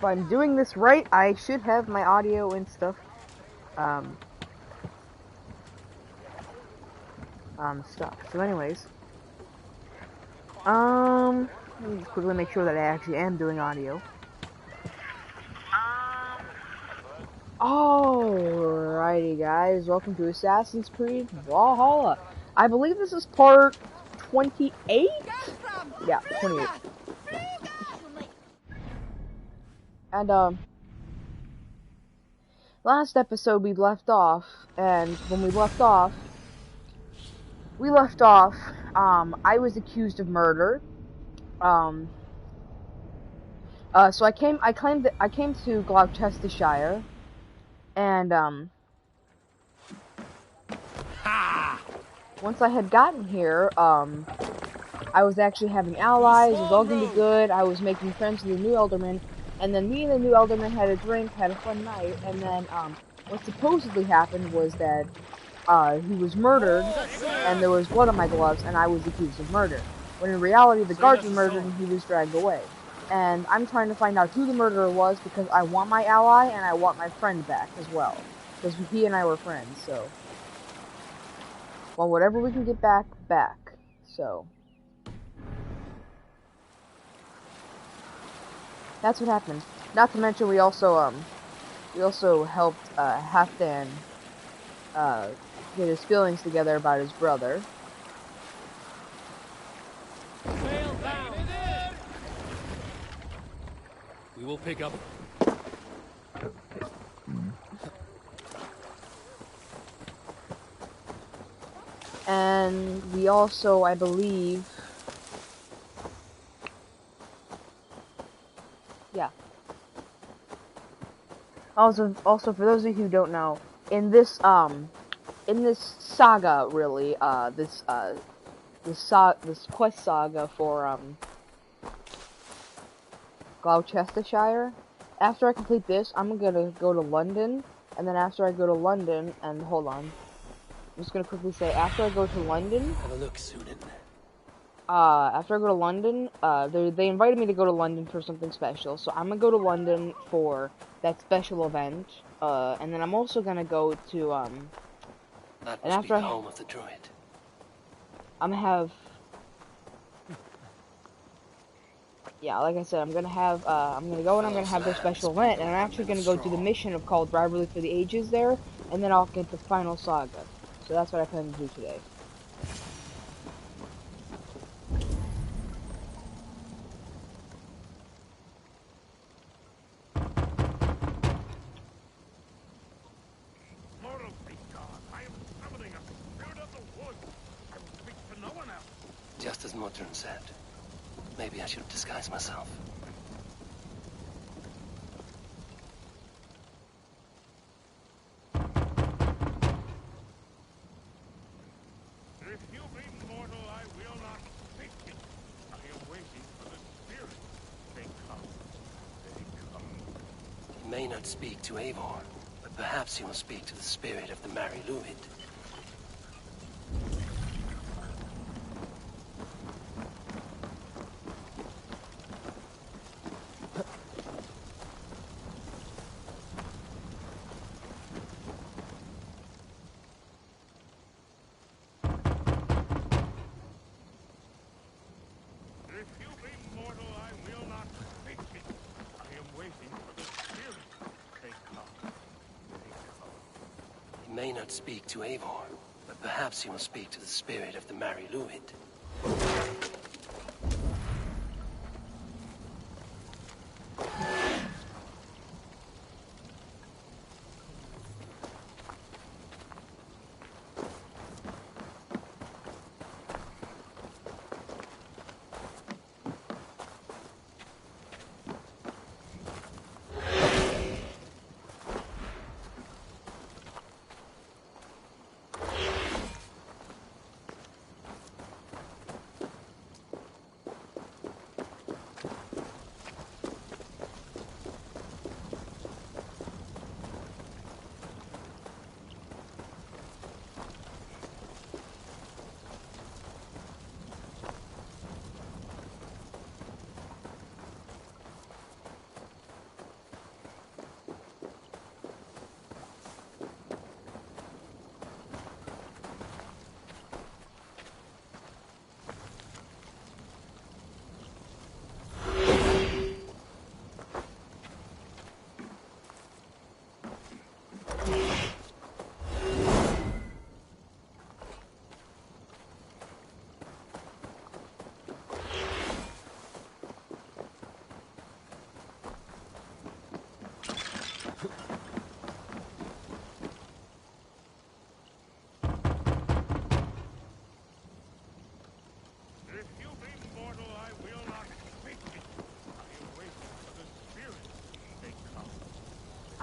I'm doing this right, I should have my audio and stuff, stuff. So anyways, let me just quickly make sure that I actually am doing audio. Alrighty guys, welcome to Assassin's Creed Valhalla. I believe this is part 28? Yeah, 28. And, last episode we left off, and when we left off, I was accused of murder. So I came to Gloucestershire, and, once I had gotten here, I was actually having allies, it was all gonna be good, I was making friends with the new Elderman, and then me and the new Elderman had a drink, had a fun night, and then, what supposedly happened was that, he was murdered, and there was blood on my gloves, and I was accused of murder. When in reality, the guards were murdered, and he was dragged away. And I'm trying to find out who the murderer was, because I want my ally, and I want my friend back, as well. Because he and I were friends, so... well, whatever we can get back, so... that's what happened. Not to mention, we also helped, Halfdan, get his feelings together about his brother. We will pick up. And we also, I believe... yeah. Also, for those of you who don't know, in this saga, really, this quest saga for, Gloucestershire, after I complete this, I'm gonna go to London, and then after I go to London, and hold on, I'm just gonna quickly say, after I go to London, Have a look, Sunan. after I go to London, they invited me to go to London for something special, so I'm gonna go to London for that special event, and then I'm also gonna go to, That and must after be the home of the druid. I'm gonna have, yeah, like I said, I'm gonna go and I'm gonna have their special event, and I'm actually gonna go do the mission called Rivalry for the Ages there, and then I'll get the final saga. So that's what I plan to do today. Just as Modron said. Maybe I should disguise myself. If you be mortal, I will not speak it. I am waiting for the spirit. They come. They come. He may not speak to Eivor, but perhaps he will speak to the spirit of the Mary Luid. May not speak to Eivor, but perhaps he will speak to the spirit of the Mary Luid.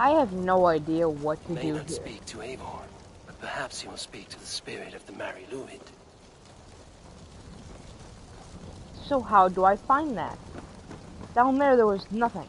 I have no idea what to He may do not here. speak to Eivor, but perhaps he will speak to the spirit of the Mary Luid. So how do I find that? Down there was nothing.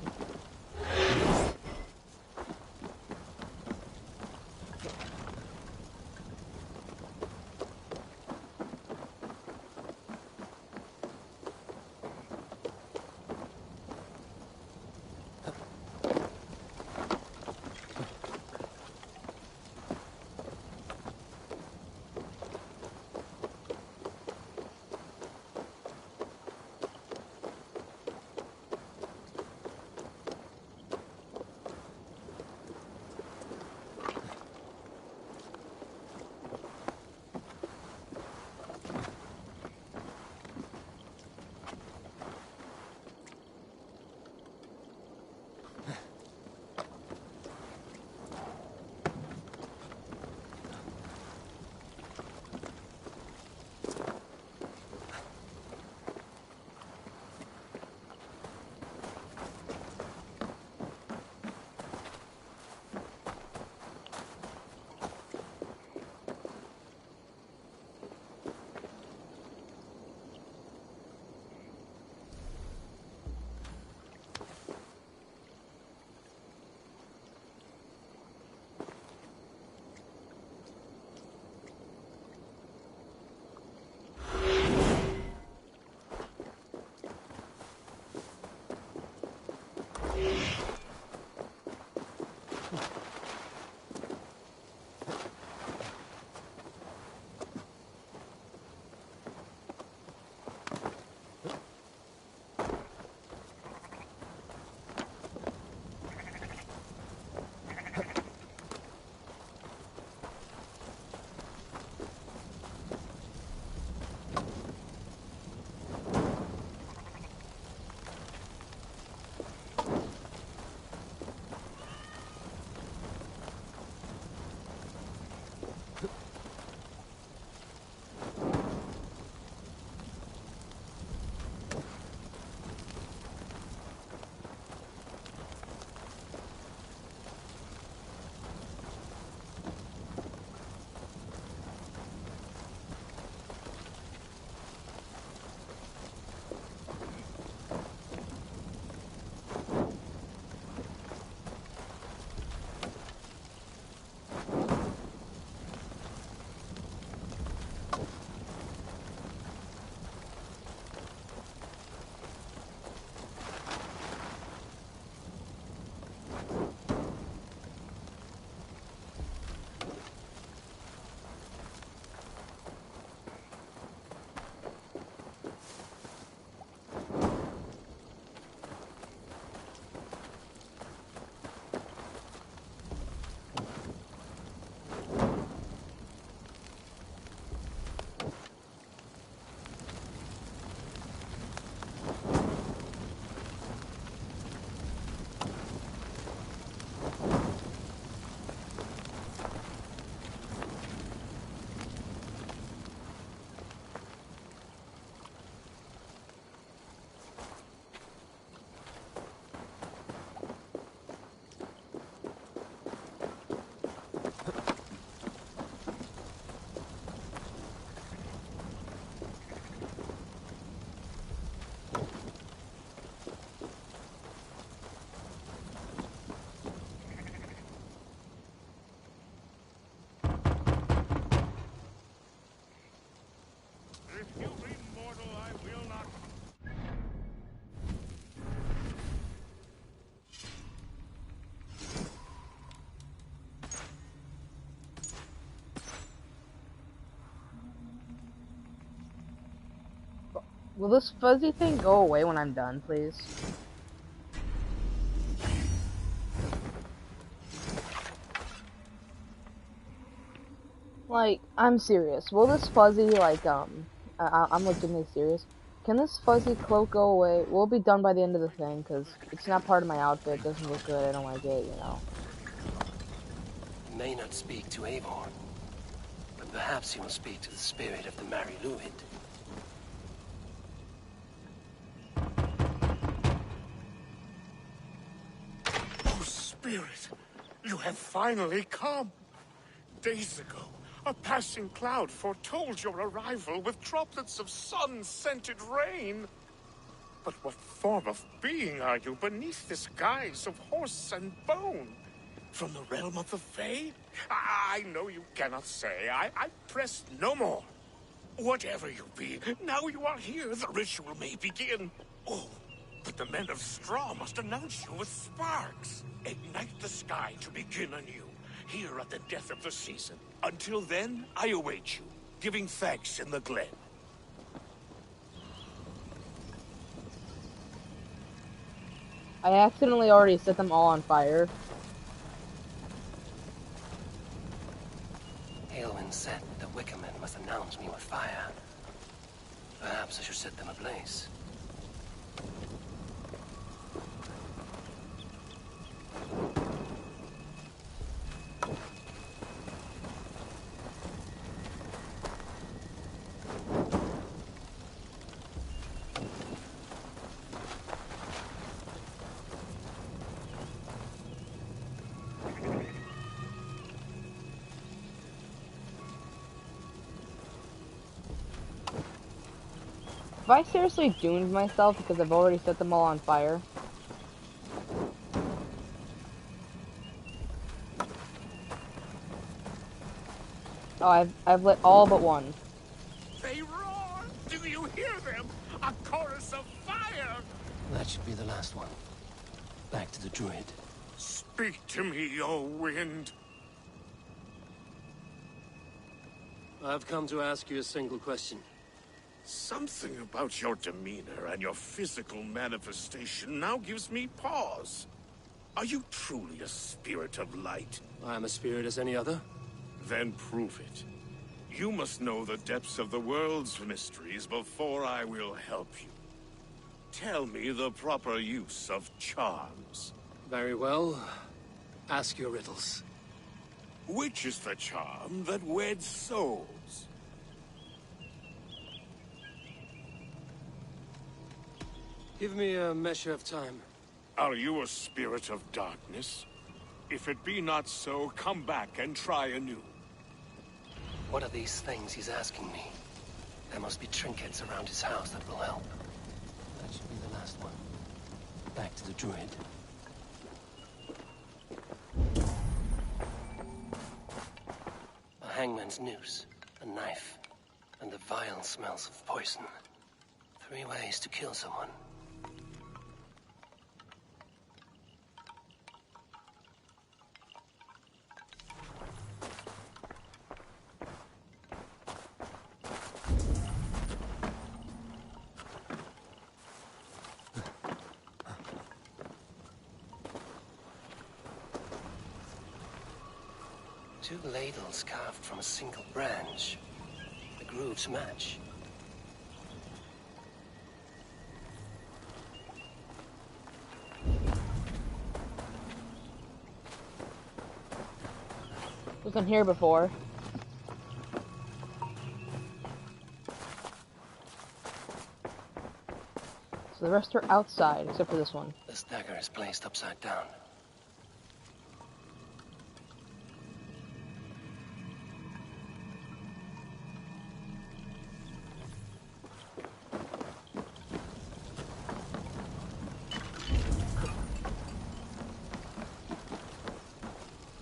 If you be mortal, I will not. Will this fuzzy thing go away when I'm done, please? Like, I'm serious. Will this fuzzy, like, I'm legitimately serious. Can this fuzzy cloak go away? Will it be done by the end of the thing? Because it's not part of my outfit, it doesn't look good, I don't like it, you know. He may not speak to Eivor, but perhaps he will speak to the spirit of the Mary Luid. Oh, spirit! You have finally come. Days ago, a passing cloud foretold your arrival with droplets of sun-scented rain. But what form of being are you beneath this guise of horse and bone? From the realm of the Fae? I know you cannot say. I press no more. Whatever you be, now you are here, the ritual may begin. Oh, but the men of straw must announce you with sparks. Ignite the sky to begin anew, here at the death of the season. Until then, I await you, giving thanks in the glen. I accidentally already set them all on fire. Aelwyn said the Wicker Men must announce me with fire. Perhaps I should set them ablaze. Have I seriously doomed myself because I've already set them all on fire? Oh, I've lit all but one. They roar! Do you hear them? A chorus of fire! That should be the last one. Back to the druid. Speak to me, O wind. I've come to ask you a single question. Something about your demeanor and your physical manifestation now gives me pause. Are you truly a spirit of light? I am a spirit as any other. Then prove it. You must know the depths of the world's mysteries before I will help you. Tell me the proper use of charms. Very well. Ask your riddles. Which is the charm that weds souls? Give me a measure of time. Are you a spirit of darkness? If it be not so, come back and try anew. What are these things he's asking me? There must be trinkets around his house that will help. That should be the last one. Back to the druid. A hangman's noose, a knife, and the vile smells of poison. 3 ways to kill someone. Two ladles carved from a single branch. The grooves match. Wasn't here before. So the rest are outside, except for this one. The dagger is placed upside down.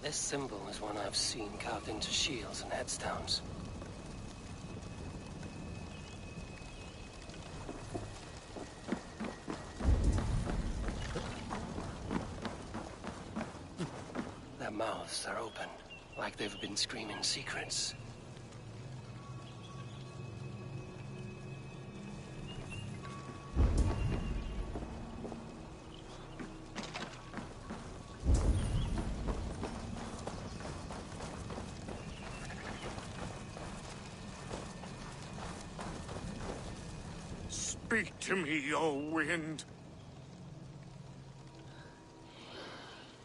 This symbol is one I've seen carved into shields and headstones. Their mouths are open, like they've been screaming secrets. Speak to me, O wind.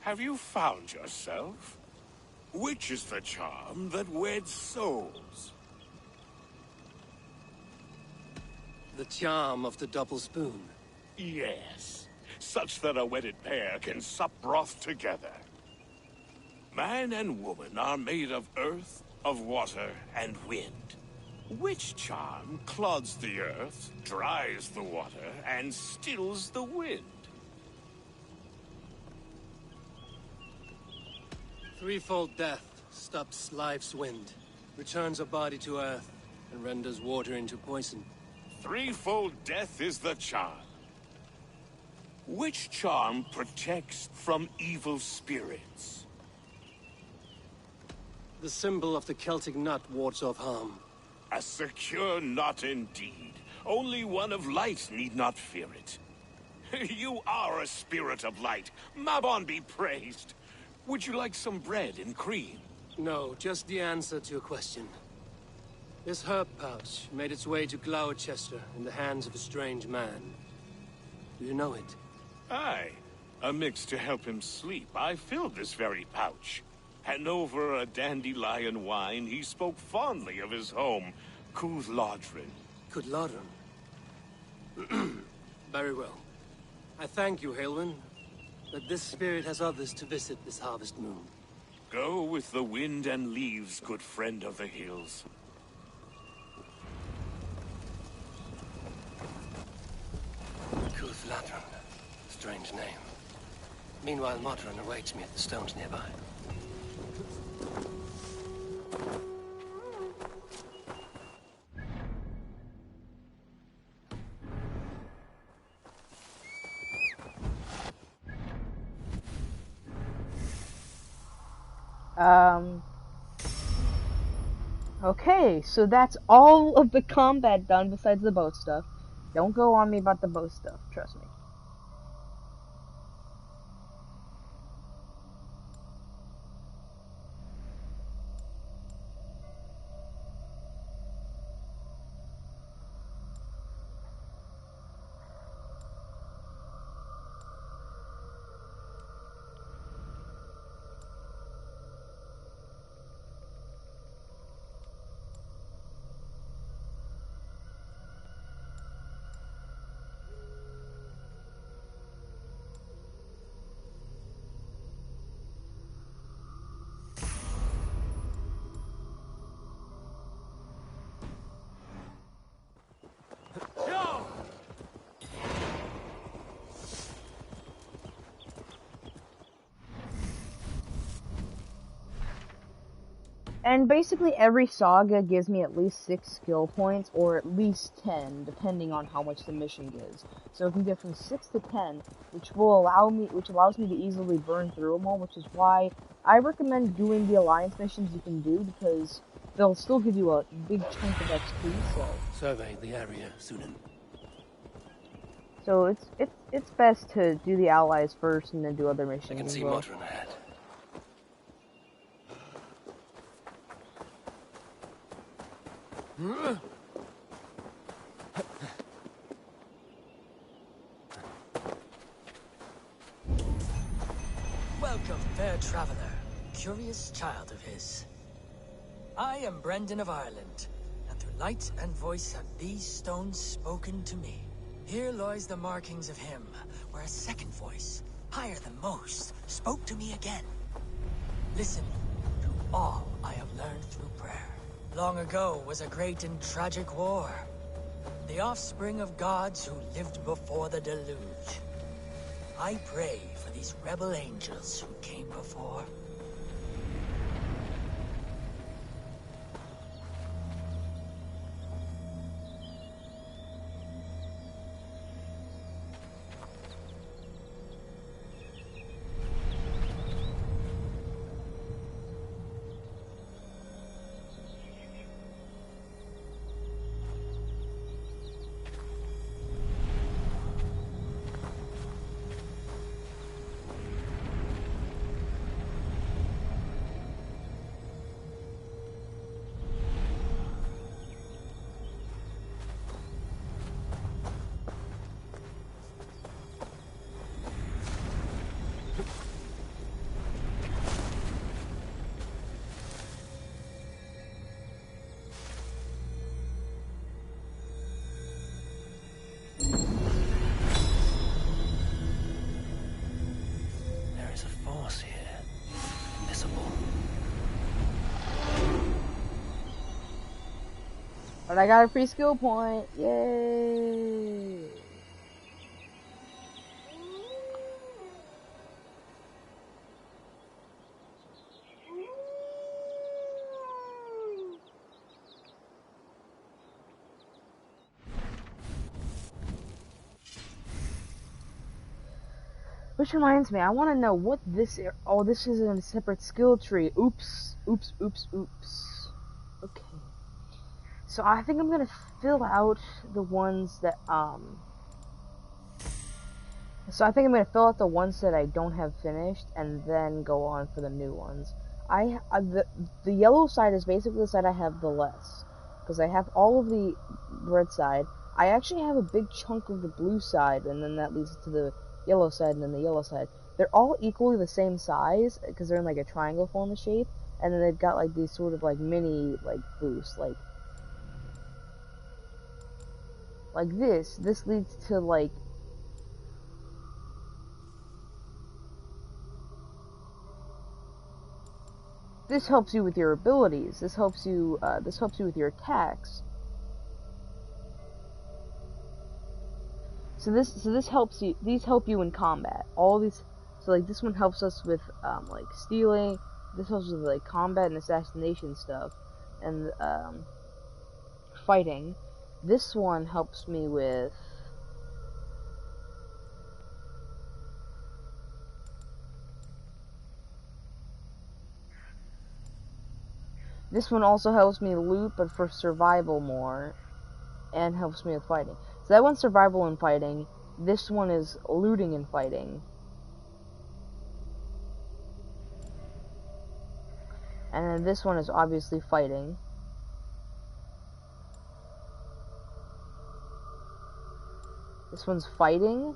Have you found yourself? Which is the charm that weds souls? The charm of the double spoon. Yes, such that a wedded pair can sup broth together. Man and woman are made of earth, of water, and wind. Which charm clods the earth, dries the water, and stills the wind? Threefold death stops life's wind, returns a body to earth, and renders water into poison. Threefold death is the charm. Which charm protects from evil spirits? The symbol of the Celtic nut wards off harm. A secure knot indeed. Only one of light need not fear it. You are a spirit of light. Mabon be praised. Would you like some bread and cream? No, just the answer to your question. This herb pouch made its way to Gloucester in the hands of a strange man. Do you know it? Aye. A mix to help him sleep. I filled this very pouch. And over a dandelion wine, he spoke fondly of his home, Cooth Lodrin. Cudladron. Very well. I thank you, Halwyn, that this spirit has others to visit this harvest moon. Go with the wind and leaves, good friend of the hills. Cooth Lodron. Strange name. Meanwhile, Modron awaits me at the stones nearby. Okay, so that's all of the combat done besides the bow stuff. Don't go on me about the bow stuff, trust me. And basically every saga gives me at least 6 skill points, or at least 10, depending on how much the mission gives. So it can get from 6 to 10, which allows me to easily burn through them all, which is why I recommend doing the Alliance missions you can do, because they'll still give you a big chunk of XP, so... Survey the area, Sunan. So it's best to do the allies first and then do other missions. I can see well. Modron ahead. Welcome, fair traveler, curious child of his. I am Brendan of Ireland, and through light and voice have these stones spoken to me. Here lies the markings of him, where a second voice, higher than most, spoke to me again. Listen to all I have learned through prayer. Long ago was a great and tragic war. The offspring of gods who lived before the deluge. I pray for these rebel angels who came before. But I got a free skill point. Yay! Which reminds me, I want to know what this is. Oh, this is a separate skill tree. Oops. Oops, oops, oops. Okay. So I think I'm gonna fill out the ones that, So I think I'm gonna fill out the ones that I don't have finished, and then go on for the new ones. The yellow side is basically the side I have the less, because I have all of the red side. I actually have a big chunk of the blue side, and then that leads to the yellow side, and then the yellow side. They're all equally the same size, because they're in like a triangle form of shape, and then they've got like these sort of like mini like boosts, like this. This leads to like this helps you with your abilities. This helps you with your attacks. So this helps you. These help you in combat. All these. So like this one helps us with like stealing. This helps with like combat and assassination stuff, and fighting. This one helps me with. This one also helps me loot, but for survival more, and helps me with fighting. So that one's survival and fighting. This one is looting and fighting. And then this one is obviously fighting. This one's fighting.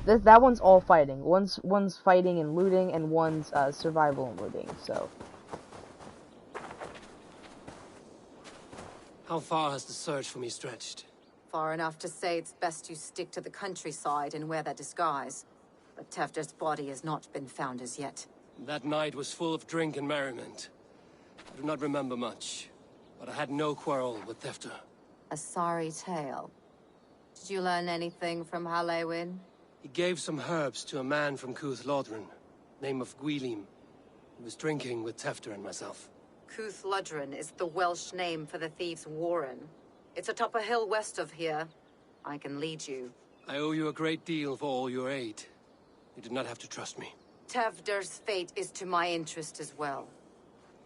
That one's all fighting. One's fighting and looting, and one's survival and looting. So. How far has the search for me stretched? Far enough to say it's best you stick to the countryside and wear that disguise. But Tefder's body has not been found as yet. That night was full of drink and merriment. I do not remember much, but I had no quarrel with Tefder. A sorry tale. Did you learn anything from Halewin? He gave some herbs to a man from Cuth Lodren, name of Gwylim. He was drinking with Tefder and myself. Cuth Lodren is the Welsh name for the thieves' warren. It's atop a hill west of here. I can lead you. I owe you a great deal for all your aid. You did not have to trust me. Tefder's fate is to my interest as well.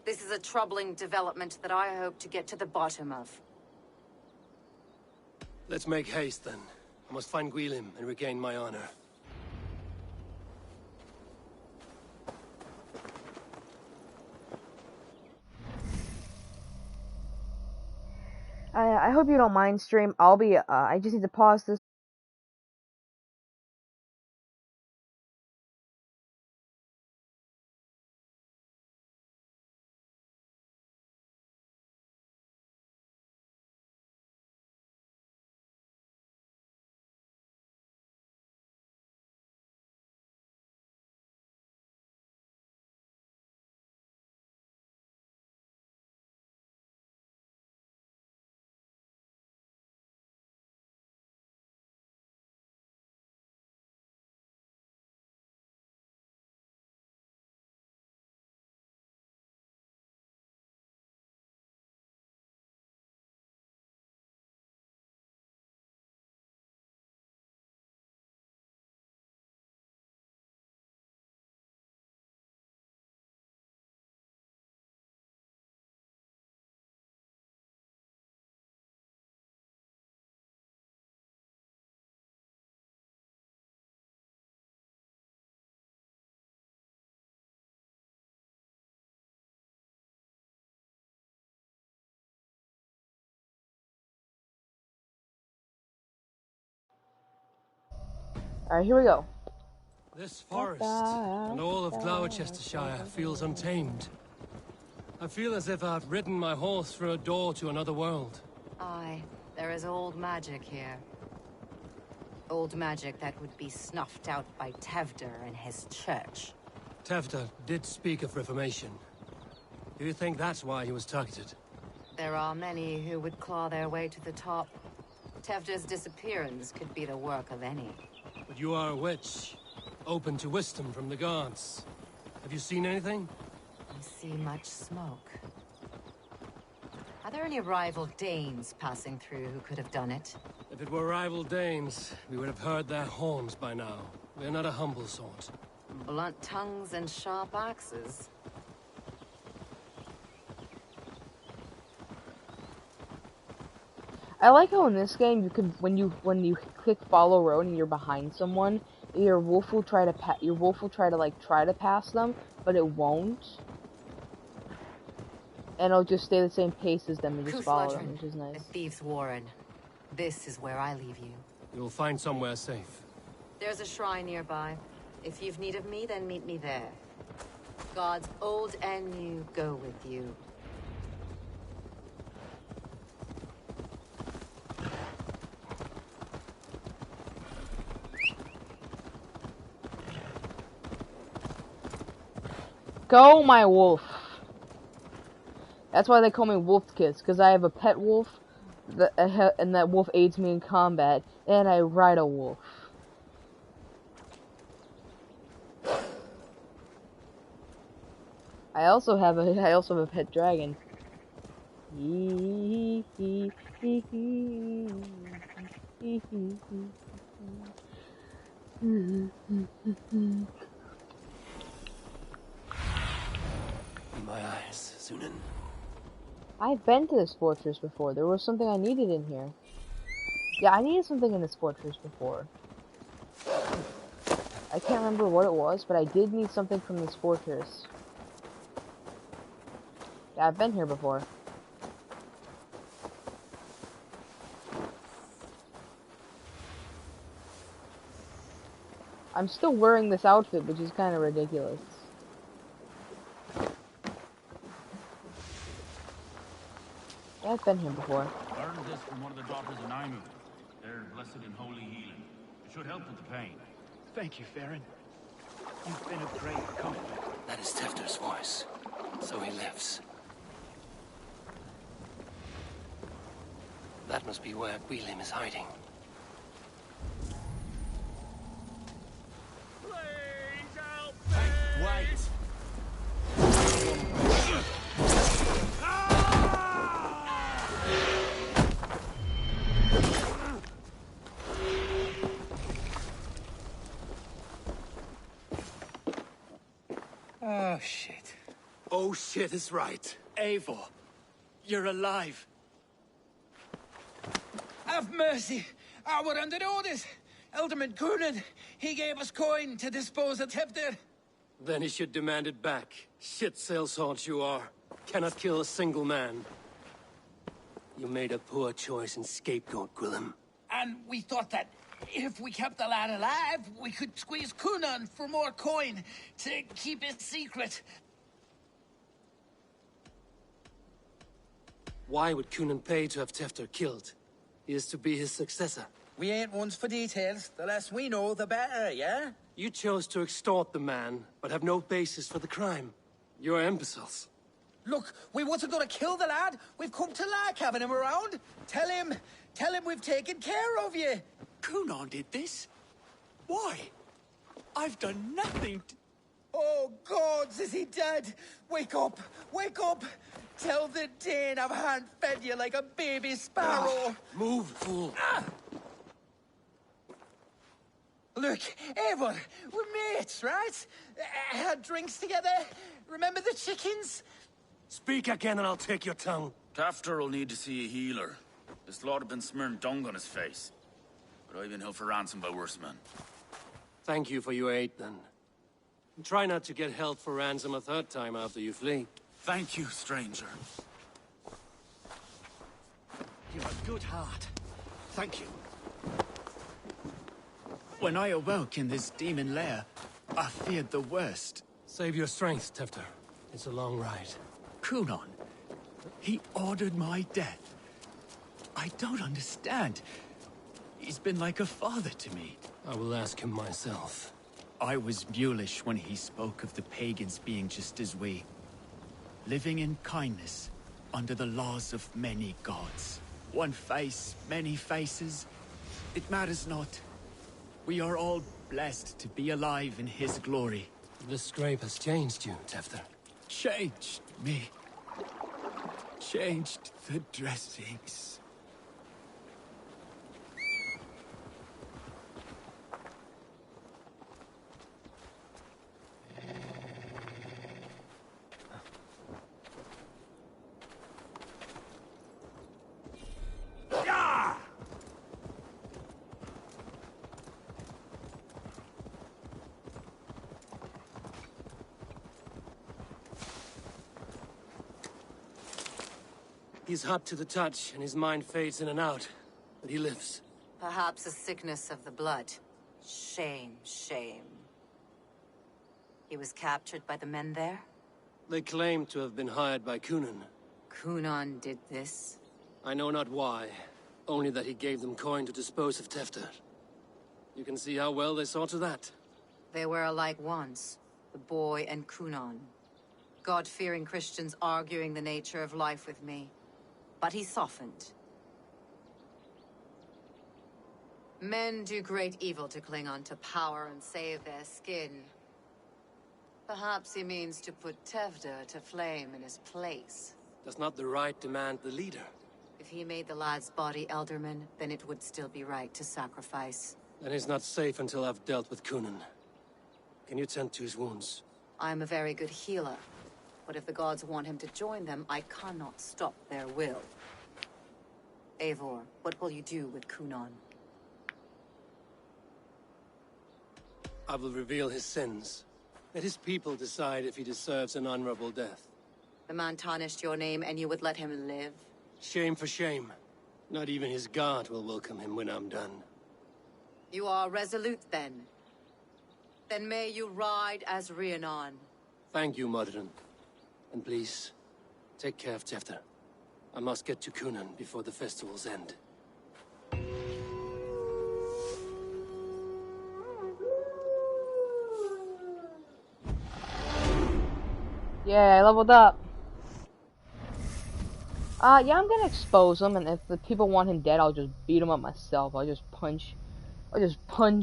This is a troubling development that I hope to get to the bottom of. Let's make haste then. I must find Gwylim and regain my honor. I hope you don't mind, stream. I'll be. I just need to pause this. Alright, here we go. This forest, and all of Gloucestershire, feels untamed. I feel as if I've ridden my horse through a door to another world. Aye, there is old magic here. Old magic that would be snuffed out by Tevder and his church. Tefta did speak of reformation. Do you think that's why he was targeted? There are many who would claw their way to the top. Tefta's disappearance could be the work of any. But you are a witch, open to wisdom from the gods. Have you seen anything? I see much smoke. Are there any rival Danes passing through who could have done it? If it were rival Danes, we would have heard their horns by now. We are not a humble sort. Blunt tongues and sharp axes. I like how in this game you can when you click follow road and you're behind someone, your wolf will try to try to pass them, but it won't. And it'll just stay the same pace as them and just follow them, which is nice. The Thieves' Warren. This is where I leave you. You'll find somewhere safe. There's a shrine nearby. If you've need of me, then meet me there. Gods old and new go with you. Go, my wolf! That's why they call me Wolfkiss, because I have a pet wolf, and that wolf aids me in combat, and I ride a wolf. I also have a pet dragon. My eyes, Sunan. I've been to this fortress before. There was something I needed in here. Yeah, I needed something in this fortress before. I can't remember what it was, but I did need something from this fortress. Yeah, I've been here before. I'm still wearing this outfit, which is kind of ridiculous. Yeah, I've been here before. Learned this from one of the daughters of Naimu. They're blessed in holy healing. It should help with the pain. Thank you, Farron. You've been a great comfort. That is Tefter's voice. So he lives. That must be where Guilhem is hiding. Please help me! Wait! Oh, shit. Oh shit is right. Eivor, you're alive. Have mercy. We're under orders. Alderman Coonan, he gave us coin to dispose of Tefter. Then he should demand it back. Shit saleshaunch you are. Cannot kill a single man. You made a poor choice in scapegoat, Guilhem. And we thought that if we kept the lad alive, we could squeeze Coonan for more coin to keep it secret. Why would Coonan pay to have Tefter killed? He is to be his successor. We ain't ones for details. The less we know, the better, yeah? You chose to extort the man, but have no basis for the crime. You're imbeciles. Look, we wasn't gonna kill the lad. We've come to like having him around. Tell him we've taken care of you. Coonan did this? Why? I've done nothing to... Oh, gods, is he dead? Wake up! Wake up! Tell the Dane I've hand-fed you like a baby sparrow. Move, fool. Look, Eivor, we're mates, right? Had drinks together. Remember the chickens? Speak again and I'll take your tongue. Tafter will need to see a healer. This lord have been smearing dung on his face. But I've been held for ransom by worse men. Thank you for your aid, then. And try not to get held for ransom a third time after you flee. Thank you, stranger. You have good heart. Thank you. When I awoke in this demon lair, I feared the worst. Save your strength, Tefter. It's a long ride. Coonan, he ordered my death. I don't understand. He's been like a father to me. I will ask him myself. I was mulish when he spoke of the pagans being just as we. Living in kindness, under the laws of many gods. One face, many faces. It matters not. We are all blessed to be alive in his glory. The scrape has changed you, Tefter. Changed me. Changed the dressings. He's hot to the touch, and his mind fades in and out. But he lives. Perhaps a sickness of the blood. Shame, shame. He was captured by the men there? They claim to have been hired by Kunan. Kunan did this? I know not why, only that he gave them coin to dispose of Tefter. You can see how well they saw to that. They were alike once, the boy and Kunan. God-fearing Christians arguing the nature of life with me. But he softened. Men do great evil to cling on to power and save their skin. Perhaps he means to put Tevder to flame in his place. Does not the right demand the leader? If he made the lad's body Elderman, then it would still be right to sacrifice. Then he's not safe until I've dealt with Kunan. Can you tend to his wounds? I'm a very good healer. But if the gods want him to join them, I cannot stop their will. Eivor, what will you do with Kunan? I will reveal his sins. Let his people decide if he deserves an honorable death. The man tarnished your name and you would let him live? Shame for shame. Not even his guard will welcome him when I'm done. You are resolute then. Then may you ride as Rhiannon. Thank you, Modern. And please, take care of Tefter. I must get to Kunan before the festival's end. Yeah, I leveled up. Yeah, I'm gonna expose him, and if the people want him dead, I'll just beat him up myself. I'll just punch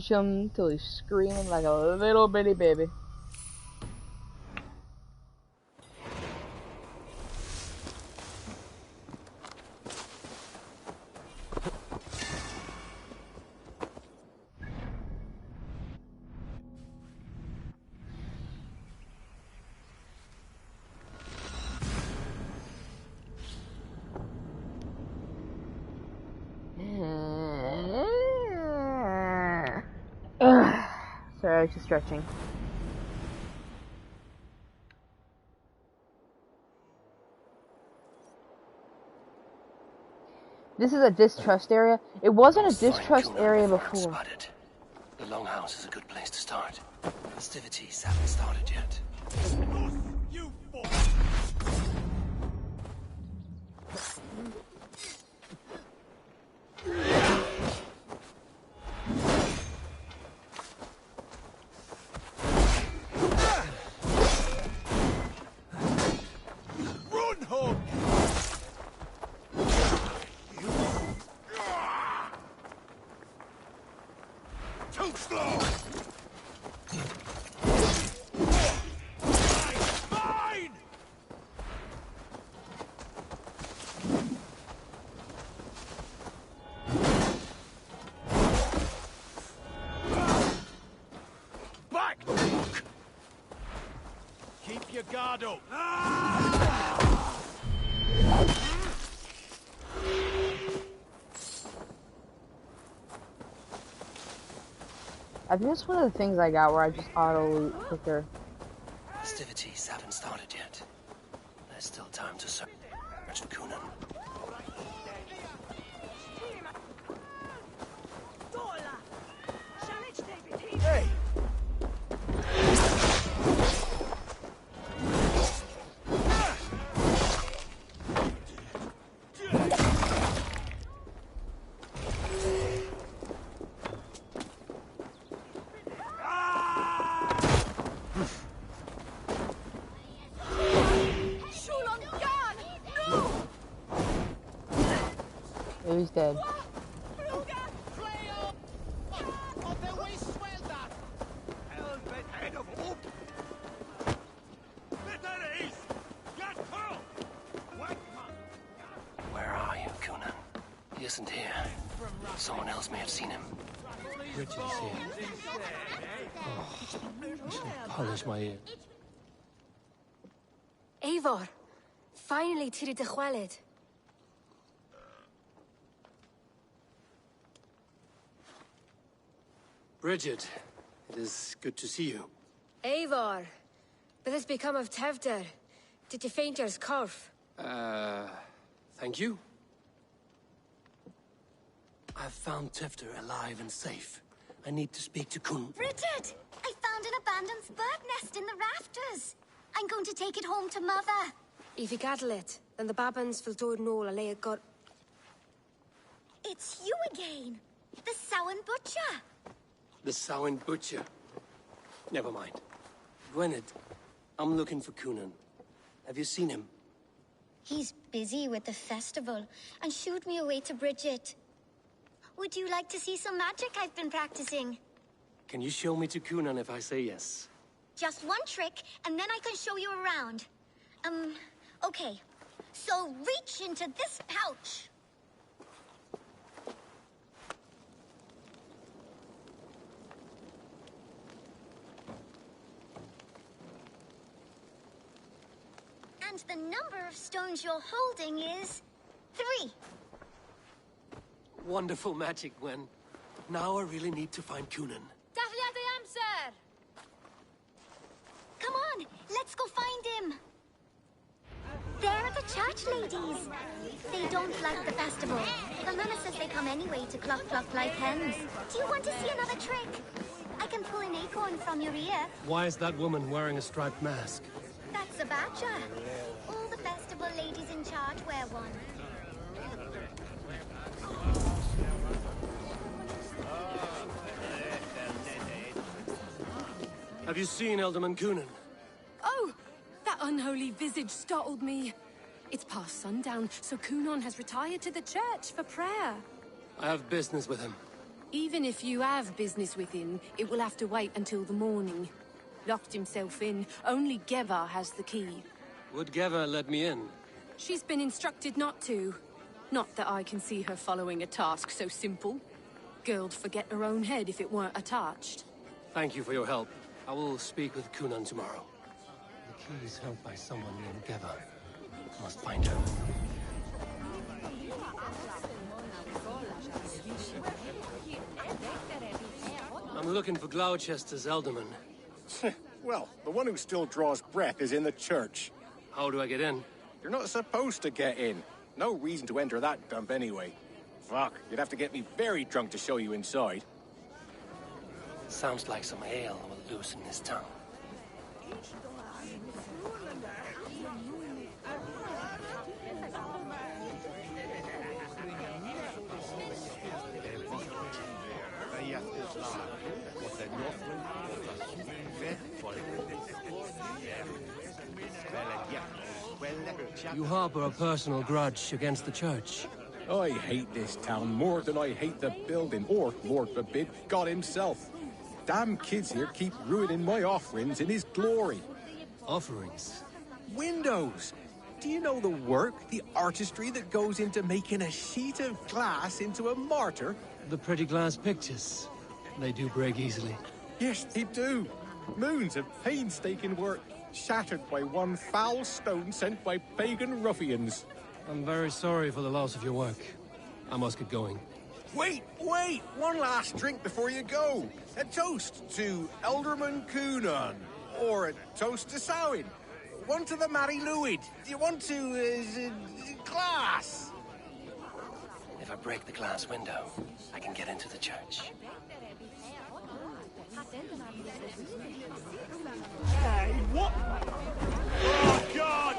him till he's screaming like a little bitty baby. Sorry, I was just stretching. This is a distrust area. It wasn't a distrust area before. Spotted. The Longhouse is a good place to start. Festivities haven't started yet. You run, Hog! Too slow! Mine! Back, Hog! Keep your guard up. I think that's one of the things I got where I just auto loot quicker. Festivities haven't started yet. There's still time to search for Kunan. Hey! Oh, he's dead. Where are you, Conan? He isn't here. Someone else may have seen him. Richard is here. Oh, I should polish my ear. Eivor, finally tiri de chwaled. Bridget, it is good to see you. Eivor, what has become of Tevder? Did you faint your corf? Thank you. I've found Tefter alive and safe. I need to speak to Kun. Bridget! I found an abandoned bird nest in the rafters. I'm going to take it home to Mother. If you cattle it, then the babans will do it all a got. It's you again. The Samhain Butcher. The Samhain Butcher. Never mind. Gwynedd, I'm looking for Conan. Have you seen him? He's busy with the festival and shooed me away to Bridget. Would you like to see some magic I've been practicing? Can you show me to Conan if I say yes? Just one trick, and then I can show you around. Okay. So reach into this pouch. And the number of stones you're holding is 3. Wonderful magic, Gwen. Now I really need to find Conan. Dahlia the answer! Come on, let's go find him. They're the church ladies. They don't like the festival. The nana says they come anyway to cluck like hens. Do you want to see another trick? I can pull an acorn from your ear. Why is that woman wearing a striped mask? That's a badger. All the festival ladies in charge wear one. Have you seen Elderman Conan? Oh! That unholy visage startled me. It's past sundown, so Cunon has retired to the church for prayer. I have business with him. Even if you have business with him, it will have to wait until the morning. Locked himself in. Only Geva has the key. Would Geva let me in? She's been instructed not to. Not that I can see her following a task so simple. Girl'd forget her own head if it weren't attached. Thank you for your help. I will speak with Conan tomorrow. The key is held by someone named Geva. I must find her. I'm looking for Gloucester's Elderman. Well, the one who still draws breath is in the church. How do I get in? You're not supposed to get in. No reason to enter that dump anyway. Fuck, you'd have to get me very drunk to show you inside. Sounds like some ale will loosen his tongue. You harbor a personal grudge against the church. I hate this town more than I hate the building, or, Lord forbid, God himself. Damn kids here keep ruining my offerings in his glory. Offerings? Windows! Do you know the work, the artistry that goes into making a sheet of glass into a martyr? The pretty glass pictures. They do break easily. Yes, they do. Moons of painstaking work, shattered by one foul stone sent by pagan ruffians. I'm very sorry for the loss of your work. I must get going. Wait! One last drink before you go. A toast to Elderman Cunon. Or a toast to Samhain. One to the Mary Lwyd. Do you want to, glass? If I break the glass window, I can get into the church. Hey, what? Oh, God!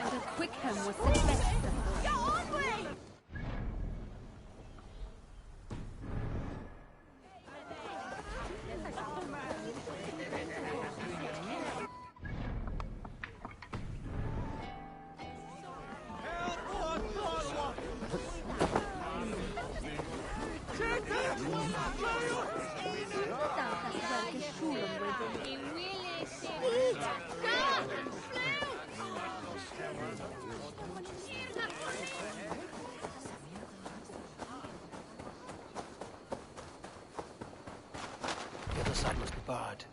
And a quick hand was successful. side must be barred.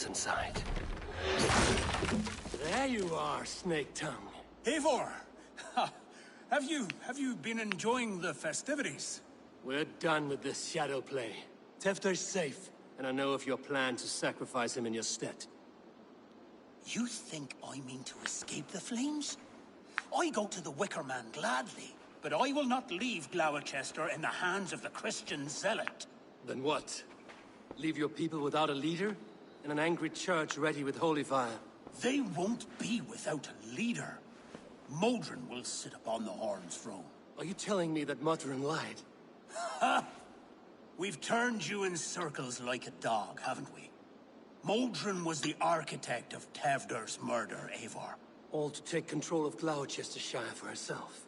Inside. There you are, Snake Tongue. Eivor! Have you been enjoying the festivities? We're done with this shadow play. Tefter's safe, and I know of your plan to sacrifice him in your stead. You think I mean to escape the flames? I go to the Wicker Man gladly, but I will not leave Gloucester in the hands of the Christian zealot. Then what? Leave your people without a leader? And an angry church ready with holy fire? They won't be without a leader. Modron will sit upon the Horn's throne. Are you telling me that Modron lied? Ha! We've turned you in circles like a dog, haven't we? Modron was the architect of Tevder's murder, Eivor. All to take control of Gloucestershire for herself.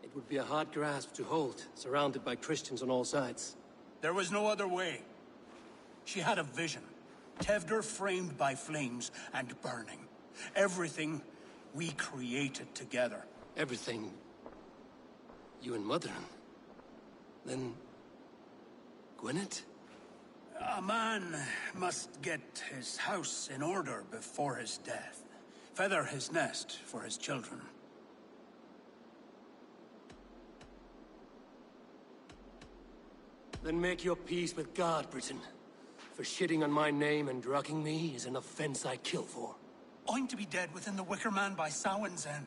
It would be a hard grasp to hold, surrounded by Christians on all sides. There was no other way. She had a vision. Tevder framed by flames and burning. Everything we created together. Everything? You and Modron? Then... Gwyneth? A man must get his house in order before his death. Feather his nest for his children. Then make your peace with God, Britain. For shitting on my name and drugging me is an offense I kill for. I'm to be dead within the Wicker Man by Samhain's end.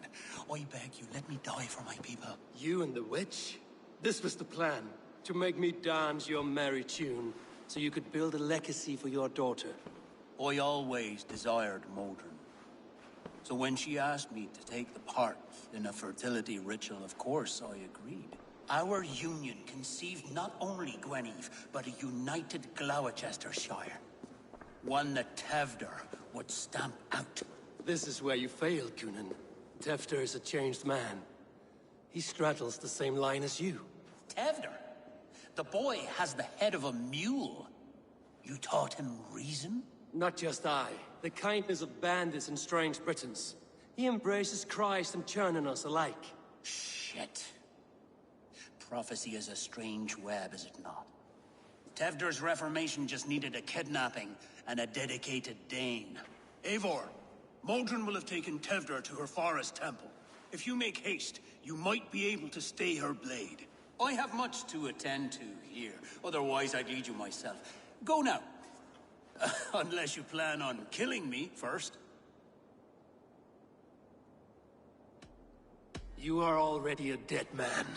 I beg you, let me die for my people. You and the witch? This was the plan. To make me dance your merry tune, so you could build a legacy for your daughter. I always desired Modron. So when she asked me to take the part in a fertility ritual, of course I agreed. Our union conceived not only Gweneve, but a united Gloucestershire. One that Tevder would stamp out. This is where you failed, Cunan. Tevder is a changed man. He straddles the same line as you. Tevder? The boy has the head of a mule. You taught him reason? Not just I. The kindness of bandits and strange Britons. He embraces Christ and churning us alike. Shit. Prophecy is a strange web, is it not? Tevder's reformation just needed a kidnapping and a dedicated Dane. Eivor, Modron will have taken Tevder to her forest temple. If you make haste, you might be able to stay her blade. I have much to attend to here, otherwise I'd lead you myself. Go now. Unless you plan on killing me first. You are already a dead man.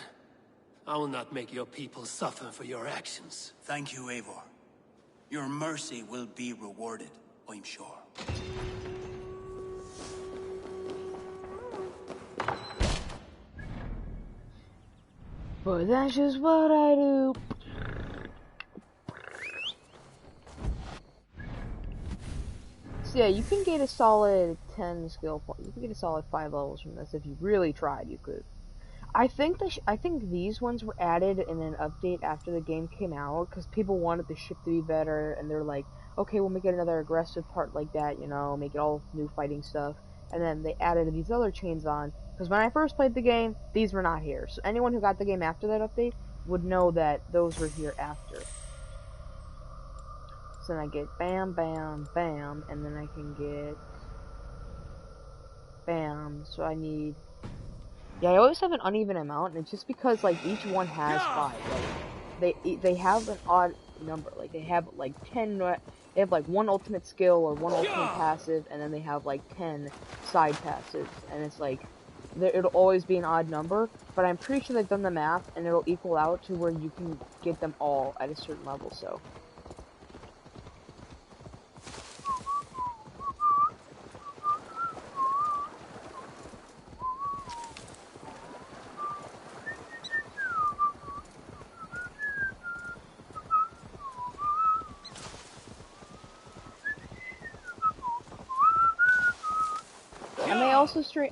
I will not make your people suffer for your actions. Thank you, Eivor. Your mercy will be rewarded, I'm sure. But that's just what I do. So yeah, you can get a solid 10 skill points. You can get a solid 5 levels from this if you really tried. You could. I think these ones were added in an update after the game came out because people wanted the ship to be better, and they're like, okay, we'll make it another aggressive part like that, you know, make it all new fighting stuff. And then they added these other chains on because when I first played the game, these were not here. So anyone who got the game after that update, would know that those were here after. So then I get bam, bam, bam, and then I can get bam. So I need. Yeah, I always have an uneven amount, and it's just because like each one has 5. Like they have an odd number. Like they have like 10. They have like 1 ultimate skill or 1 ultimate passive, and then they have like 10 side passives, and it's like it'll always be an odd number. But I'm pretty sure they've done the math, and it'll equal out to where you can get them all at a certain level. So.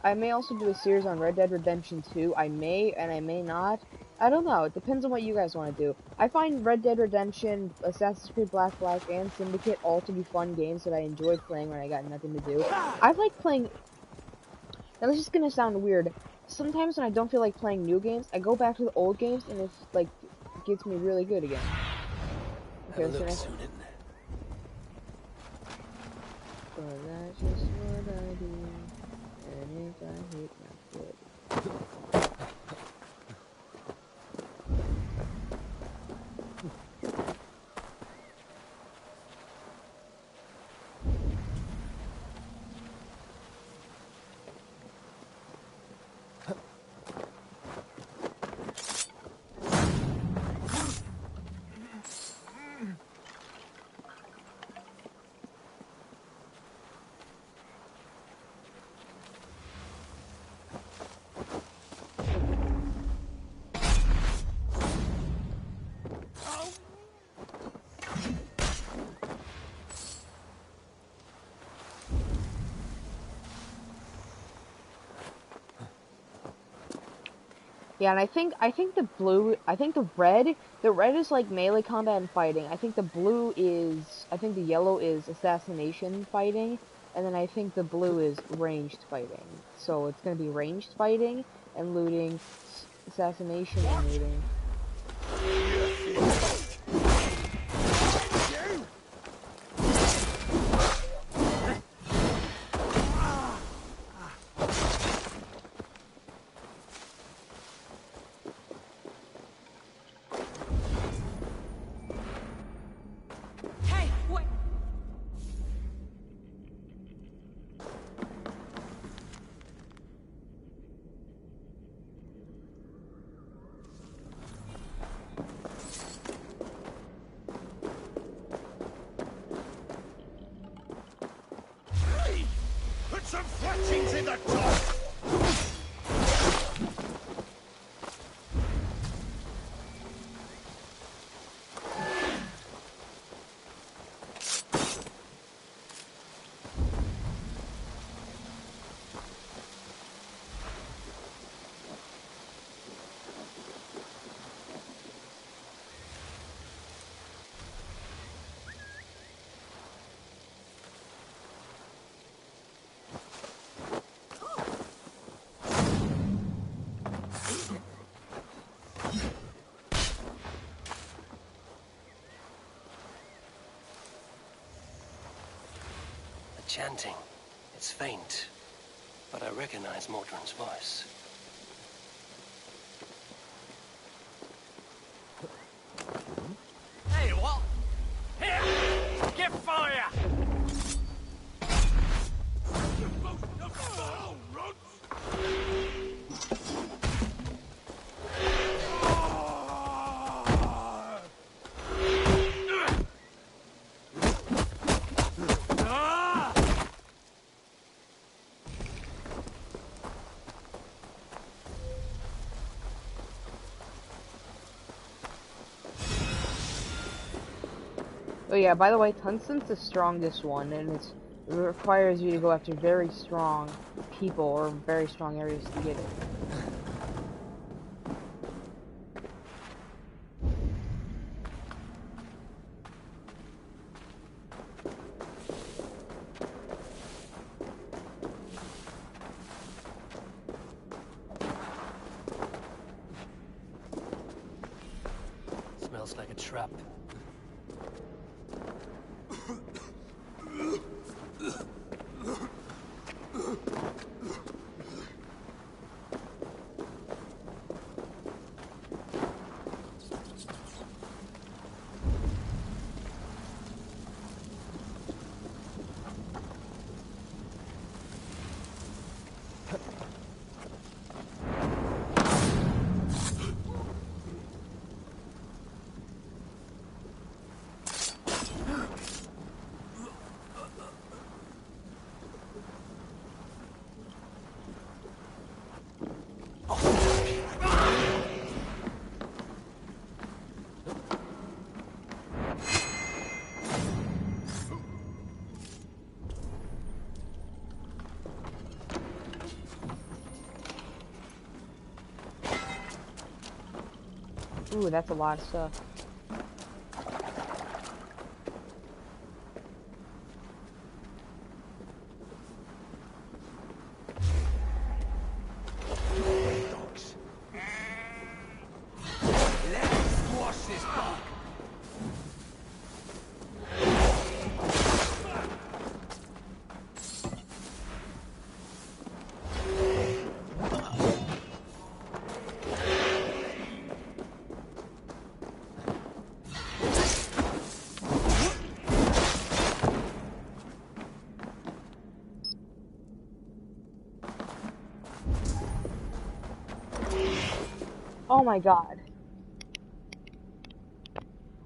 I may also do a series on Red Dead Redemption 2. I may and I may not. I don't know. It depends on what you guys want to do. I find Red Dead Redemption, Assassin's Creed Black Flag, and Syndicate all to be fun games that I enjoy playing when I got nothing to do. I like playing. Now this is gonna sound weird. Sometimes when I don't feel like playing new games, I go back to the old games, and it's like gets me really good again. Okay, so next. But that's just what I do. And if I hit my foot. Yeah, and I think the red is like melee combat and fighting. I think the yellow is assassination fighting, and then I think the blue is ranged fighting. So it's gonna be ranged fighting and looting, assassination and looting. Some fletchings in the top! Chanting. It's faint, but I recognize Mordrin's voice. Hey, what? Here! Get fire! Oh yeah, by the way, tungsten's the strongest one, and it requires you to go after very strong people or very strong areas to get it. smells like a trap. Ooh, that's a lot of stuff. Dogs. Let's squash this bug. Oh my god.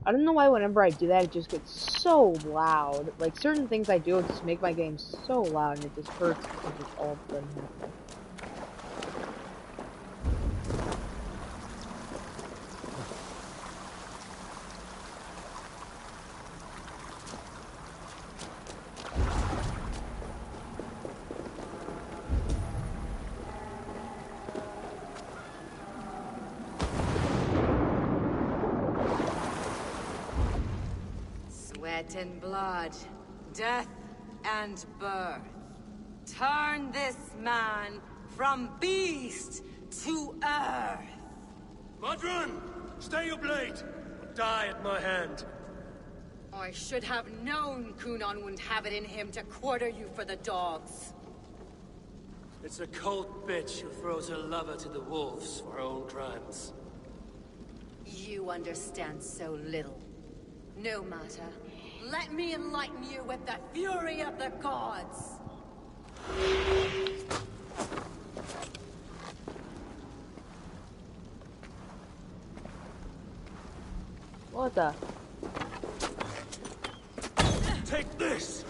I don't know why whenever I do that it just gets so loud. Like certain things I do just make my game so loud and it just hurts because it's all of a sudden happening. Sweat and blood, death and birth. Turn this man from beast to earth. Modron! Stay your blade! Or die at my hand. I should have known Kunon wouldn't have it in him to quarter you for the dogs. It's a cold bitch who throws her lover to the wolves for her own crimes. You understand so little. No matter. Let me enlighten you with the fury of the gods. What the? Take this!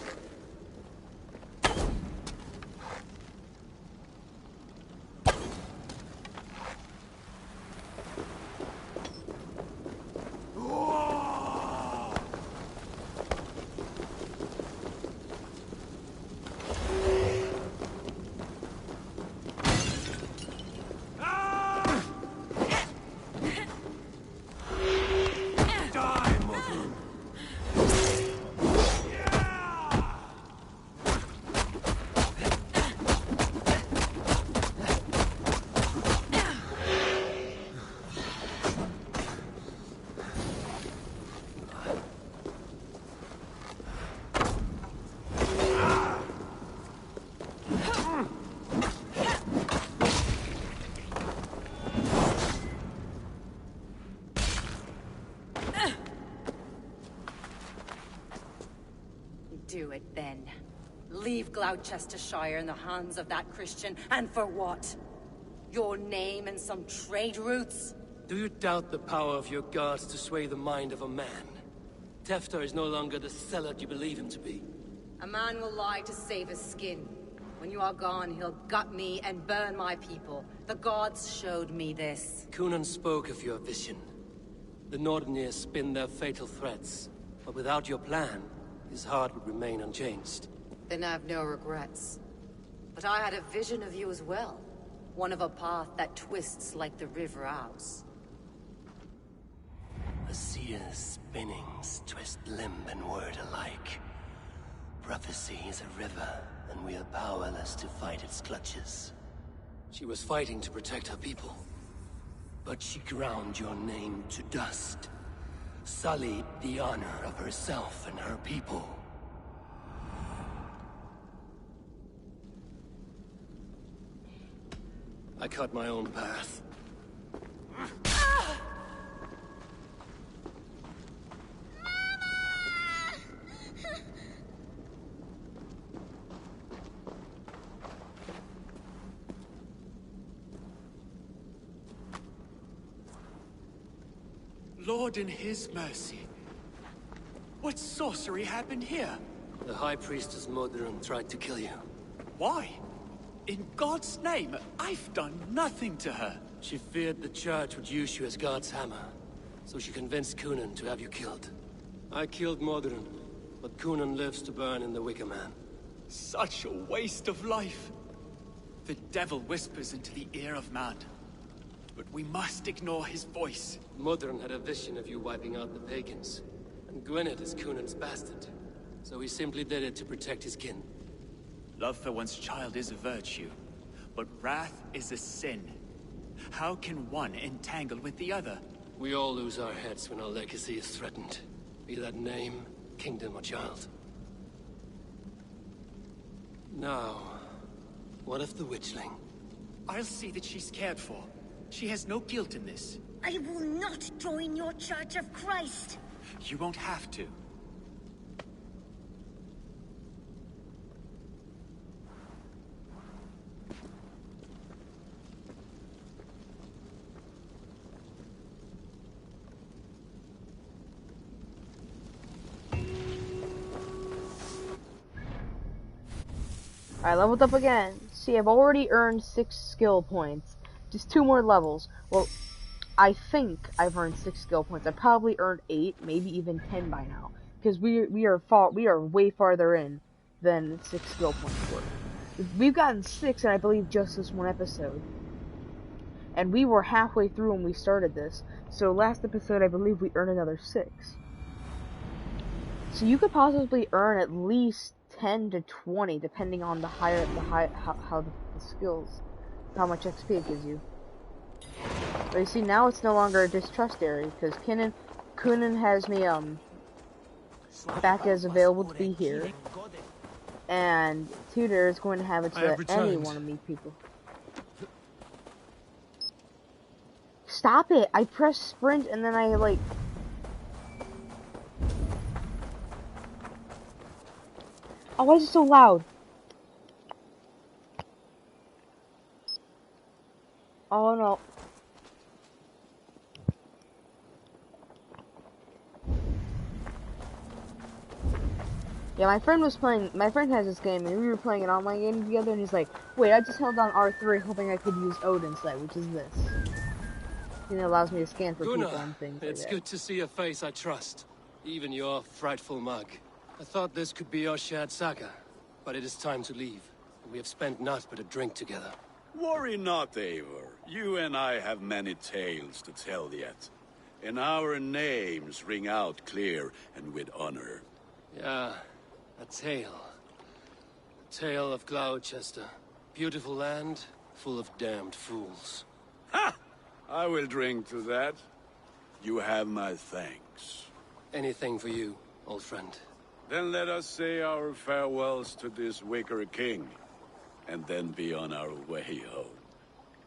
Do it then. Leave Gloucestershire in the hands of that Christian, and for what? Your name and some trade routes? Do you doubt the power of your gods to sway the mind of a man? Tefter is no longer the zealot you believe him to be. A man will lie to save his skin. When you are gone, he'll gut me and burn my people. The gods showed me this. Kunan spoke of your vision. The Nordenir spin their fatal threats, but without your plan, his heart would remain unchanged. Then I've no regrets. But I had a vision of you as well. One of a path that twists like the river Ouse. The seer's spinnings twist limb and word alike. Prophecy is a river, and we are powerless to fight its clutches. She was fighting to protect her people. But she ground your name to dust. sullied the honor of herself and her people. I cut my own path. Lord in his mercy. What sorcery happened here? The High Priestess Modron tried to kill you. Why? In God's name, I've done nothing to her. She feared the Church would use you as God's hammer, so she convinced Cunan to have you killed. I killed Modron, but Cunan lives to burn in the Wicker Man. Such a waste of life. The devil whispers into the ear of man, but we must ignore his voice. Modron had a vision of you wiping out the pagans, and Gwynedd is Cunan's bastard, so he simply did it to protect his kin. Love for one's child is a virtue, but wrath is a sin. How can one entangle with the other? We all lose our heads when our legacy is threatened, be that name, kingdom, or child. Now, what of the witchling? I'll see that she's cared for. She has no guilt in this. I will not join your Church of Christ. You won't have to. I leveled up again. See, I've already earned 6 skill points. Just 2 more levels. Well, I think I've earned 6 skill points. I probably earned 8, maybe even 10 by now, because we are way farther in than 6 skill points were. We've gotten 6, and I believe just this one episode. And we were halfway through when we started this. So last episode, I believe we earned another 6. So you could possibly earn at least 10 to 20, depending on how the skills, how much XP it gives you. But you see, now it's no longer a distrust area, because Cunan has me, back as available to be here. And Tutor is going to have it so that anyone to meet people. Stop it! I pressed sprint and then I, like... Oh, why is it so loud? Oh no. Yeah, my friend has this game, and we were playing an online game together, and he's like, wait, I just held down R3 hoping I could use Odin's Sight, which is this. It allows me to scan for people and things like it's that. good to see a face I trust, even your frightful mug. I thought this could be our shared saga, but it is time to leave. We have spent naught but a drink together. Worry not, Eivor. You and I have many tales to tell yet. And our names ring out clear and with honor. Yeah, a tale. A tale of Gloucester. Beautiful land, full of damned fools. Ha! I will drink to that. You have my thanks. Anything for you, old friend. Then let us say our farewells to this Wicker King, and then be on our way home.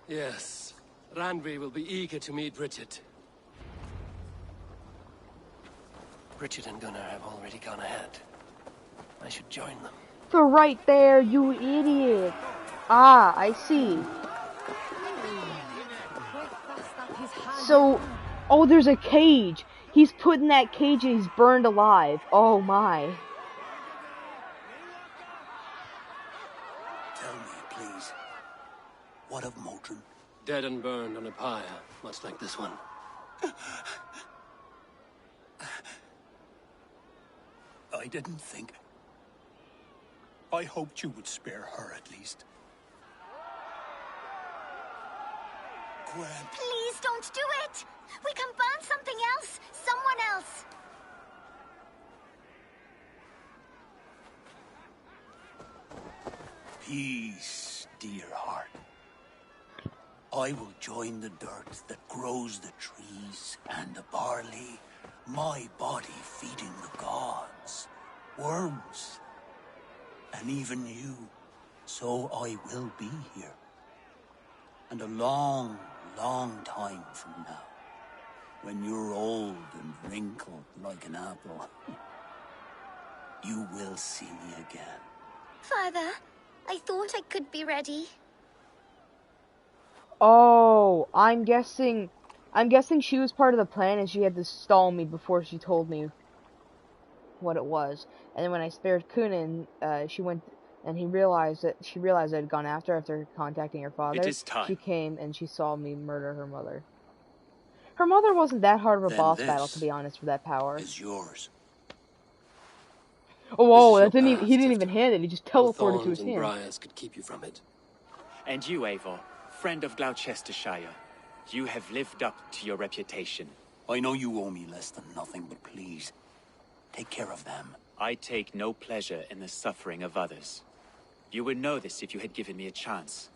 Yes, Randvi will be eager to meet Bridget. Bridget and Gunnar have already gone ahead. I should join them. They're right there, you idiot! Ah, I see. So, oh, there's a cage. He's put in that cage and he's burned alive. Oh my. Tell me, please. What of Modron? Dead and burned on a pyre, much like this one. I didn't think. I hoped you would spare her at least. Gwen. Please don't do it! We can burn something else! Someone else! Peace, dear heart. I will join the dirt that grows the trees and the barley, My body feeding the gods, worms, and even you. So I will be here. And a long, long time from now, when you're old and wrinkled like an apple, you will see me again. Father, I thought I could be ready. Oh, I'm guessing she was part of the plan and she had to stall me before she told me what it was. And then when I spared Kunin, she went and she realized I had gone after contacting her father. It is time. She came and she saw me murder her mother. Her mother wasn't that hard of a Then boss this battle, to be honest, for that power. is yours. Oh, whoa, This is your he didn't path, even hand it, he just No teleported to thorns his and hand. briars could keep you from it. And you, Eivor, friend of Gloucestershire, you have lived up to your reputation. I know you owe me less than nothing, but please, take care of them. I take no pleasure in the suffering of others. You would know this if you had given me a chance.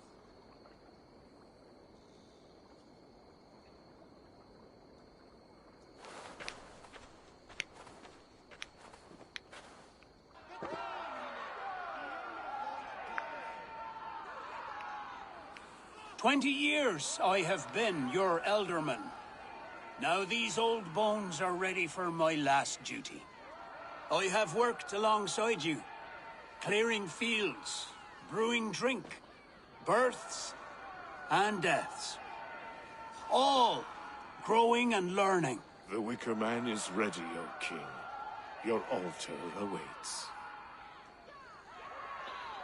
"20 years I have been your elderman. Now these old bones are ready for my last duty. I have worked alongside you, clearing fields, brewing drink, births and deaths. All growing and learning. The Wicker Man is ready, O King. Your altar awaits.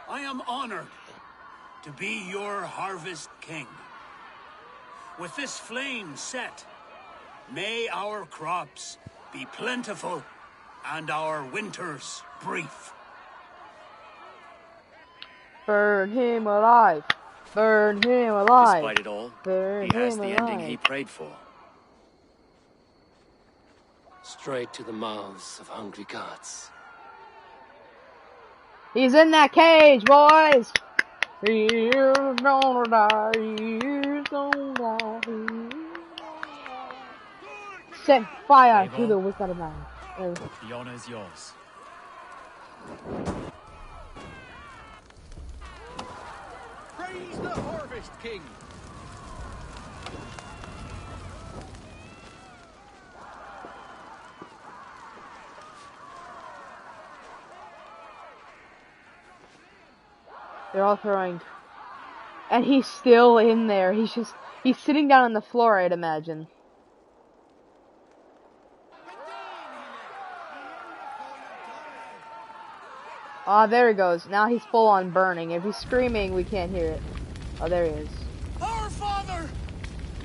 I am honored to be your harvest king. With this flame set, may our crops be plentiful and our winters brief. Burn him alive! Burn him alive! Despite it all, Burn he has him the alive. ending he prayed for. Straight to the mouths of hungry gods. He's in that cage, boys! He's gonna die, he's gonna die, he's gonna die. Set fire to the Wicker Man. The honor's yours. Praise the Harvest King! They're all throwing. And he's still in there. He's sitting down on the floor, I'd imagine. Ah, there he goes. Now he's full on burning. If he's screaming, we can't hear it. Oh, there he is. Our Father,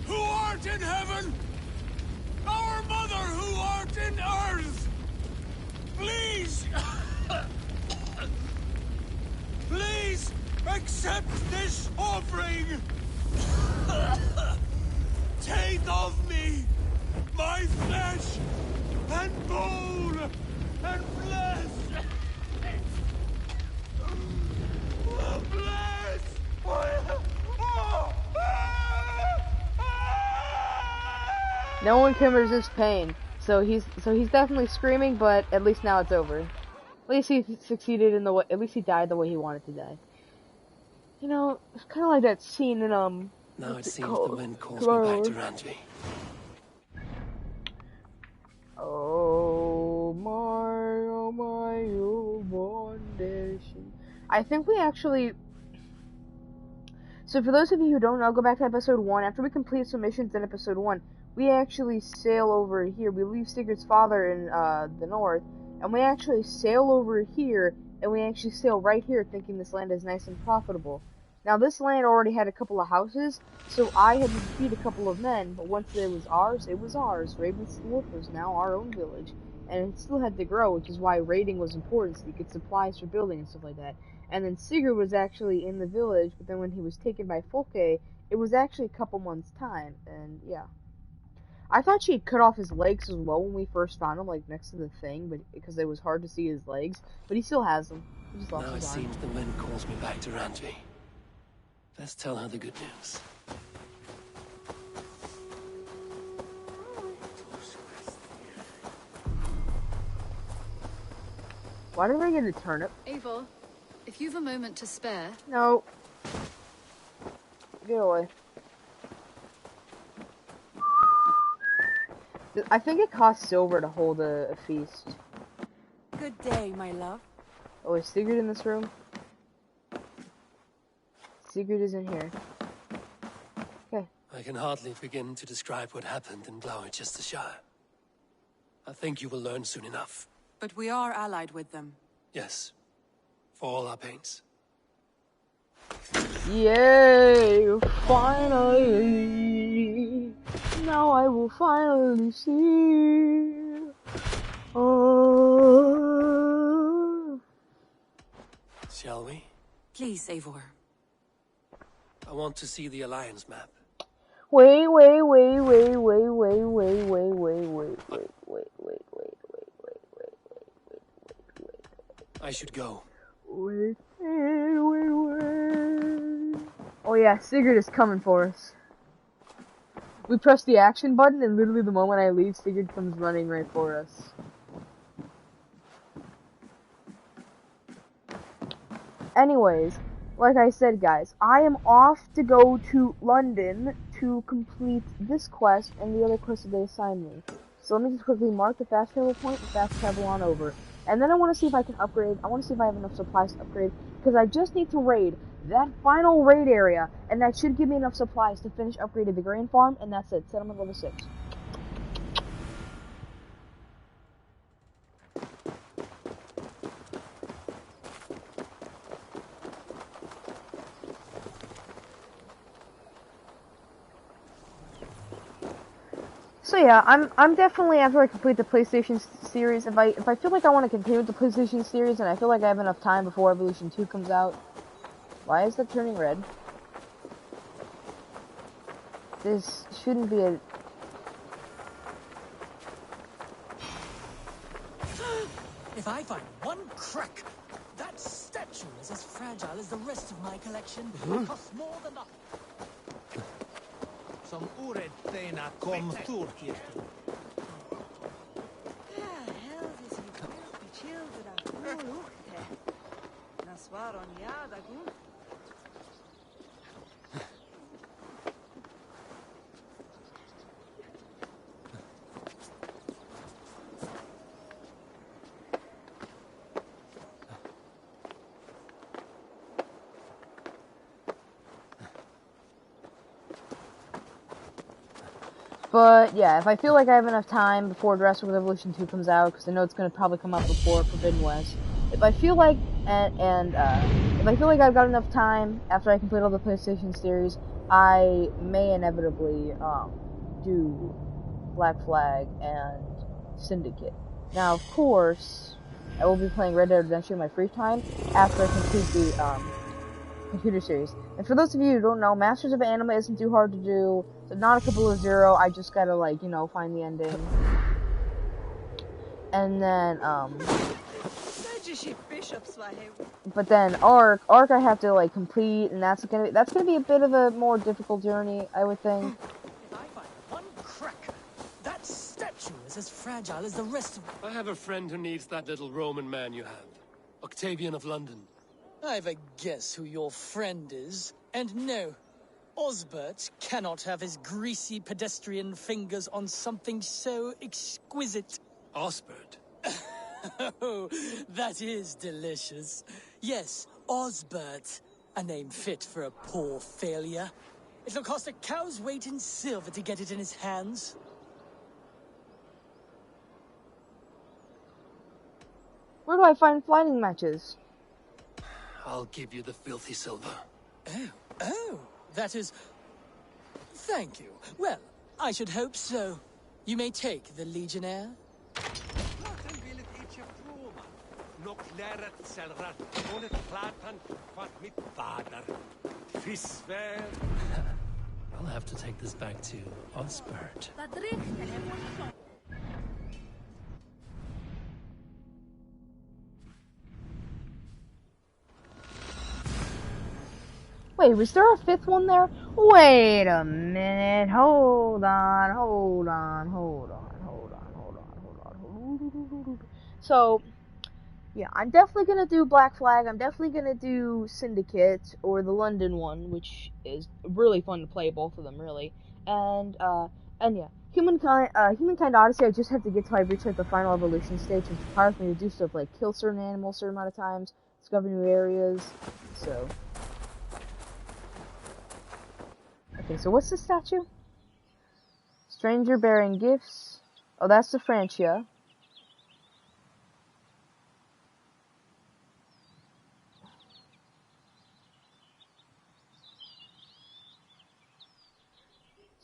who art in heaven, our Mother, who art in earth, please, please accept this offering. Take of me my flesh and bone and flesh. Bless. No one can resist pain. So he's definitely screaming, but at least now it's over. At least he succeeded in the way. At least he died the way he wanted to die. You know, it's kind of like that scene in Now it seems the wind calls me back to Randvi. Oh my, oh foundation. I think we actually. So for those of you who don't know, go back to episode 1. After we complete some missions in episode 1, we actually sail over here. We leave Sigurd's father in the north, and we actually sail over here, and we actually sail right here thinking this land is nice and profitable. Now this land already had a couple of houses, so I had to defeat a couple of men, but once it was ours, it was ours. Raven's Dwarf was now our own village, and it still had to grow, which is why raiding was important, so you could supplies for building and stuff like that. And then Sigurd was actually in the village, but then when he was taken by Folke, it was actually a couple months' time, and yeah. I thought she had cut off his legs as well when we first found him, like next to the thing, but because it was hard to see his legs, but he still has them. He just lost Now it his arm. seems the wind calls me back to Randvi. Let's tell her the good news. Why did I get a turnip? Eivor, if you've a moment to spare... No. Get away. I think it costs silver to hold a feast. Good day, my love. Oh, is Sigurd in this room? Sigurd is in here. Okay. I can hardly begin to describe what happened in Gloucestershire. I think you will learn soon enough. But we are allied with them. Yes. For all our pains. Yay! Finally! Now I will finally see. Oh. Shall we? Please, Eivor. I want to see the Alliance map. Wait. I should go. Wait. Oh yeah, Sigurd is coming for us. We press the action button, and literally the moment I leave, Sigurd comes running right for us. Anyways, like I said, guys, I am off to go to London to complete this quest and the other quest that they assigned me. So let me just quickly mark the fast travel point and fast travel on over. And then I want to see if I can upgrade. I want to see if I have enough supplies to upgrade, because I just need to raid that final raid area, and that should give me enough supplies to finish upgrading the grain farm, and that's it. Settlement level 6. So yeah, I'm definitely, after I complete the PlayStation series, if I feel like I want to continue with the PlayStation series and I feel like I have enough time before Evolution 2 comes out. Why is that turning red? This shouldn't be a... If I find one crack, that statue is as fragile as the rest of my collection. It costs more than the... Som orättfärna kom turkirtu. But yeah, if I feel like I have enough time before Jurassic World Evolution 2 comes out, because I know it's going to probably come out before Forbidden West. If I feel like, if I feel like I've got enough time after I complete all the PlayStation series, I may inevitably, do Black Flag and Syndicate. Now, of course, I will be playing Red Dead Redemption in my free time after I complete the, computer series. And for those of you who don't know, Masters of Anima isn't too hard to do. It's not a couple of zero. I just gotta, like, you know, find the ending. And then, but then Ark I have to, like, complete, and that's gonna be a bit of a more difficult journey, I would think. If I find one crack, that statue is as fragile as the rest of... I have a friend who needs that little Roman man you have. Octavian of London. I've a guess who your friend is. And no, Osbert cannot have his greasy pedestrian fingers on something so exquisite. Osbert? Oh, that is delicious. Yes, Osbert. A name fit for a poor failure. It'll cost a cow's weight in silver to get it in his hands. Where do I find fighting matches? I'll give you the filthy silver. Oh, that is... Thank you. Well, I should hope so. You may take the Legionnaire. I'll have to take this back to Osbert. Wait, was there a fifth one there? Wait a minute. Hold on. So, Yeah, I'm definitely gonna do Black Flag. I'm definitely gonna do Syndicate or the London one, which is really fun to play. Both of them, really. And yeah, Humankind Odyssey. I just have to get till I reach like the final evolution stage, which requires me to do stuff like kill certain animals a certain amount of times, discover new areas. So, okay, so what's the statue? Stranger bearing gifts. Oh, that's the Francia.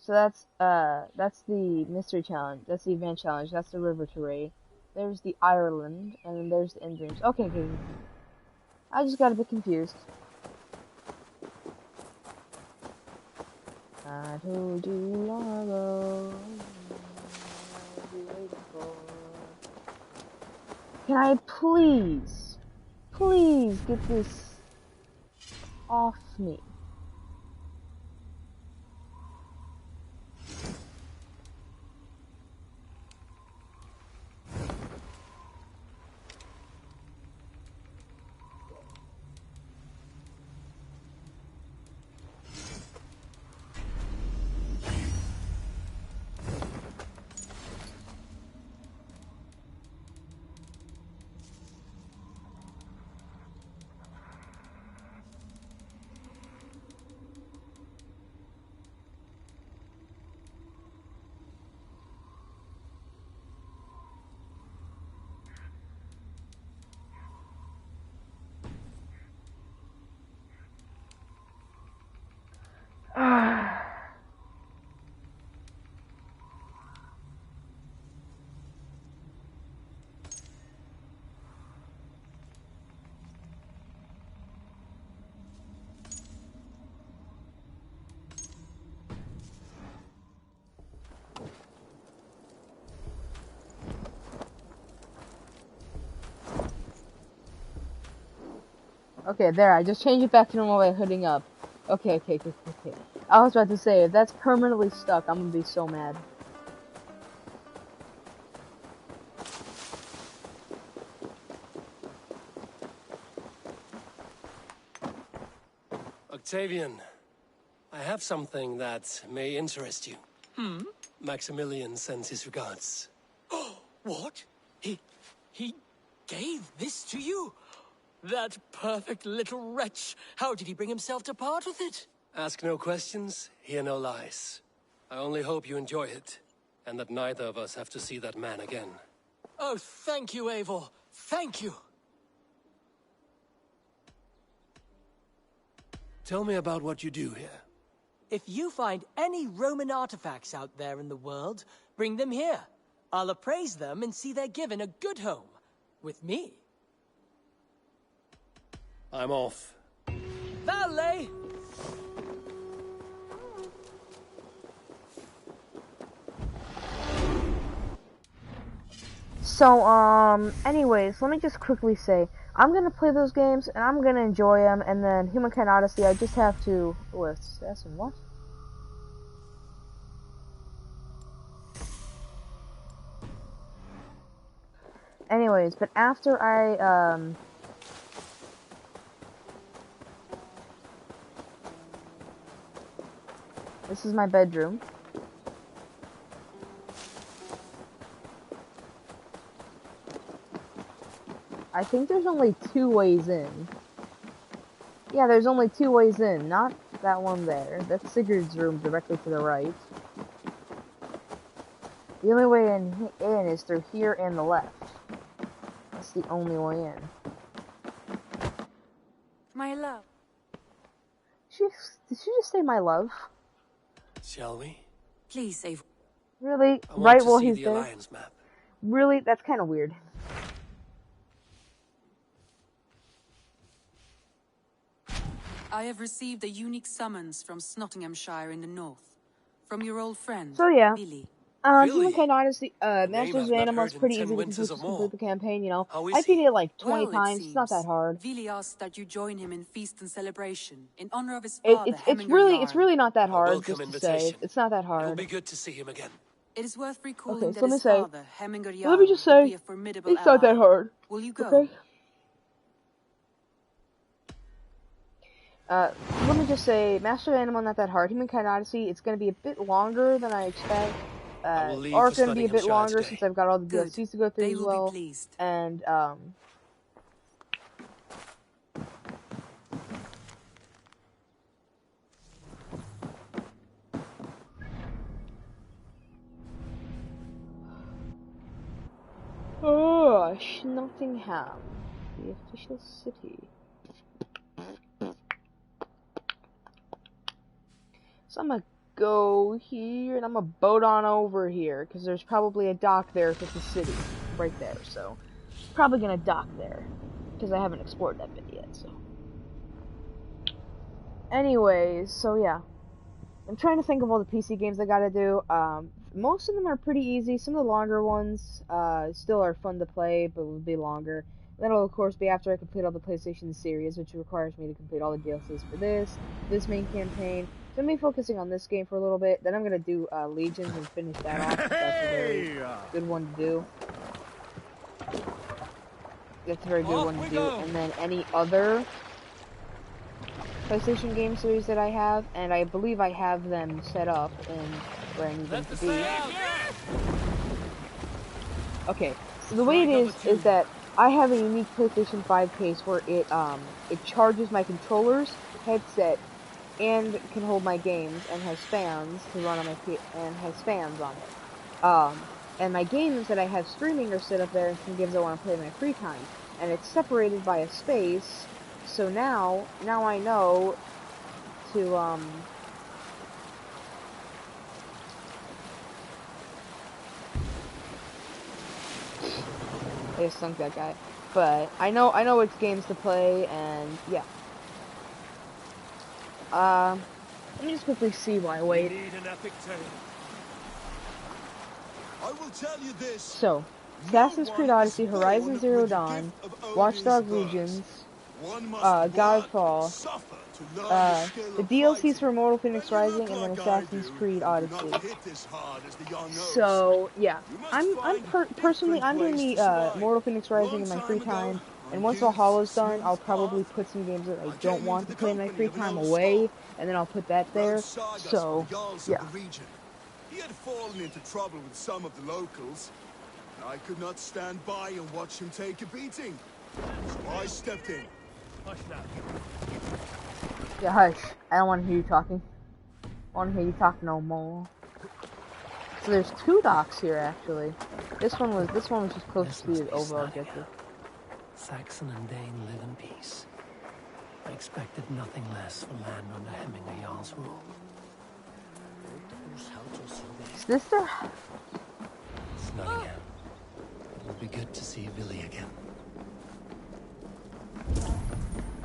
So that's the mystery challenge. That's the event challenge. That's the river terrain. There's the Ireland, and then there's the end dreams. Okay, okay. I just got a bit confused. I told you long ago. I'll be waiting for. Can I please get this off me? Okay, there, I just changed it back to normal by hooding up. Okay. I was about to say, if that's permanently stuck, I'm gonna be so mad. Octavian, I have something that may interest you. Maximilian sends his regards. What? He gave this to you? That perfect little wretch. How did he bring himself to part with it? Ask no questions, hear no lies. I only hope you enjoy it, and that neither of us have to see that man again. Oh, thank you, Eivor. Thank you. Tell me about what you do here. If you find any Roman artifacts out there in the world, bring them here. I'll appraise them and see they're given a good home. With me. I'm off. Valet! So, anyways, let me just quickly say, I'm gonna play those games, and I'm gonna enjoy them, and then Humankind Odyssey, I just have to... Oh, that's what? Anyways, but after I, this is my bedroom. I think there's only 2 ways in. Yeah, there's only 2 ways in, not that one there. That's Sigurd's room directly to the right. The only way in is through here and the left. That's the only way in. My love. Did she just say my love? Shall we? Please, Eivor. Really? I want Right to while see he's the there? Alliance map. Really? That's kind of weird. I have received a unique summons from Snottinghamshire in the north. From your old friend, So yeah. Billy. Humankind Odyssey, Masters of not Animal is heard in pretty 10 easy to winters complete, or more. the campaign, you know. How is I beat he? it like 20 Well, times, it it's not that seems. hard. Billy asked that you join him in feast and celebration in honor of his It's father, it's Hemingr really not that A hard, welcome just to say. invitation. It's not that It will hard. be good to see him again. It is worth recalling Okay, so that let me his say, father, Hemingr let me just would say, be a formidable it's not that ally. hard. Will you go? Okay? Let me just say, Master of Animal not that hard. Humankind Odyssey, it's going to be a bit longer than I expect. I will leave Are for going to be a bit Nottinghamshire longer today. since I've got all the Good. DLCs to go through They as will well. be pleased. And, oh, Nottingham, the official city. So I'm gonna go here and I'm gonna boat on over here because there's probably a dock there if it's a city right there. So probably gonna dock there because I haven't explored that bit yet. So, anyways, so yeah. I'm trying to think of all the PC games I gotta do. Most of them are pretty easy. Some of the longer ones still are fun to play, but will be longer. And that'll, of course, be after I complete all the PlayStation series, which requires me to complete all the DLCs for this main campaign. So I'm going to be focusing on this game for a little bit. Then I'm going to do Legions and finish that off. That's a very good one to do. That's a very good one to do. And then any other PlayStation game series that I have, and I believe I have them set up and where I need them to be. Okay, so the way it is that I have a unique PlayStation 5 case where it charges my controller's headset and can hold my games and has fans to run on my and has fans on it. And my games that I have streaming are set up there and some games I want to play in my free time, and it's separated by a space. So now I know to I just sunk that guy. But I know which games to play, and yeah. Let me just quickly see while I wait. I will tell you this. So, Assassin's Creed Odyssey, Horizon Zero Dawn, Watch Dogs Legions, Godfall, the DLCs for Immortal Phoenix Rising, and then Assassin's Creed Odyssey. So yeah, personally I'm doing the Immortal Phoenix Rising in my free time, and once Valhalla's done, I'll probably put some games that I don't want to play in my free time away, and then I'll put that there. So yeah. He had fallen into trouble with some of the locals. I could not stand by and watch him take a beating, so I stepped in. Hush now. Yeah, hush. I don't want to hear you talking. I want to hear you talk no more. So there's two docks here, actually. This one was just close to the overall objective. Saxon and Dane live in peace. I expected nothing less for land under Hemminger Jarl's rule. Is this the... It's Nottingham. It will be good to see Billy again.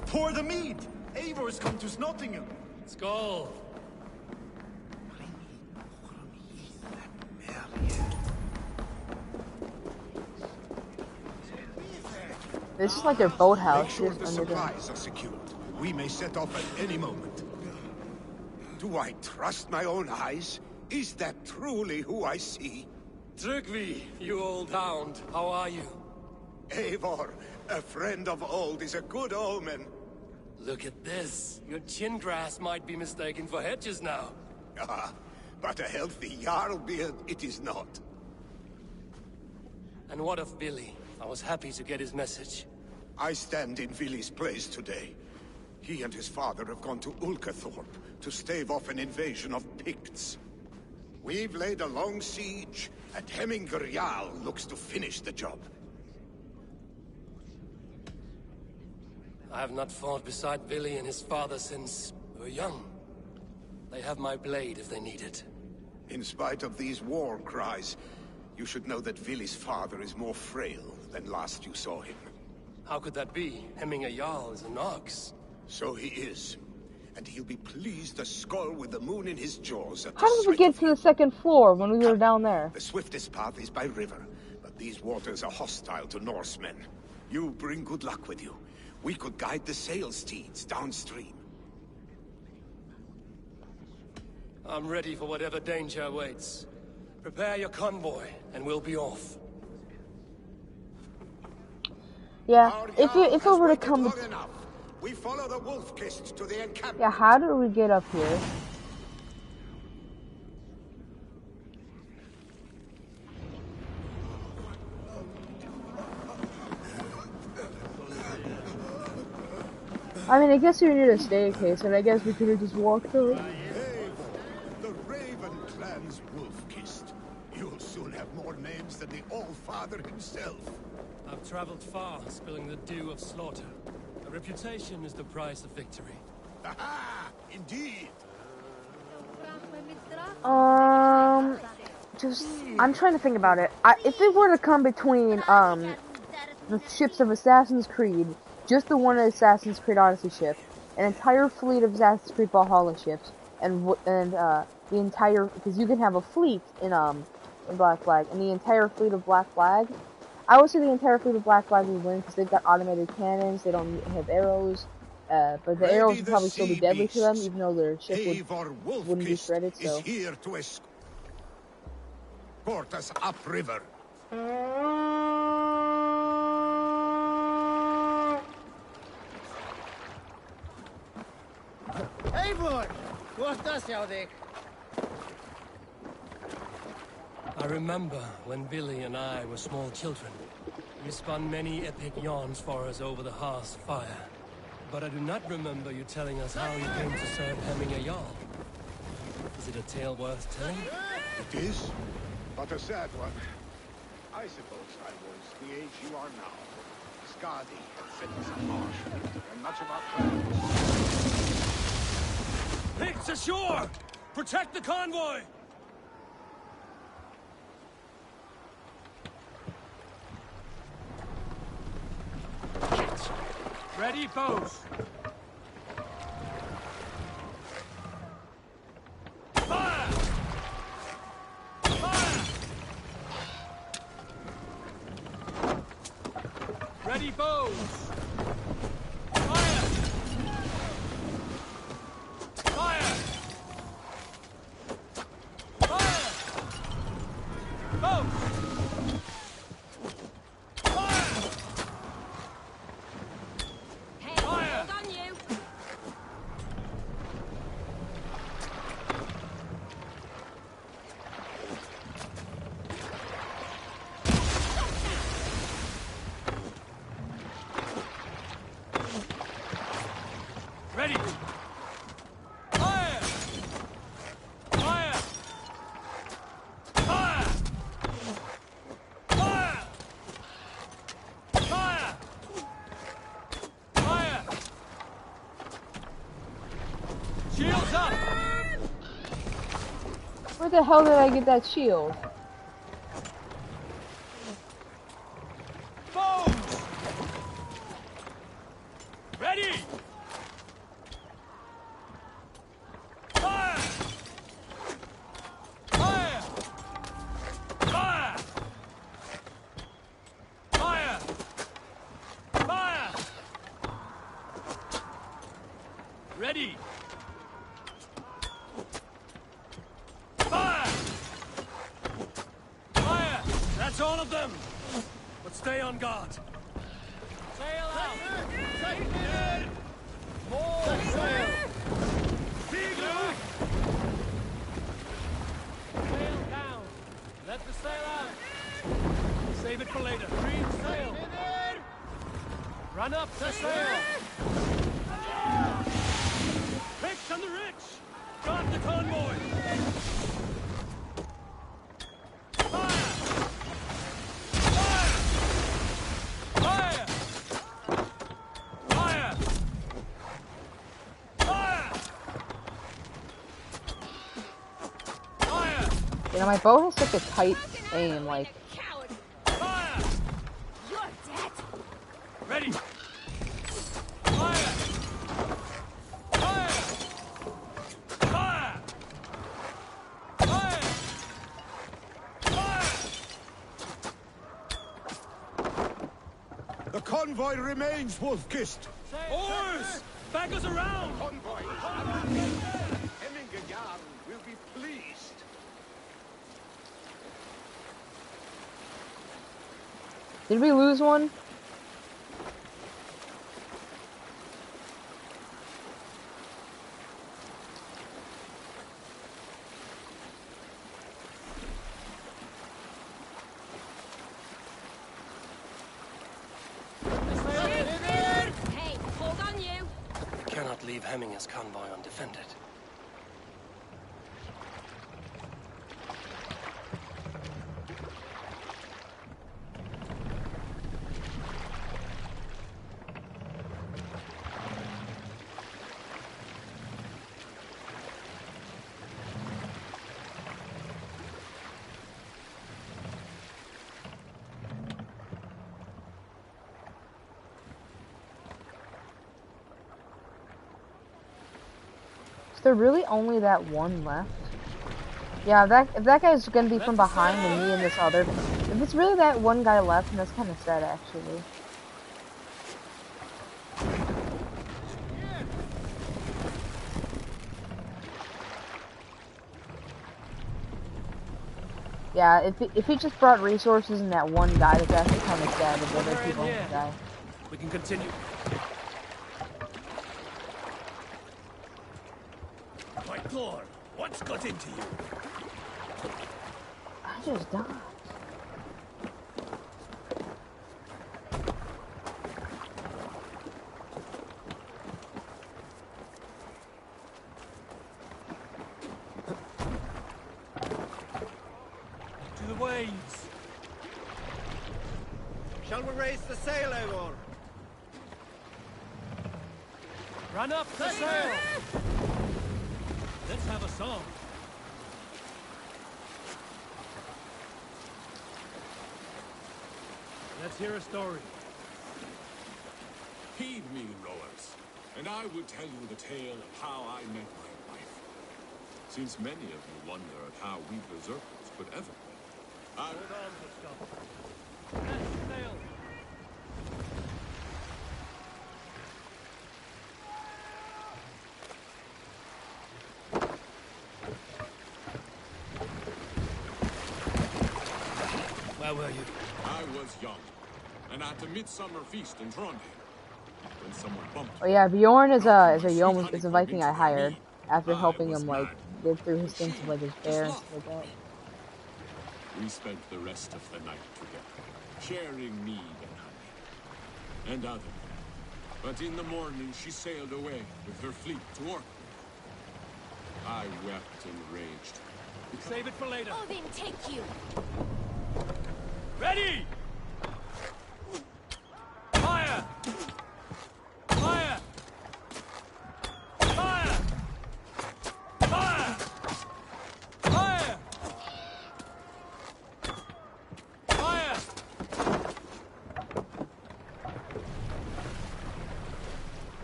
Pour the mead! Eivor has come to Nottingham! Skål! This is like their boathouse. Make sure the supplies are secured. We may set off at any moment. Do I trust my own eyes? Is that truly who I see? Tryggvi, you old hound, how are you? Eivor, a friend of old is a good omen. Look at this. Your chin grass might be mistaken for hedges now. Ah, but a healthy Jarl beard it is not. And what of Billy? I was happy to get his message. I stand in Vili's place today. He and his father have gone to Ulkathorpe to stave off an invasion of Picts. We've laid a long siege, and Hemminger Jarl looks to finish the job. I have not fought beside Billy and his father since we were young. They have my blade if they need it. In spite of these war cries, you should know that Vili's father is more frail than last you saw him. How could that be? Hemminger Jarl is an ox. So he is. And he'll be pleased to skull with the moon in his jaws at the How did we sight get of to the second floor when we were down there? The swiftest path is by river, but these waters are hostile to Norsemen. You bring good luck with you. We could guide the sail steeds downstream. I'm ready for whatever danger awaits. Prepare your convoy, and we'll be off. Yeah, if it were to come... We follow the wolf kist to the encampment. Yeah, how do we get up here? I mean, I guess we need a staircase, and I guess we could have just walked through. The Raven clan's wolf kist. You'll soon have more names than the All-Father himself. I've traveled far, spilling the dew of slaughter. A reputation is the price of victory. Aha! Indeed. I'm trying to think about it. If it were to come between, the ships of Assassin's Creed, just the one Assassin's Creed Odyssey ship, an entire fleet of Assassin's Creed Valhalla ships, and the entire, because you can have a fleet in Black Flag, and the entire fleet of Black Flag, I would say the entire fleet of Black Flag would win, because they've got automated cannons, they don't have arrows, but the arrows would probably still be deadly to them, even though their ship wouldn't be shredded, so. Is here to escort us upriver. Eivor! What does thou think? I remember when Billy and I were small children. You spun many epic yarns for us over the hearth's fire. But I do not remember you telling us how you came to serve Hemming a Jarl. Is it a tale worth telling? It is, but a sad one. I suppose I was the age you are now. Skadi had sent us a marsh winter, and much of our plans. Picts ashore! Protect the convoy! Ready, bows! Fire! Fire! Ready, bows! Fire! Fire! Fire! Bows! Ready! Fire! Fire! Fire! Fire! Fire! Fire! Shields up! Where the hell did I get that shield? Bows! Ready! Fire! Fire! Fire! Fire! Fire! Ready! Fire! Fire! That's all of them! But stay on guard. Sail out! More sail! Sail down! Let the sail out! Save it for later. Green sail! Run up the sail! Rich and the rich! Guard the convoy! Fire! Fire! Fire! Fire! Fire! Fire! You know, my bow has such a tight aim, like. Fire! You're dead. Ready! Fire! Fire! Fire! Fire! Fire! The convoy remains, Wolfkist. Oars! Back us around! Convoy! Hemmingajarl will be pleased. Did we lose one? leave Hemminger's convoy undefended. Is there really only that one left? Yeah, if that guy's gonna be from behind and me and this other... If it's really that one guy left, then that's kind of sad, actually. Yeah, if he just brought resources and that one guy, that's actually kind of sad if other people die. We can continue. My Thor, what's got into you? I just died. To the waves. Shall we raise the sail, Eivor? Run up the sail! Let's have a song. Let's hear a story. Heed me, rowers, and I will tell you the tale of how I met my wife. Since many of you wonder at how we berserkers could ever meet, I... Hold on, Gustav. Let's sail. Where were you? I was young, and at a midsummer feast in Trondheim, when someone bumped... Oh yeah, Bjorn is a Viking I hired after helping him like live through his stints of like his bear and stuff like that. We spent the rest of the night together, sharing mead and honey, and other. But in the morning she sailed away with her fleet to Orkney. I wept and raged. Save it for later. Odin, take you! Ready! Fire! Fire! Fire! Fire! Fire! Fire!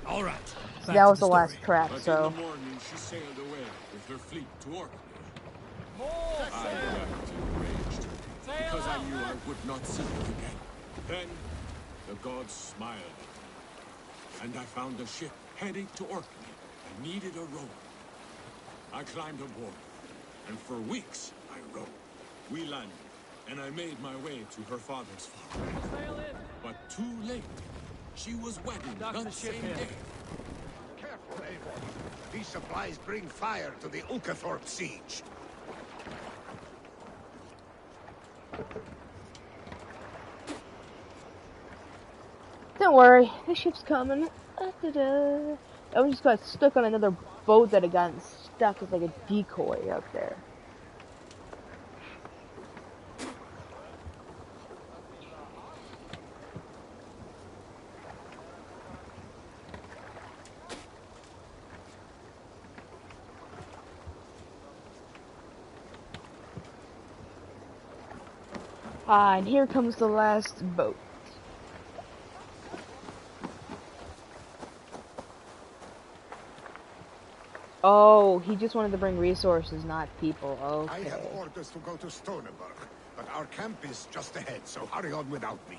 All right. So that was the last trap, But so... in the morning she sailed away with her fleet to Orkney. I wept and raged, because I knew I would not see her again. Then, the gods smiled at me, and I found a ship heading to Orkney and needed a rower. I climbed aboard, and for weeks I rowed. We landed, and I made my way to her father's farm. But too late. She was wedding that same day. Careful, Eivor. These supplies bring fire to the Ulkathorpe siege. Don't worry, the ship's coming. Da-da-da. I just got stuck on another boat that had gotten stuck as like a decoy out there. Ah, and here comes the last boat. Oh, he just wanted to bring resources, not people. Okay. I have orders to go to Stoneberg, but our camp is just ahead, so hurry on without me.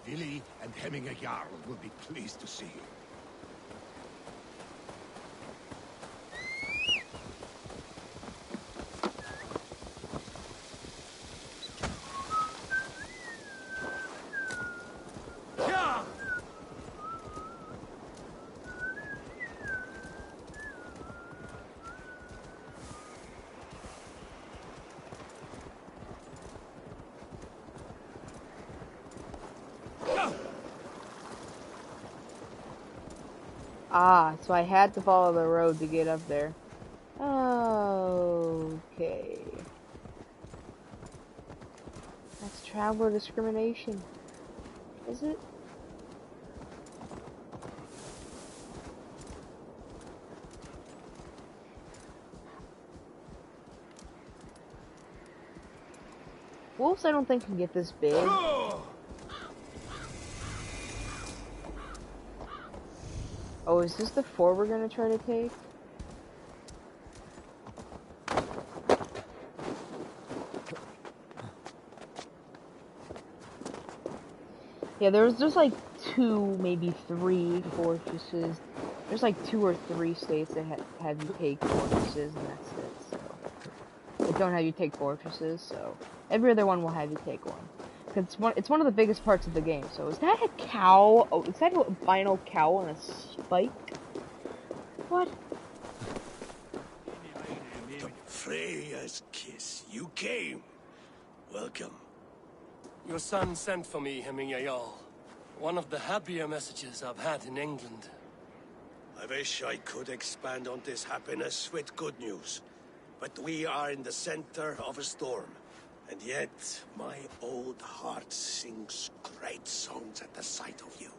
Vili and Hemminger Jarl will be pleased to see you. Ah, so I had to follow the road to get up there. Okay. That's traveler discrimination. Is it? Wolves I don't think can get this big. Oh, is this the fort we're gonna try to take? Yeah, there's just like 2, maybe 3 fortresses. There's like 2 or 3 states that have you take fortresses, and that's it, so. They don't have you take fortresses, so. Every other one will have you take one. Cause it's one of the biggest parts of the game, so is that a cow? Oh, is that a albino cow on a spike? What? Freya's kiss. You came. Welcome. Your son sent for me, Hemming Jarl. One of the happier messages I've had in England. I wish I could expand on this happiness with good news. But we are in the center of a storm. And yet, my old heart sings great songs at the sight of you.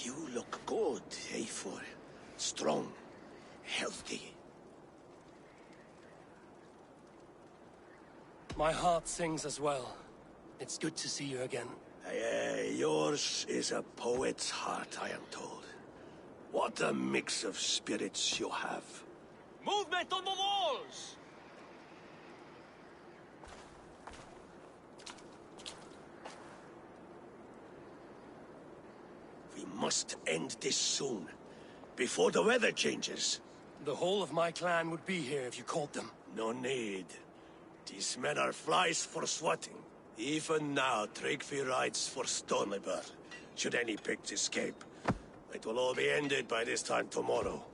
You look good, Eivor. Strong. Healthy. My heart sings as well. It's good to see you again. Yours is a poet's heart, I am told. What a mix of spirits you have. Movement on the walls! We must end this soon, before the weather changes. The whole of my clan would be here if you called them. No need. These men are flies for swatting. Even now, Tryggvi rides for Stonebur. Should any Picts escape, it will all be ended by this time tomorrow.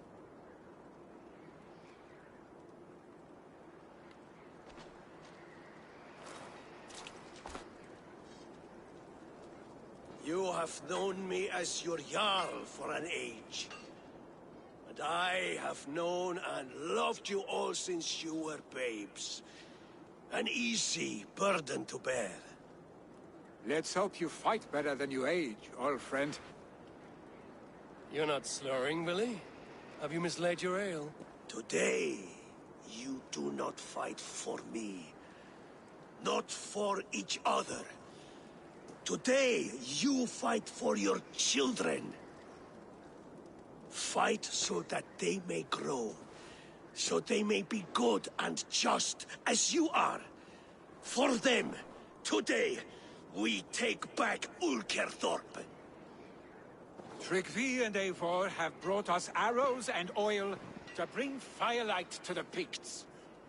You have known me as your Jarl for an age. And I have known and loved you all since you were babes. An easy burden to bear. Let's hope you fight better than you age, old friend. You're not slurring, Billy? Have you mislaid your ale? Today, you do not fight for me. Not for each other. Today, you fight for your children. Fight so that they may grow. So they may be good and just as you are. For them, today, we take back Ulkerthorpe. Tryggvi and Eivor have brought us arrows and oil to bring firelight to the Picts,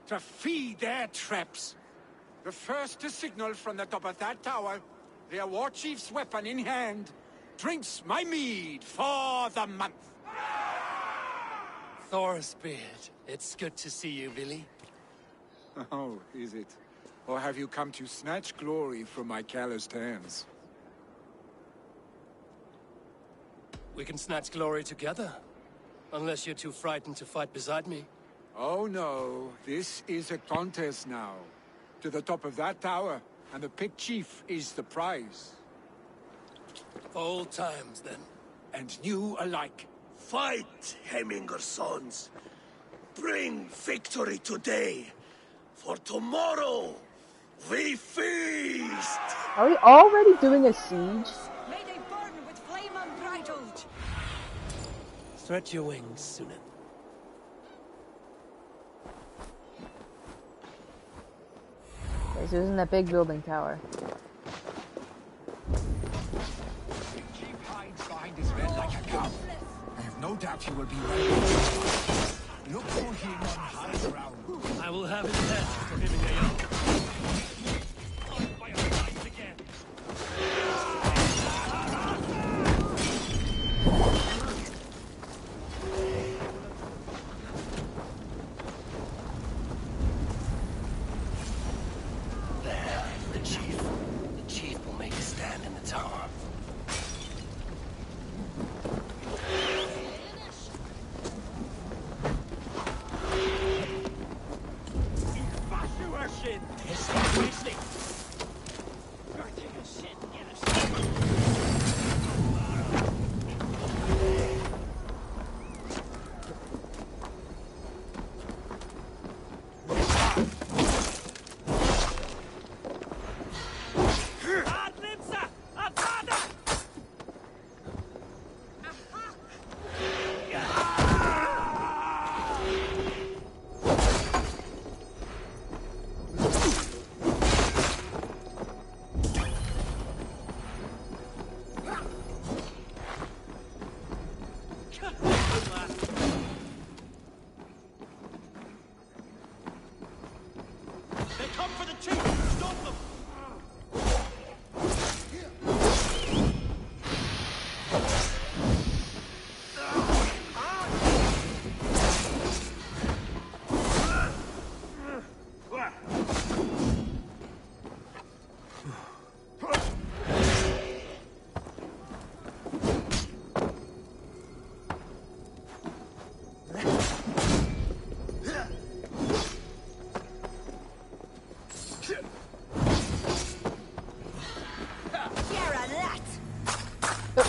to feed their traps. The first to signal from the top of that tower, their war chief's weapon in hand, drinks my mead for the month. Thorsbeard, it's good to see you, Billy. Oh, is it? Or have you come to snatch glory from my calloused hands? We can snatch glory together. Unless you're too frightened to fight beside me. Oh no, this is a contest now. To the top of that tower, and the Pict Chief is the prize. For old times, then. And new alike. Fight, Hemminger sons. Bring victory today. For tomorrow, we feast! Are we already doing a siege? May they burn with flame unbridled! Stretch your wings, Sunan. Okay, so isn't that big building tower? The chief hides behind his men like a cub. I have no doubt he will be ready. Look for him on high ground. I will have his head for him in There, the chief. The chief will make a stand in the tower.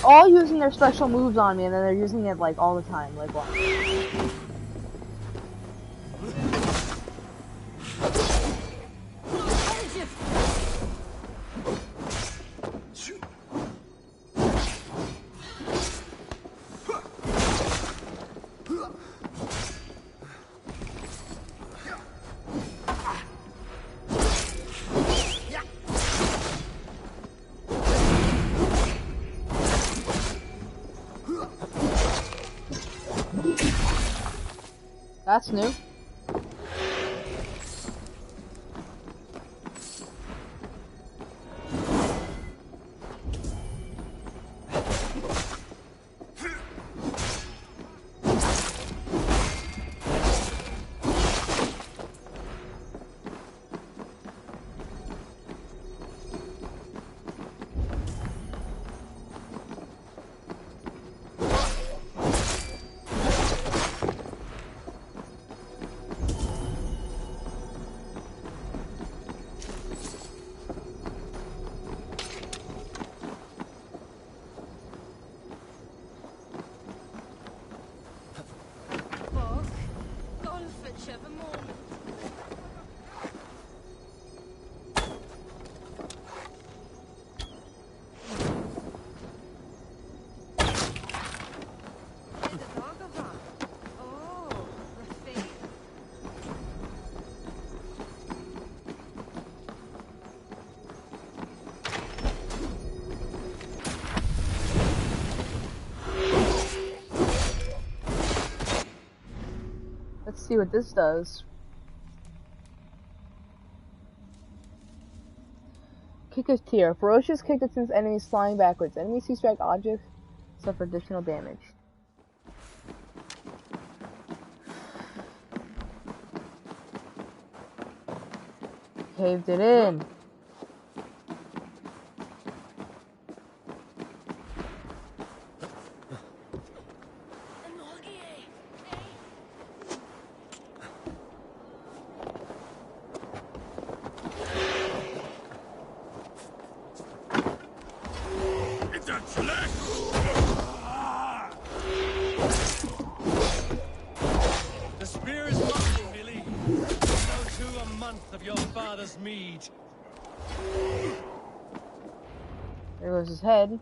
all using their special moves on me, and then they're using it like all the time. Like what? That's new. Let's see what this does. Kick of Tear. Ferocious kick that sends enemies flying backwards. Enemies who strike objects suffer additional damage. Caved it in. The spear is mine, Billy. So too a month of your father's mead. There goes his head.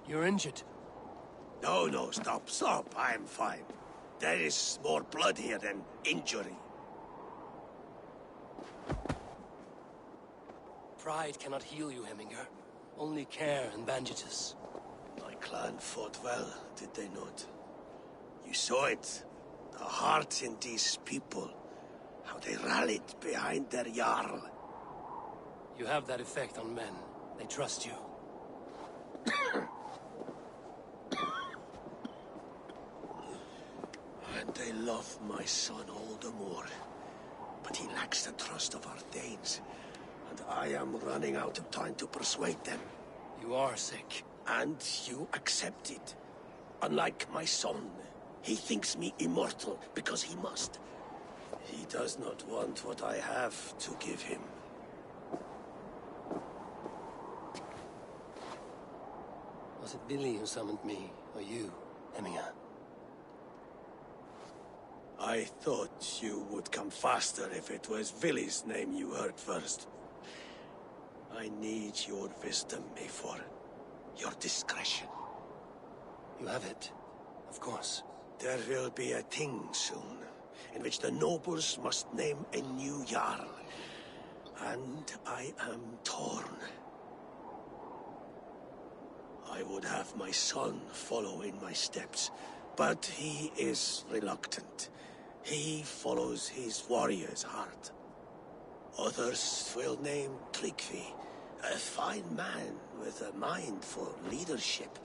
You're injured. No, stop. I'm fine. There is more blood here than injury. Pride cannot heal you, Heminger. Only care and bandages. My clan fought well, did they not? You saw it. The heart in these people. How they rallied behind their Jarl. You have that effect on men. They trust you. And they love my son all the more. But he lacks the trust of our Danes. And I am running out of time to persuade them. You are sick. And you accept it. Unlike my son, he thinks me immortal because he must. He does not want what I have to give him. Was it Billy who summoned me, or you, Heminger? I thought you would come faster if it was Villy's name you heard first. I need your wisdom, Mayfor. Your discretion. You have it, of course. There will be a thing soon, in which the nobles must name a new Jarl. And I am torn. I would have my son follow in my steps, but he is reluctant. He follows his warrior's heart. Others will name Tryggvi, a fine man with a mind for leadership.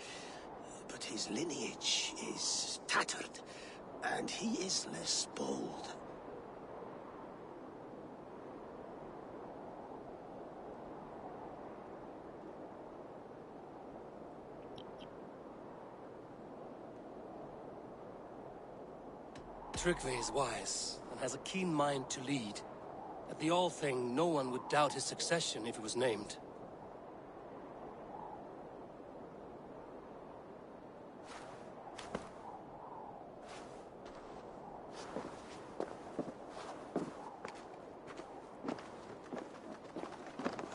But his lineage is tattered, and he is less bold. Tryggvi is wise, and has a keen mind to lead. At the All-Thing, no one would doubt his succession if he was named.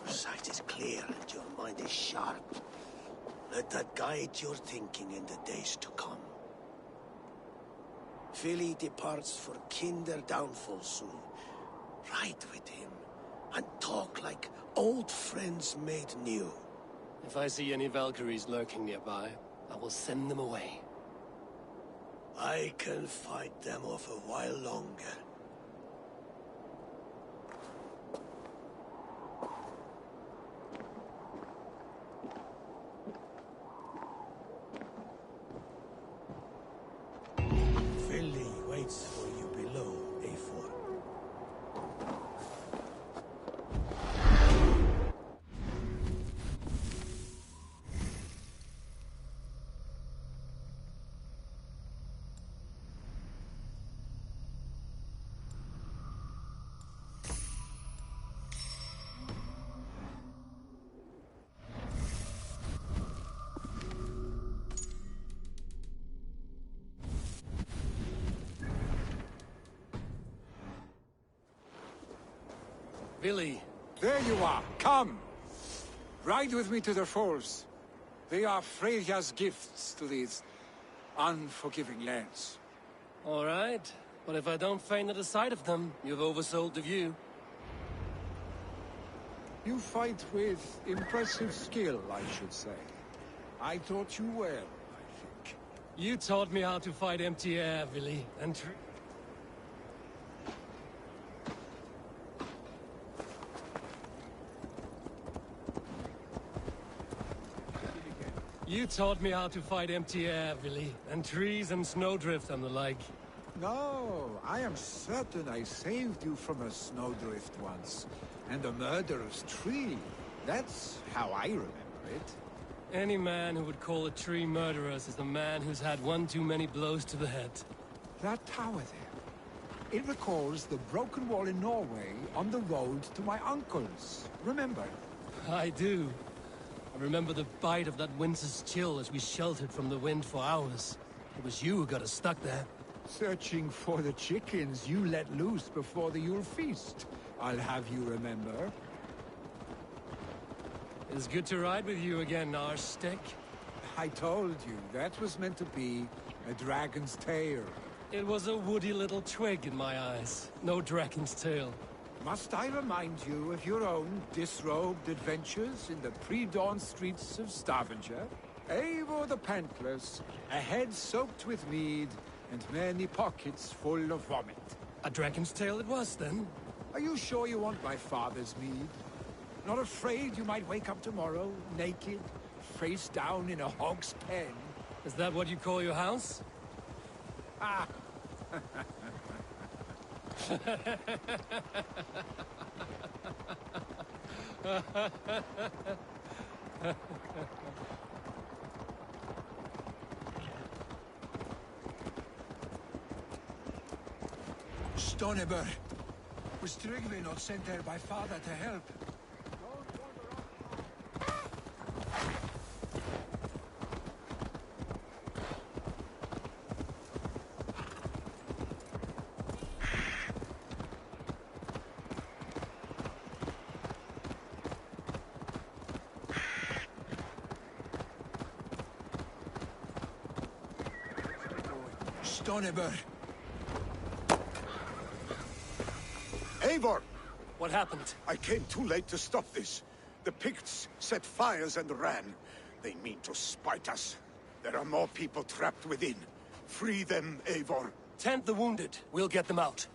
Your sight is clear and your mind is sharp. Let that guide your thinking in the days to come. Philly departs for kinder downfall soon. Ride with him, and talk like old friends made new. If I see any Valkyries lurking nearby, I will send them away. I can fight them off a while longer. Philly waits for you below, A4. Billy. There you are. Come. Ride with me to the falls. They are Freya's gifts to these unforgiving lands. All right. But if I don't faint at the sight of them, you've oversold the view. You fight with impressive skill, I should say. I taught you well, I think. You taught me how to fight empty air, Billy, and You taught me how to fight empty air, Billy, and trees and snowdrift and the like. No, I am certain I saved you from a snowdrift once, and a murderous tree. That's how I remember it. Any man who would call a tree murderous is the man who's had one too many blows to the head. That tower there, it recalls the broken wall in Norway on the road to my uncle's. Remember? I do. I remember the bite of that winter's chill as we sheltered from the wind for hours. It was you who got us stuck there. Searching for the chickens you let loose before the Yule feast. I'll have you remember. It's good to ride with you again, Arstick. I told you, that was meant to be a dragon's tail. It was a woody little twig in my eyes. No dragon's tail. Must I remind you of your own disrobed adventures in the pre-dawn streets of Stavanger? Eivor the Pantless, a head soaked with mead, and many pockets full of vomit. A dragon's tail it was, then? Are you sure you want my father's mead? Not afraid you might wake up tomorrow, naked, face down in a hog's pen? Is that what you call your house? Ah! Stoneber! Was Tryggvi not sent there by father to help? Stoneber! Eivor! What happened? I came too late to stop this. The Picts set fires and ran. They mean to spite us. There are more people trapped within. Free them, Eivor. Tend the wounded. We'll get them out.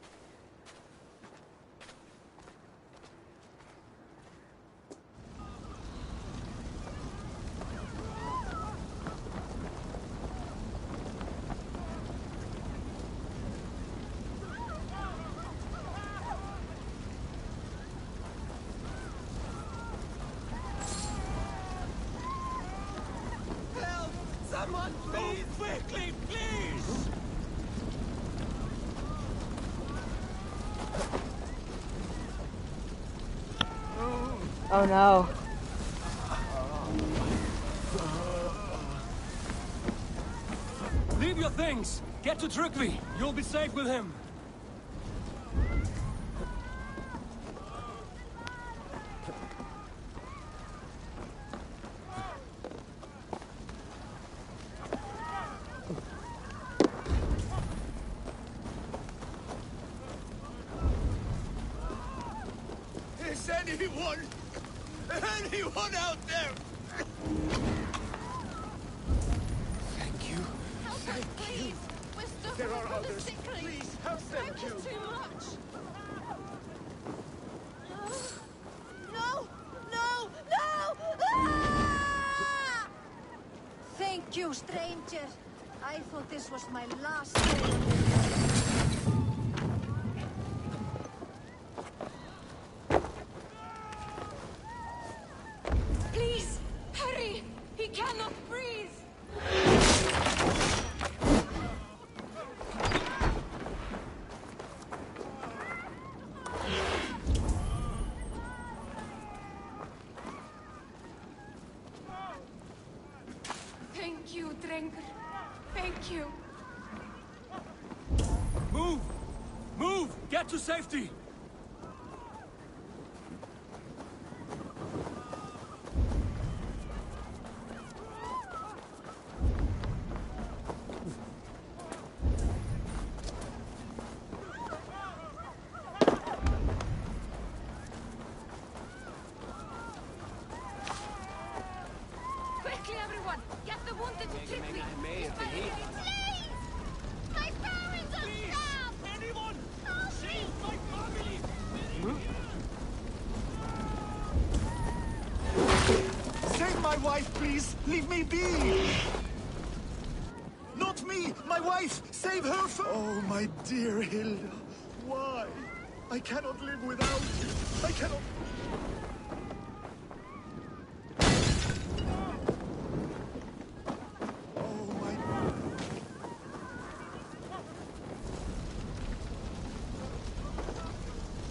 Someone, please, quickly, please! Oh no. Leave your things! Get to Tryggvi! You'll be safe with him! Is anyone out there? Thank you. Please! We're stuck There are with the others. sickly. Please, help them It too. was too much. No! No! No! Ah! Thank you, stranger. I thought this was my last day. Please! Hurry! He cannot breathe! Thank you, Drenker. Thank you. Move! Move! Get to safety! Quickly, everyone! Get the wounded to Tryggvi! My parents are stabbed! Anyone! Help me! Save my family! Save my wife, please! Leave me be! Not me! My wife! Save her for— Oh, my dear Hilda. Why? I cannot live without you. I cannot— Oh, my—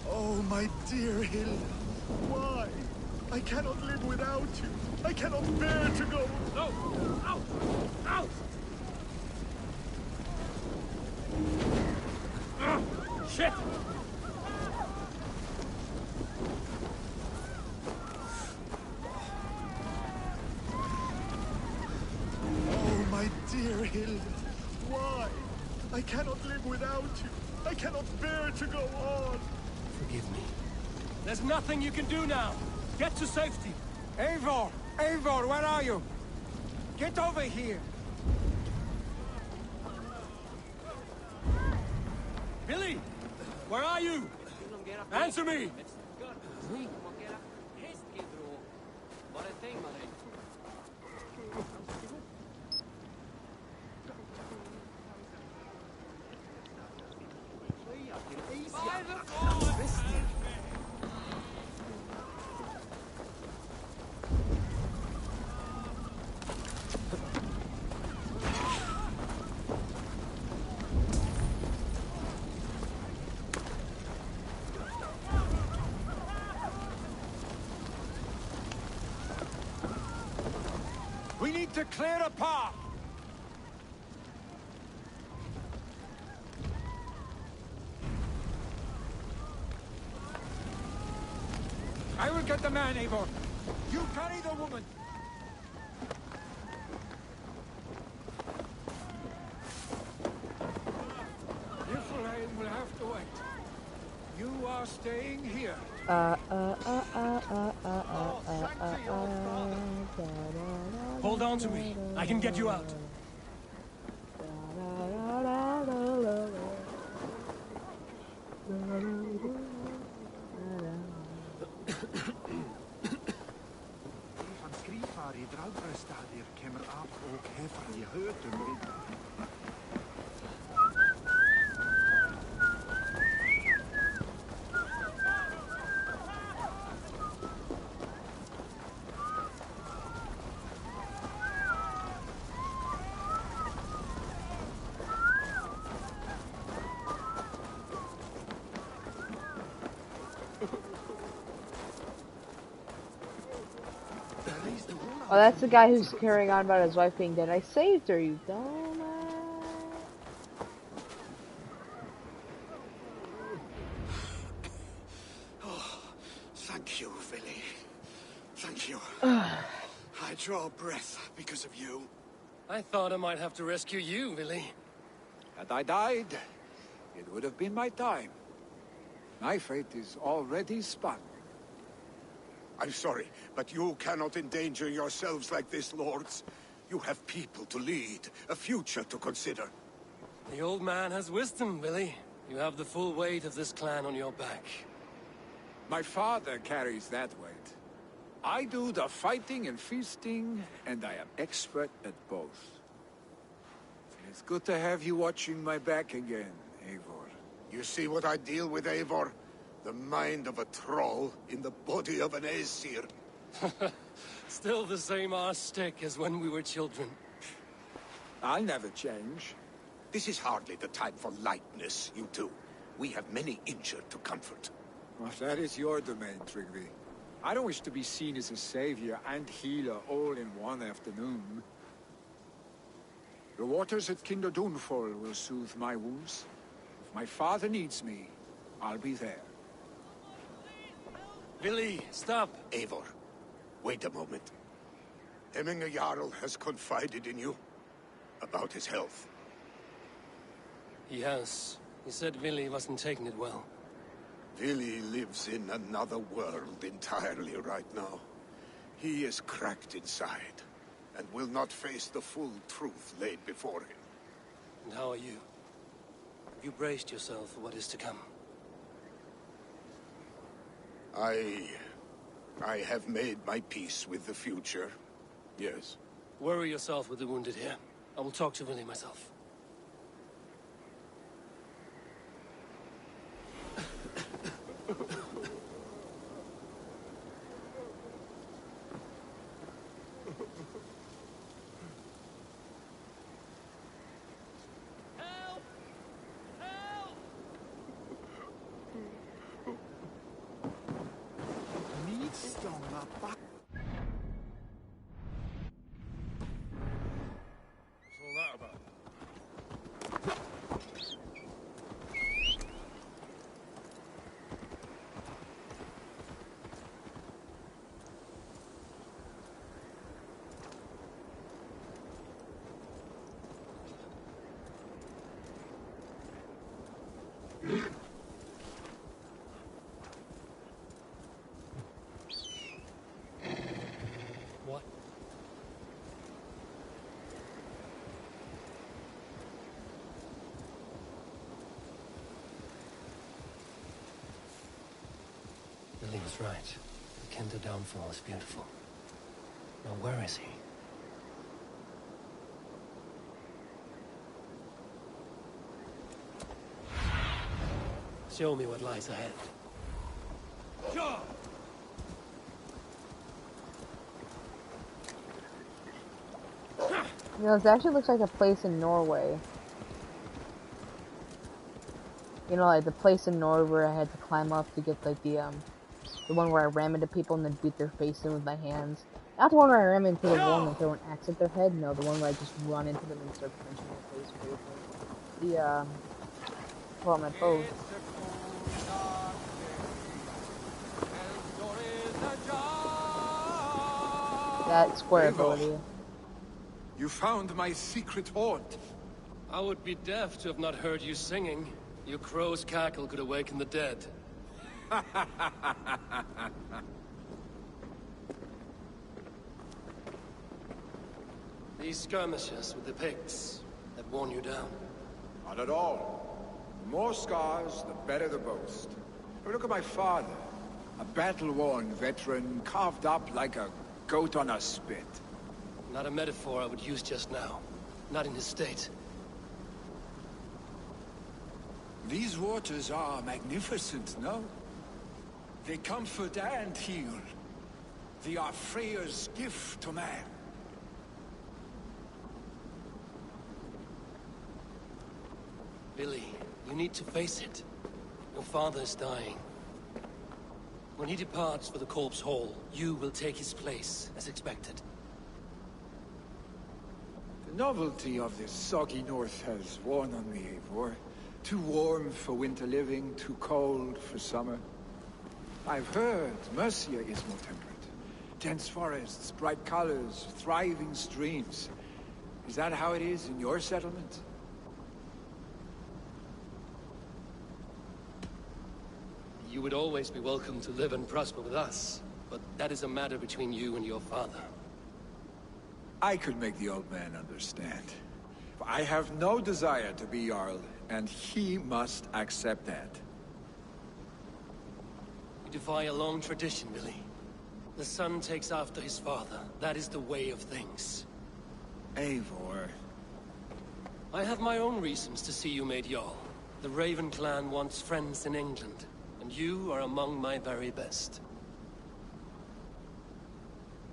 Oh, my dear Hilda. Why? I cannot live without you. I cannot bear to go— No! Out! Out! Shit! Oh, my dear Hilda. Why? I cannot live without you. I cannot bear to go on. Forgive me. There's nothing you can do now! Get to safety! Eivor! Eivor, where are you? Get over here! Billy! Where are you? Answer me! We need to clear a path! I will get the man, Eivor. You carry the woman. Niflheim will have to wait. You are staying here. Hold on to me. I can get you out. Van skrifar I draugrestadir kemur af og hefur I hötum við. Oh, that's the guy who's carrying on about his wife being dead. I saved her, you dumbass. Oh, thank you, Villy. Thank you. I draw breath because of you. I thought I might have to rescue you, Villy. Had I died, it would have been my time. My fate is already spun. I'm sorry, but you cannot endanger yourselves like this, lords. You have people to lead, a future to consider. The old man has wisdom, Villy. You have the full weight of this clan on your back. My father carries that weight. I do the fighting and feasting, and I am expert at both. It's good to have you watching my back again, Eivor. You see what I deal with, Eivor? The mind of a troll in the body of an Aesir. Still the same arse stick as when we were children. I'll never change. This is hardly the time for lightness, you two. We have many injured to comfort. Well, that is your domain, Tryggvi. I don't wish to be seen as a savior and healer all in one afternoon. The waters at Kinderdunfall will soothe my wounds. If my father needs me, I'll be there. Villy, stop! Eivor, wait a moment. Hemminger Jarl has confided in you about his health. He has. He said Villy wasn't taking it well. Villy lives in another world entirely right now. He is cracked inside, and will not face the full truth laid before him. And how are you? Have you braced yourself for what is to come? I have made my peace with the future, yes. Worry yourself with the wounded here. I will talk to Villy myself. What? Villy was right. The Kinder downfall is beautiful. Now where is he? Show me what lies ahead. Sure. You know, this actually looks like a place in Norway. You know, like the place in Norway where I had to climb up to get like the one where I ram into people and then beat their face in with my hands. Not the one where I ram into the wall and throw an axe at their head. No, the one where I just run into them and start punching their face with the well, my bow. That square ability. You found my secret haunt. I would be deaf to have not heard you singing. Your crow's cackle could awaken the dead. These skirmishes with the Picts that worn you down? Not at all. The more scars, the better the boast. But look at my father. A battle-worn veteran, carved up like a goat on a spit. Not a metaphor I would use just now. Not in his state. These waters are magnificent, no? They comfort and heal. They are Freya's gift to man. Villy, you need to face it. Your father is dying. When he departs for the Corpse Hall, you will take his place, as expected. Novelty of this soggy north has worn on me, Eivor. Too warm for winter living, too cold for summer. I've heard Mercia is more temperate. Dense forests, bright colors, thriving streams. Is that how it is in your settlement? You would always be welcome to live and prosper with us, but that is a matter between you and your father. I could make the old man understand. I have no desire to be Jarl, and he must accept that. You defy a long tradition, Billy. The son takes after his father. That is the way of things. Eivor. I have my own reasons to see you made Jarl. The Raven clan wants friends in England, and you are among my very best.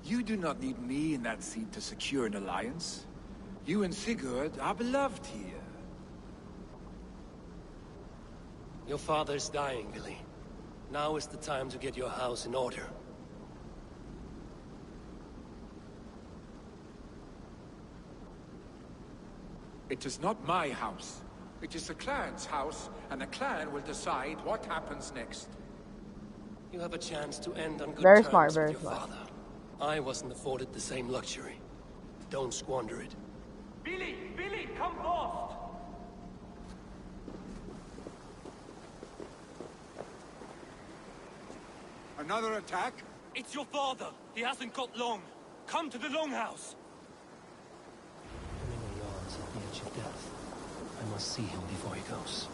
You do not need me in that seat to secure an alliance. You and Sigurd are beloved here. Your father's dying, Billy. Now is the time to get your house in order. It is not my house. It is the clan's house, and the clan will decide what happens next. You have a chance to end on good Very terms smart, with very your smart. father. I wasn't afforded the same luxury. Don't squander it. Billy! Billy, come forth! Another attack? It's your father. He hasn't got long. Come to the longhouse. Coming yards at the edge of death. I must see him before he goes.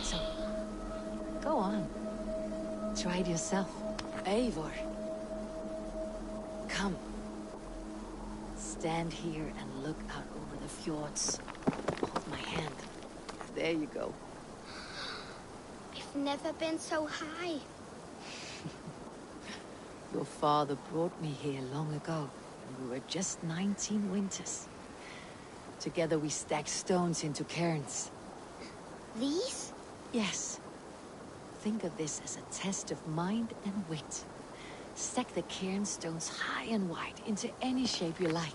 So, go on. Try it yourself. Eivor. Come. Stand here and look out over the fjords. Hold my hand. There you go. I've never been so high. Your father brought me here long ago, when we were just 19 winters. Together we stacked stones into cairns. These? Yes. Think of this as a test of mind and wit. Stack the cairn stones high and wide into any shape you like.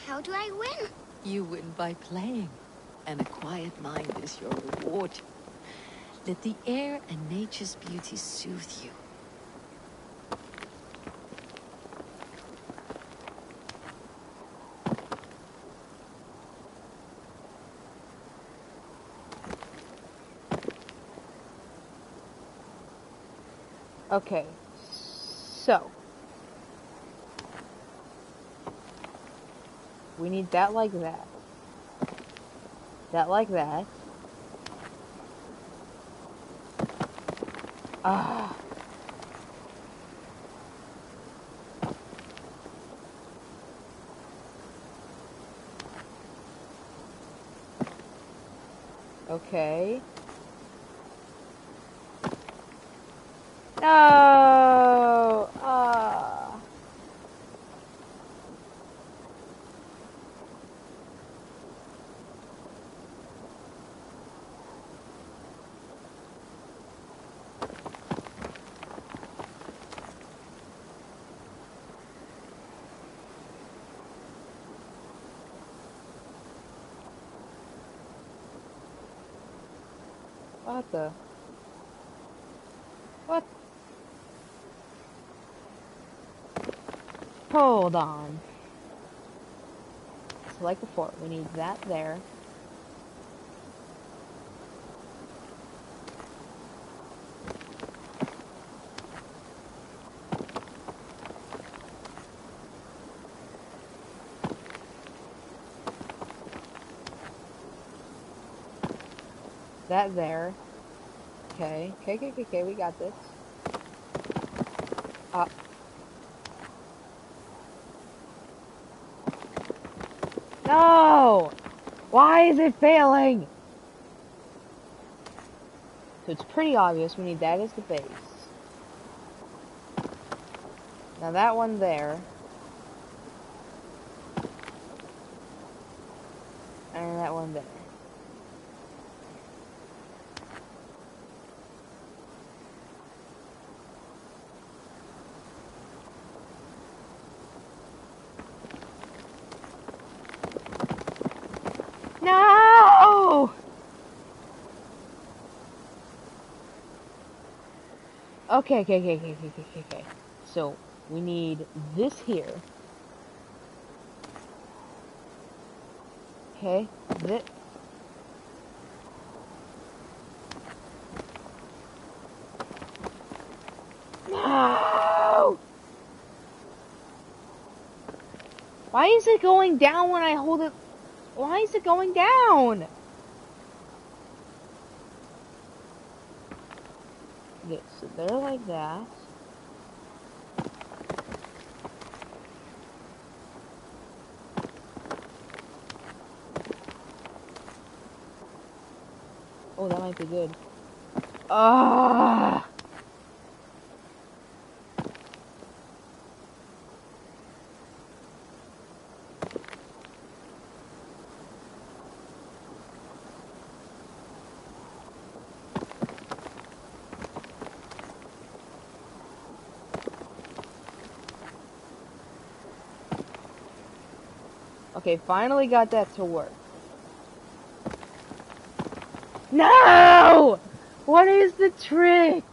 How do I win? You win by playing. And a quiet mind is your reward. Let the air and nature's beauty soothe you. Okay, so we need that like that. That like that. Ah. Okay. No! Ah. What the? What? Hold on. So like before, we need that there. That there. Okay, we got this. No! Why is it failing? So it's pretty obvious we need that as the base. Now that one there. And that one there. No! Okay. So we need this here. Okay, this. No! Why is it going down when I hold it? Why is it going down? Okay, so they're like that. Oh, that might be good. Ah! Okay, finally got that to work. No! What is the trick?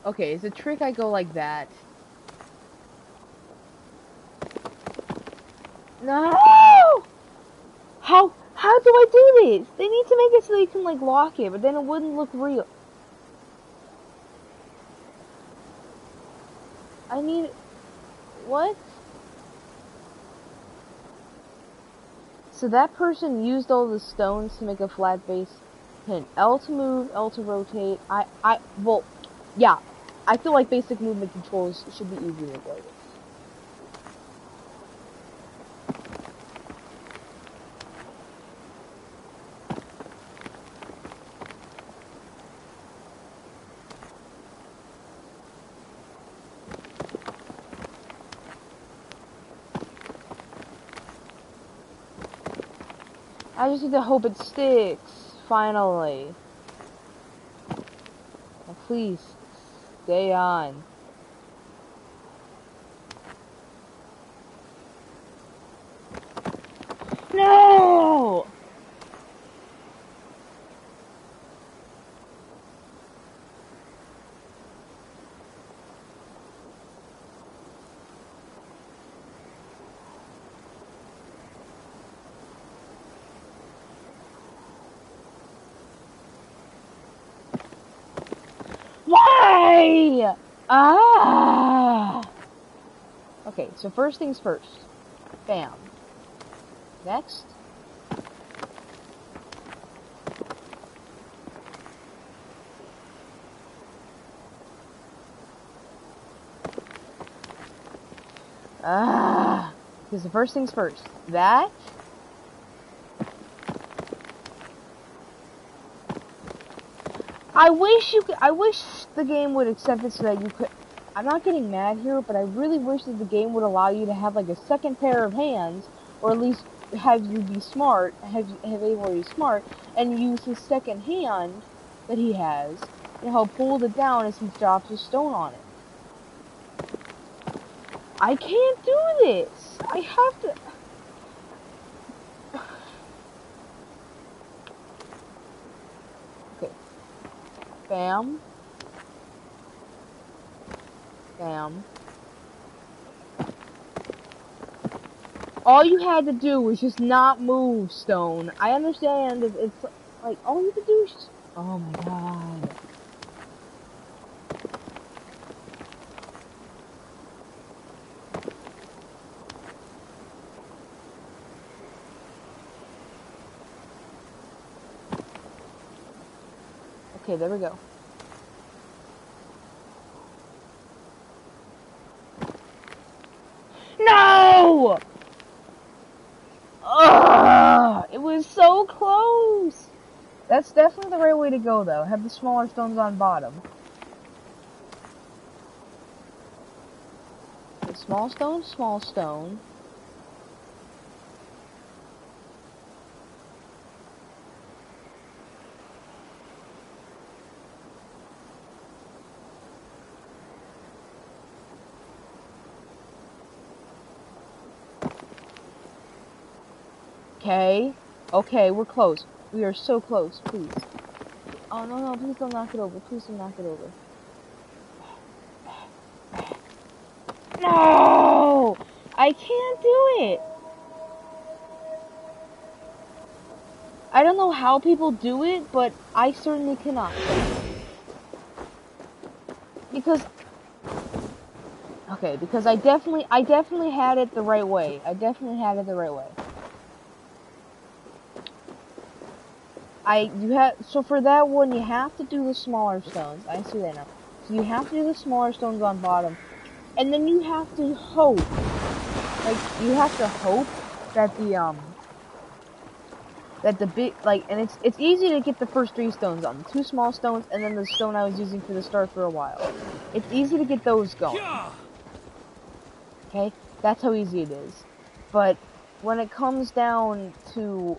Okay, is the trick I go like that? No! How do I do this? They need to make it so you can like lock it, but then it wouldn't look real. I need what? So that person used all the stones to make a flat base. Hit L to move, L to rotate. Well, yeah. I feel like basic movement controls should be easy to make like this. I just need to hope it sticks. Finally. Now please, stay on. No! Why? Ah! Okay, so first things first. Bam. Next. Ah! Because the first things first. That. I wish the game would accept it so that you could. I'm not getting mad here, but I really wish that the game would allow you to have like a second pair of hands, or at least have you be smart, have Eivor be smart, and use his second hand that he has, and help hold it down as he drops a stone on it. I can't do this. I have to. Okay. Bam. Bam. All you had to do was just not move, Stone. I understand it's like, all you have to do is just... Oh my god. Okay, there we go. No! Ugh! It was so close! That's definitely the right way to go, though. Have the smaller stones on bottom. Okay, small stone, small stone. Okay. Okay, we're close. We are so close, please. Oh, no, no, please don't knock it over. Please don't knock it over. No! I can't do it! I don't know how people do it, but I certainly cannot. Because... Okay, because I definitely had it the right way. I definitely had it the right way. So for that one, you have to do the smaller stones. I see that now. So you have to do the smaller stones on bottom. And then you have to hope. Like, you have to hope that the big, like, and it's easy to get the first 3 stones on. The 2 small stones, and then the stone I was using for the start for a while. It's easy to get those going. Okay? That's how easy it is. But when it comes down to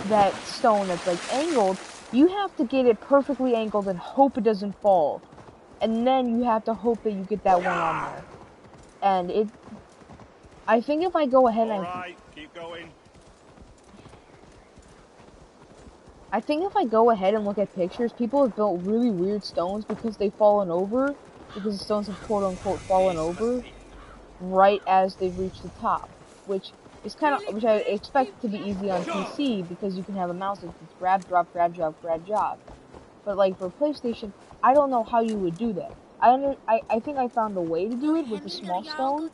that stone that's like angled, you have to get it perfectly angled and hope it doesn't fall. And then you have to hope that you get that one on there. And I think if I go ahead and keep going. I think if I go ahead and look at pictures, people have built really weird stones because they've fallen over, because the stones have quote unquote fallen over right as they've reached the top, which I expect to be easy on PC because you can have a mouse that's just grab, drop, grab, drop, grab, drop. But like for PlayStation, I don't know how you would do that. I think I found a way to do it with the small stone.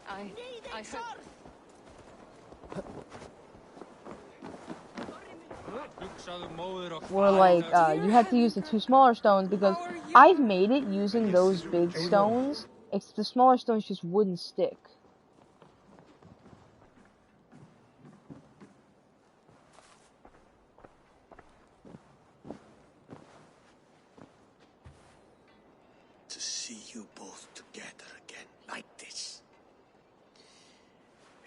I heard... Where like you have to use the 2 smaller stones because I've made it using those big stones. It's the smaller stones just wouldn't stick. To see you both together again like this.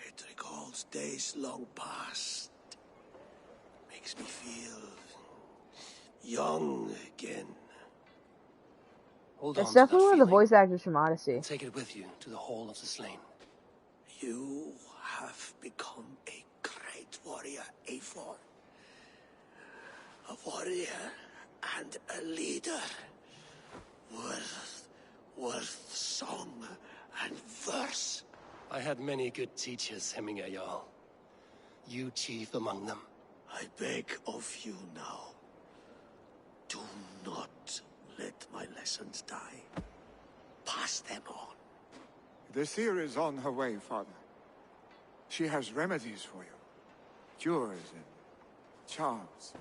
It recalls days long past. Makes me feel young again. Hold It's on to that definitely one of the feeling. voice actors from Odyssey. Take it with you to the Hall of the Slain. You have become a great warrior, Eivor. A warrior and a leader. Worth song and verse. I had many good teachers, Hemingway Jarl. You chief among them. I beg of you now. Do not let my lessons die. Pass them on. The seer is on her way, Father. She has remedies for you. Cures and charms.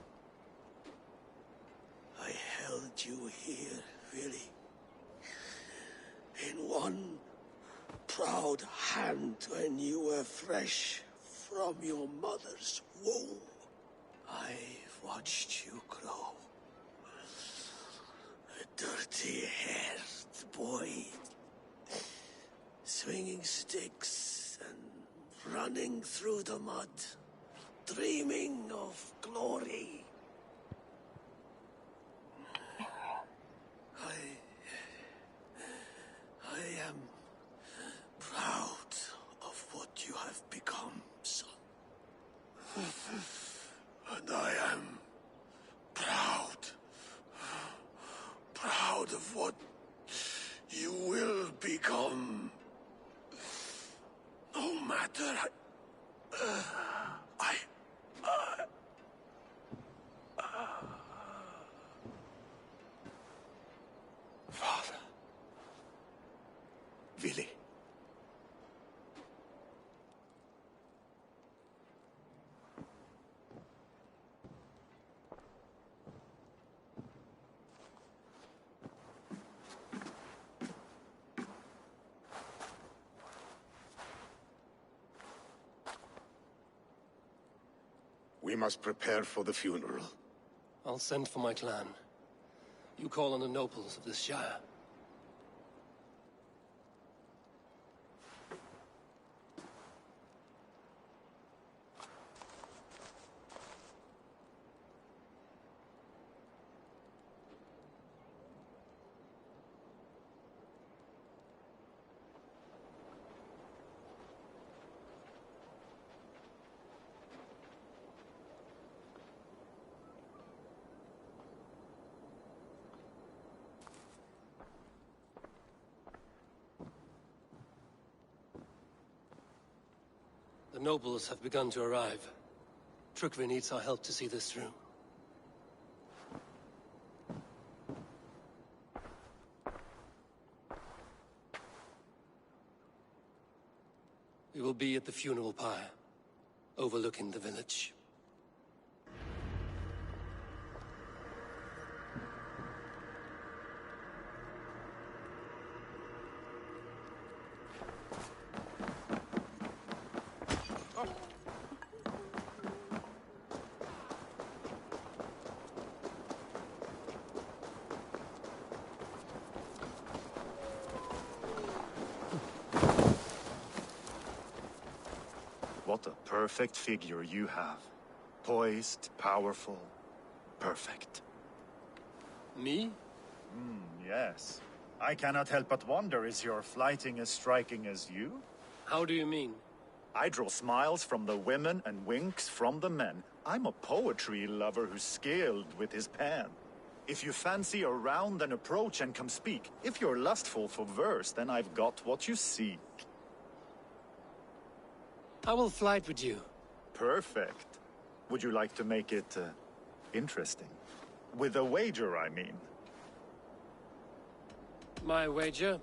I held you here, really. In one proud hand when you were fresh from your mother's womb. I've watched you grow. A dirty-haired boy, swinging sticks and running through the mud, dreaming of glory. I am proud of what you have become, son. And I am proud of what you will become. No matter Vili. We must prepare for the funeral. I'll send for my clan. You call on the nobles of this shire. The nobles have begun to arrive. Trukvi needs our help to see this through. We will be at the funeral pyre, overlooking the village. What a perfect figure you have. Poised, powerful, perfect. Me? Yes. I cannot help but wonder, is your flighting as striking as you? How do you mean? I draw smiles from the women and winks from the men. I'm a poetry lover who's skilled with his pen. If you fancy a round, then approach and come speak. If you're lustful for verse, then I've got what you seek. I will flight with you. Perfect. Would you like to make it interesting? With a wager, I mean. My wager?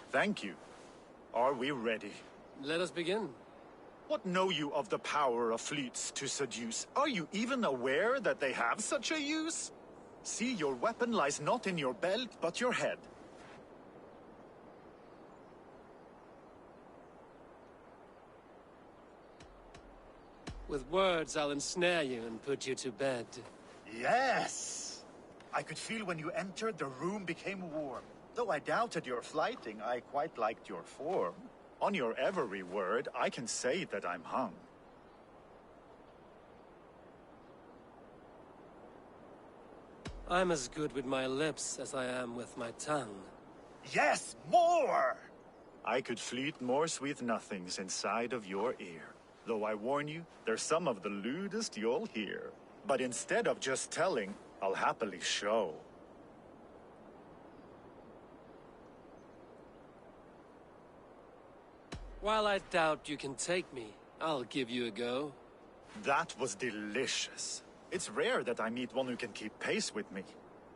Thank you. Are we ready? Let us begin. What know you of the power of fleets to seduce? Are you even aware that they have such a use? See, your weapon lies not in your belt, but your head. With words, I'll ensnare you and put you to bed. Yes! I could feel when you entered, the room became warm. Though I doubted your flighting, I quite liked your form. On your every word, I can say that I'm hung. I'm as good with my lips as I am with my tongue. Yes, more! I could fleet more sweet nothings inside of your ear. Though I warn you, they're some of the lewdest you'll hear. But instead of just telling, I'll happily show. While I doubt you can take me, I'll give you a go. That was delicious. It's rare that I meet one who can keep pace with me.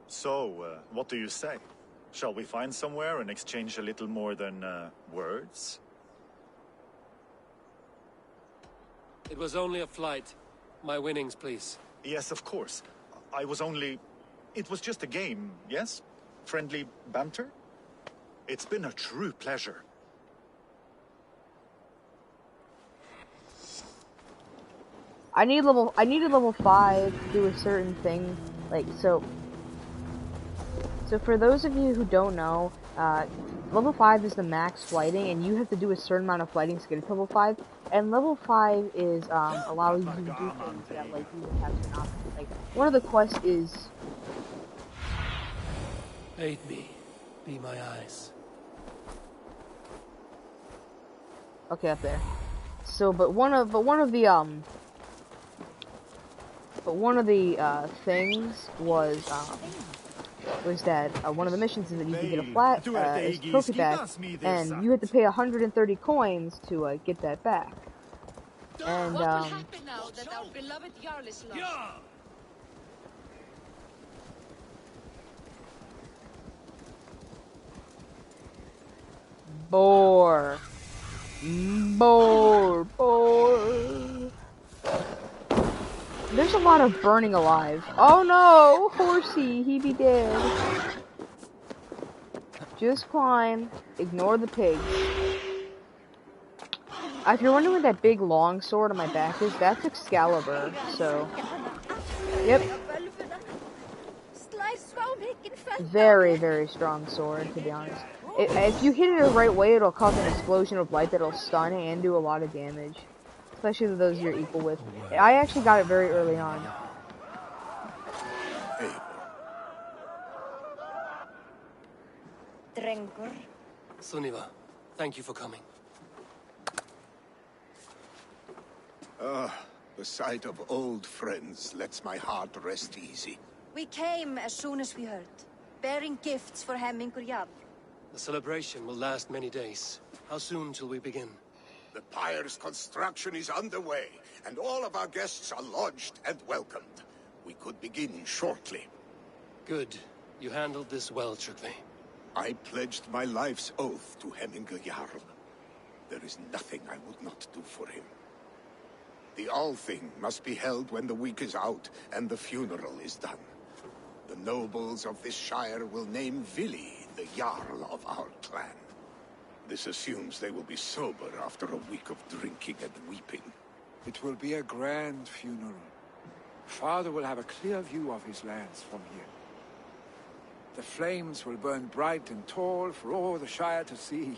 So, what do you say? Shall we find somewhere and exchange a little more than, words? It was only a flight. My winnings, please. Yes, of course. It was just a game, yes? Friendly banter? It's been a true pleasure. I needed level 5 to do a certain thing, like, so for those of you who don't know, level 5 is the max flighting, and you have to do a certain amount of flighting to get to level 5, and level 5 is, allows you to do things that, like, you would have certain options. Like, one of the quests is... Aid me. Be my eyes. Okay, up there. So, but one of the things was that one of the missions is that you could get a trophy back, and you had to pay 130 coins to get that back. And What will happen now that our beloved Jarl is lost? Boar. Boar. There's a lot of burning alive. Oh no! Horsey, he be dead. Just climb. Ignore the pigs. If you're wondering what that big long sword on my back is, that's Excalibur, so... Yep. Very, very strong sword, to be honest. If you hit it the right way, it'll cause an explosion of light that'll stun and do a lot of damage. Especially to those you're equal with. I actually got it very early on. Sunniva, thank you for coming. The sight of old friends lets my heart rest easy. We came as soon as we heard, bearing gifts for Hemmingur Jarl. The celebration will last many days. How soon shall we begin? The pyre's construction is underway, and all of our guests are lodged and welcomed. We could begin shortly. Good. You handled this well, Trygve. I pledged my life's oath to Hemmingur Jarl. There is nothing I would not do for him. The Althing must be held when the week is out and the funeral is done. The nobles of this shire will name Vili the Jarl of our clan. This assumes they will be sober after a week of drinking and weeping. It will be a grand funeral. Father will have a clear view of his lands from here. The flames will burn bright and tall for all the Shire to see.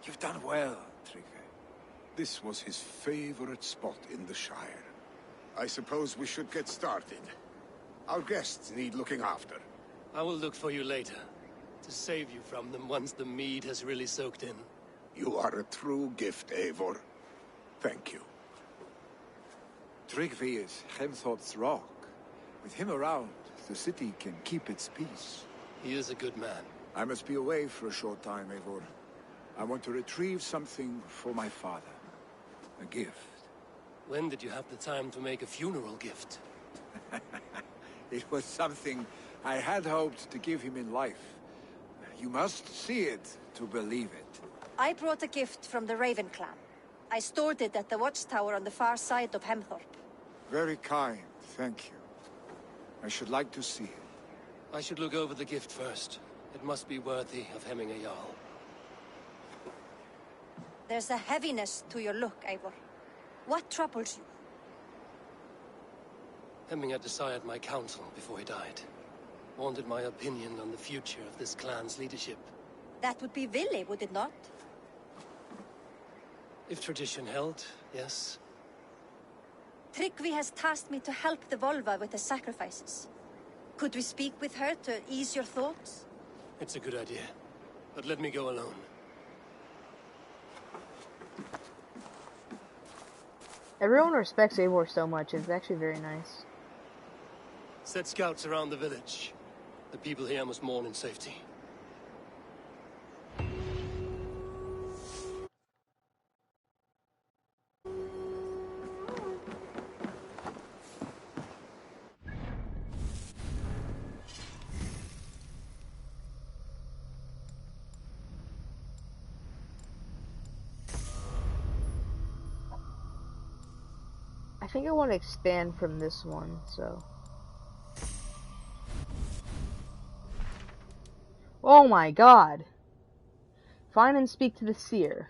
You've done well, Trygve. This was his favorite spot in the Shire. I suppose we should get started. Our guests need looking after. I will look for you later, to save you from them once the mead has really soaked in. You are a true gift, Eivor. Thank you. Trygve is Hemthorpe's rock. With him around, the city can keep its peace. He is a good man. I must be away for a short time, Eivor. I want to retrieve something for my father. A gift. When did you have the time to make a funeral gift? It was something I had hoped to give him in life. You must see it to believe it. I brought a gift from the Raven clan. I stored it at the watchtower on the far side of Hemthorpe. Very kind, thank you. I should like to see it. I should look over the gift first. It must be worthy of Hemmingur Jarl. There's a heaviness to your look, Eivor. What troubles you? Hemmingur desired my counsel before he died. Wanted my opinion on the future of this clan's leadership. That would be Vili, would it not? If tradition held, yes. Trygve has tasked me to help the Volva with the sacrifices. Could we speak with her to ease your thoughts? It's a good idea. But let me go alone. Everyone respects Eivor so much, it's actually very nice. Set scouts around the village. The people here must mourn in safety. I think I want to expand from this one, so... Oh my god! Find and speak to the seer.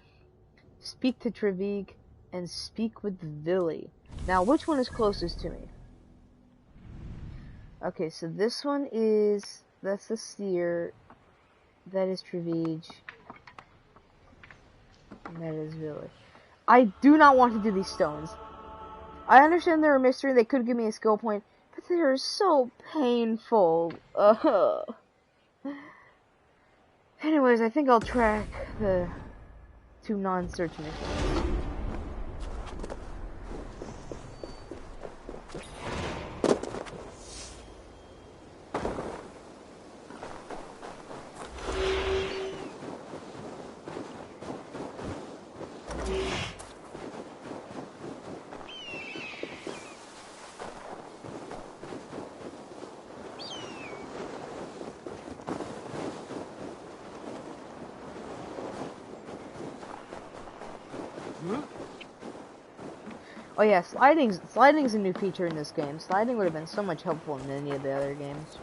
Speak to Trevig, and speak with Vili. Now, which one is closest to me? Okay, so this one is... That's the seer. That is Trevig. And that is Vili. I do not want to do these stones. I understand they're a mystery, they could give me a skill point, but they are so painful. Anyways, I think I'll track the 2 non-search missions. Oh yeah, sliding's a new feature in this game. Sliding would have been so much helpful in any of the other games.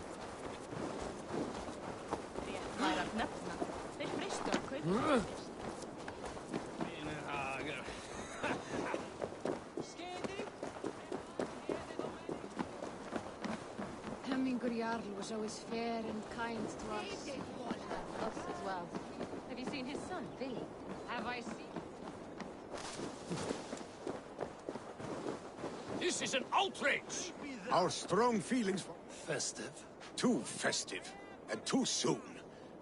Hemmingur Jarl was always fair and kind to us. Us as well. Have you seen his son, Billy? Have I seen... This is an outrage! Our strong feelings for... Festive. Too festive. And too soon.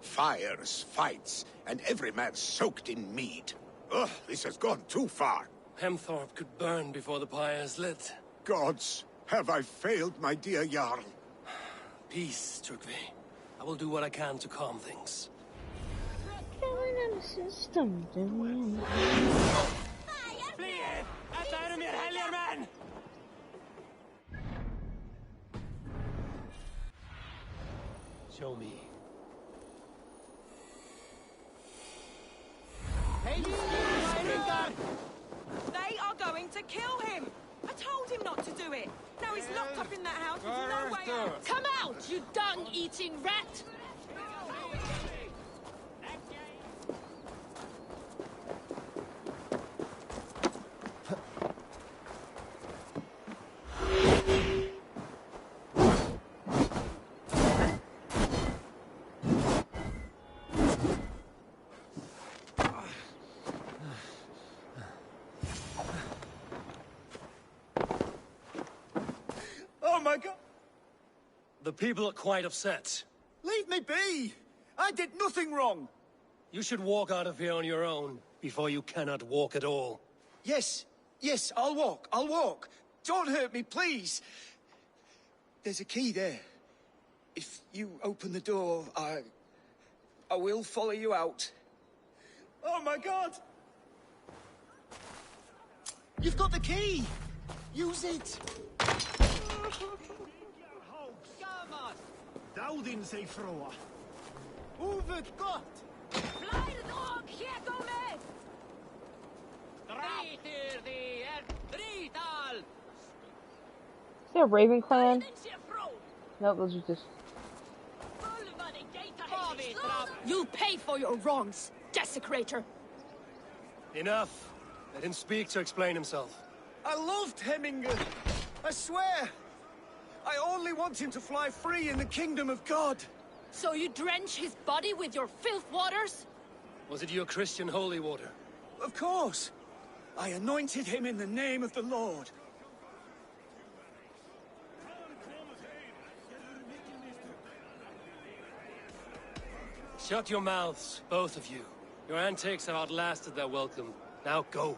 Fires, fights, and every man soaked in mead. Ugh, this has gone too far. Hemthorpe could burn before the pyre is lit. Gods, have I failed my dear Jarl? Peace, Turkvi. I will do what I can to calm things. System, Show me. They are going to kill him! I told him not to do it! Now he's locked up in that house with no way out! Come out, you dung-eating rat! Oh my god! The people are quite upset. Leave me be! I did nothing wrong! You should walk out of here on your own before you cannot walk at all. Yes, I'll walk. Don't hurt me, please. There's a key there. If you open the door, I will follow you out. Oh my god! You've got the key! Use it! Daudin sig froa. Huvudet gott! Blærdag, kjekk og med! Is that Raven Clan? Nope, those are just... You'll pay for your wrongs, desecrator! Enough. Let him speak to explain himself. I loved Hemminger. I swear. I only want him to fly free in the kingdom of God. So you drench his body with your filth waters? Was it your Christian holy water? Of course. I anointed him in the name of the Lord. Shut your mouths, both of you. Your antics have outlasted their welcome. Now go.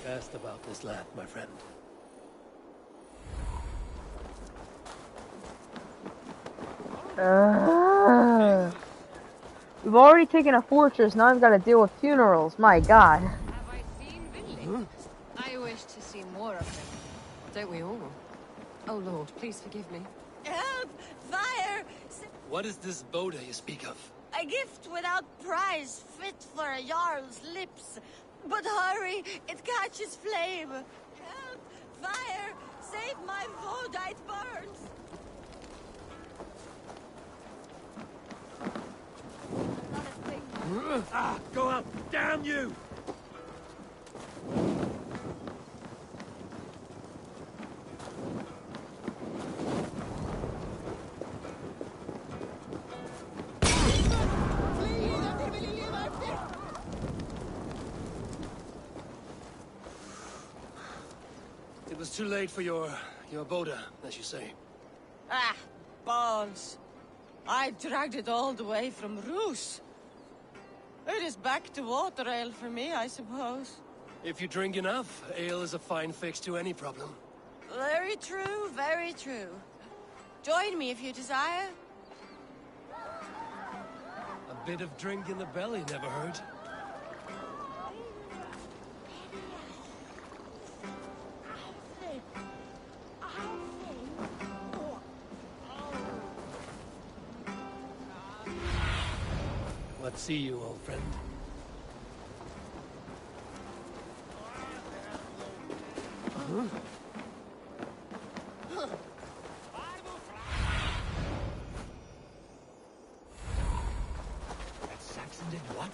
Cast about this land, my friend. We've already taken a fortress, now I've got to deal with funerals. My god. Have I seen Billy? I wish to see more of him. Don't we all? Oh Lord, please forgive me. Help! Fire! What is this Boda you speak of? A gift without price, fit for a Jarl's lips. But hurry, it catches flame. Help! Fire! Save my Voda, it burns! Go up! Damn you! It was too late for your Boda, as you say. Ah, balls. I dragged it all the way from Roos. It is back to water ale for me, I suppose. If you drink enough, ale is a fine fix to any problem. Very true, very true. Join me if you desire. A bit of drink in the belly never hurt. What see you, old friend? That Saxon did what?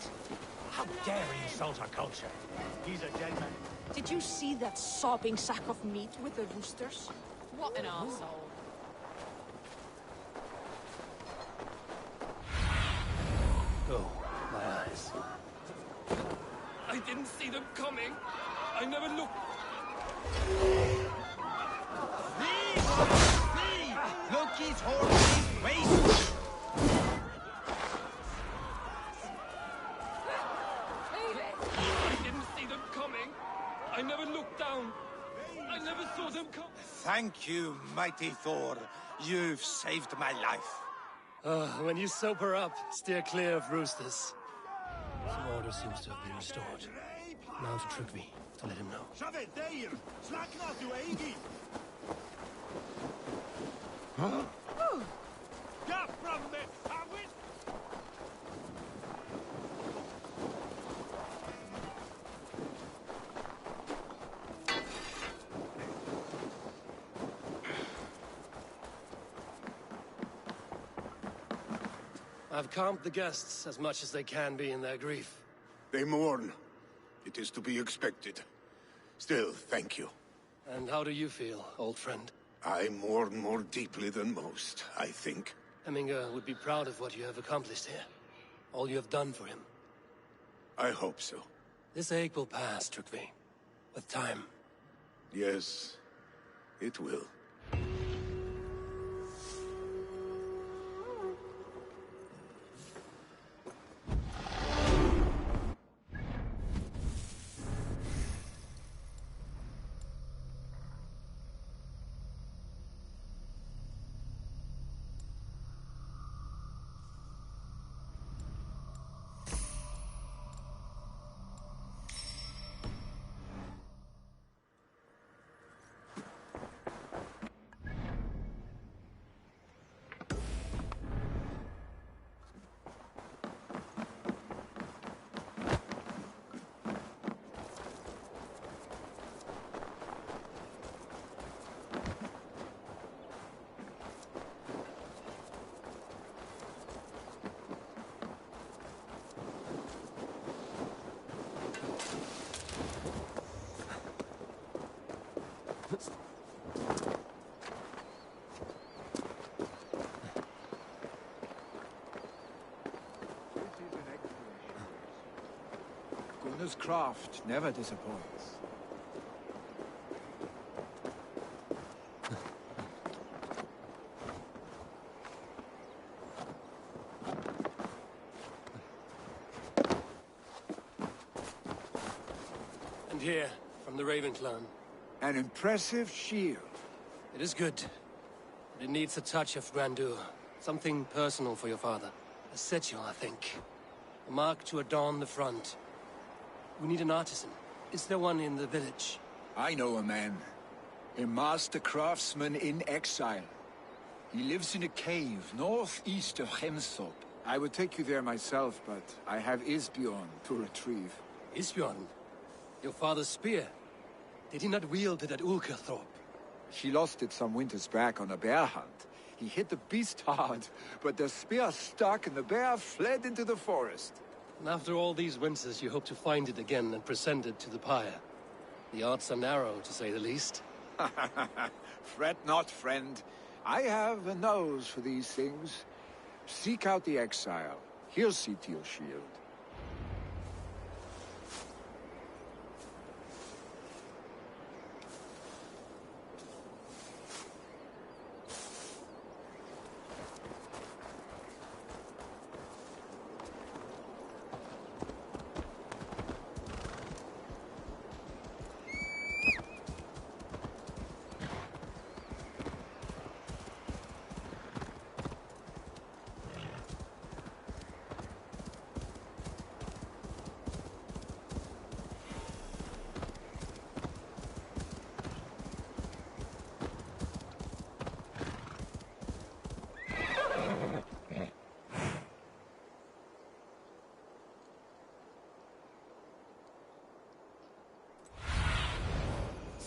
How dare he insult our culture? He's a dead man. Did you see that sopping sack of meat with the roosters? What an arsehole. Oh, my eyes. I didn't see them coming. I never looked. See! Loki's horse is waste! I didn't see them coming. I never looked down. I never saw them come. Thank you, mighty Thor. You've saved my life. When you sober up, steer clear of roosters. Some order seems to have been restored. Now to Trygve, to let him know. Huh? I've calmed the guests as much as they can be in their grief. They mourn. It is to be expected. Still, thank you. And how do you feel, old friend? I mourn more deeply than most, I think. Hemminger would be proud of what you have accomplished here. All you have done for him. I hope so. This ache will pass, Trygve. With time. Yes, it will. Gunnar's craft never disappoints. And here, from the Raven clan. An impressive shield. It is good. But it needs a touch of grandeur. Something personal for your father. A sigil, I think. A mark to adorn the front. We need an artisan. Is there one in the village? I know a man. A master craftsman in exile. He lives in a cave northeast of Hemthorpe. I would take you there myself, but I have Isbjorn to retrieve. Isbjorn? Your father's spear? Did he not wield it at Ulkerthorpe? He lost it some winters back on a bear hunt. He hit the beast hard, but the spear stuck and the bear fled into the forest. And after all these winters, you hope to find it again and present it to the pyre. The odds are narrow, to say the least. Fret not, friend. I have a nose for these things. Seek out the exile. He'll see to your shield.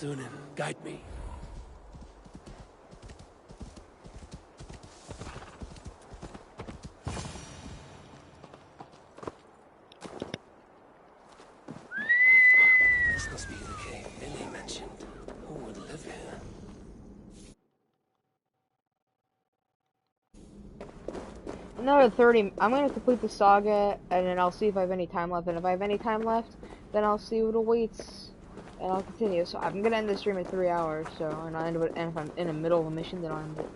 Thunin, guide me. This must be the cave Billy mentioned. Who would live here? Another 30. I'm gonna complete the saga, and then I'll see if I have any time left. And if I have any time left, then I'll see what awaits, and I'll continue. So I'm gonna end the stream at 3 hours. So, and I'll end it. And if I'm in the middle of a mission, then I'll end it.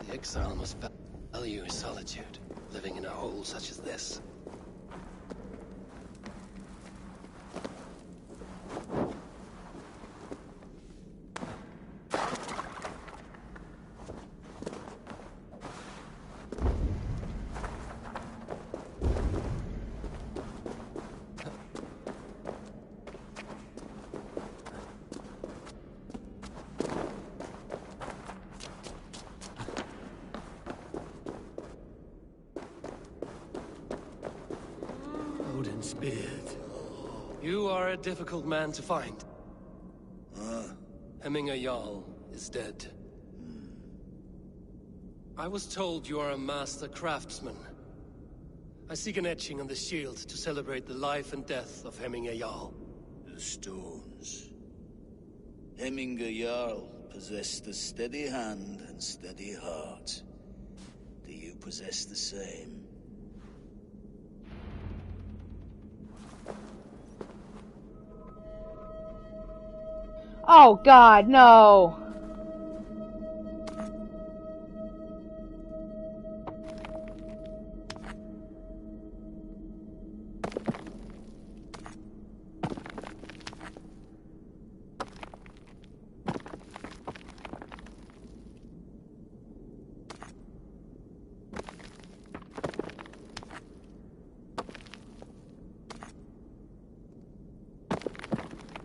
The exile must value his solitude, living in a hole such as this. Odin's beard. You are a difficult man to find. Hemminger Jarl is dead. I was told you are a master craftsman. I seek an etching on the shield to celebrate the life and death of Hemminger Jarl. The stones. Hemminger Jarl possessed a steady hand and steady heart. Do you possess the same? Oh God, no!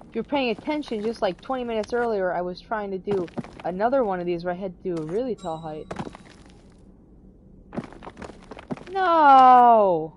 If you're paying attention, just like 20 minutes earlier, I was trying to do another one of these where I had to do a really tall height. No!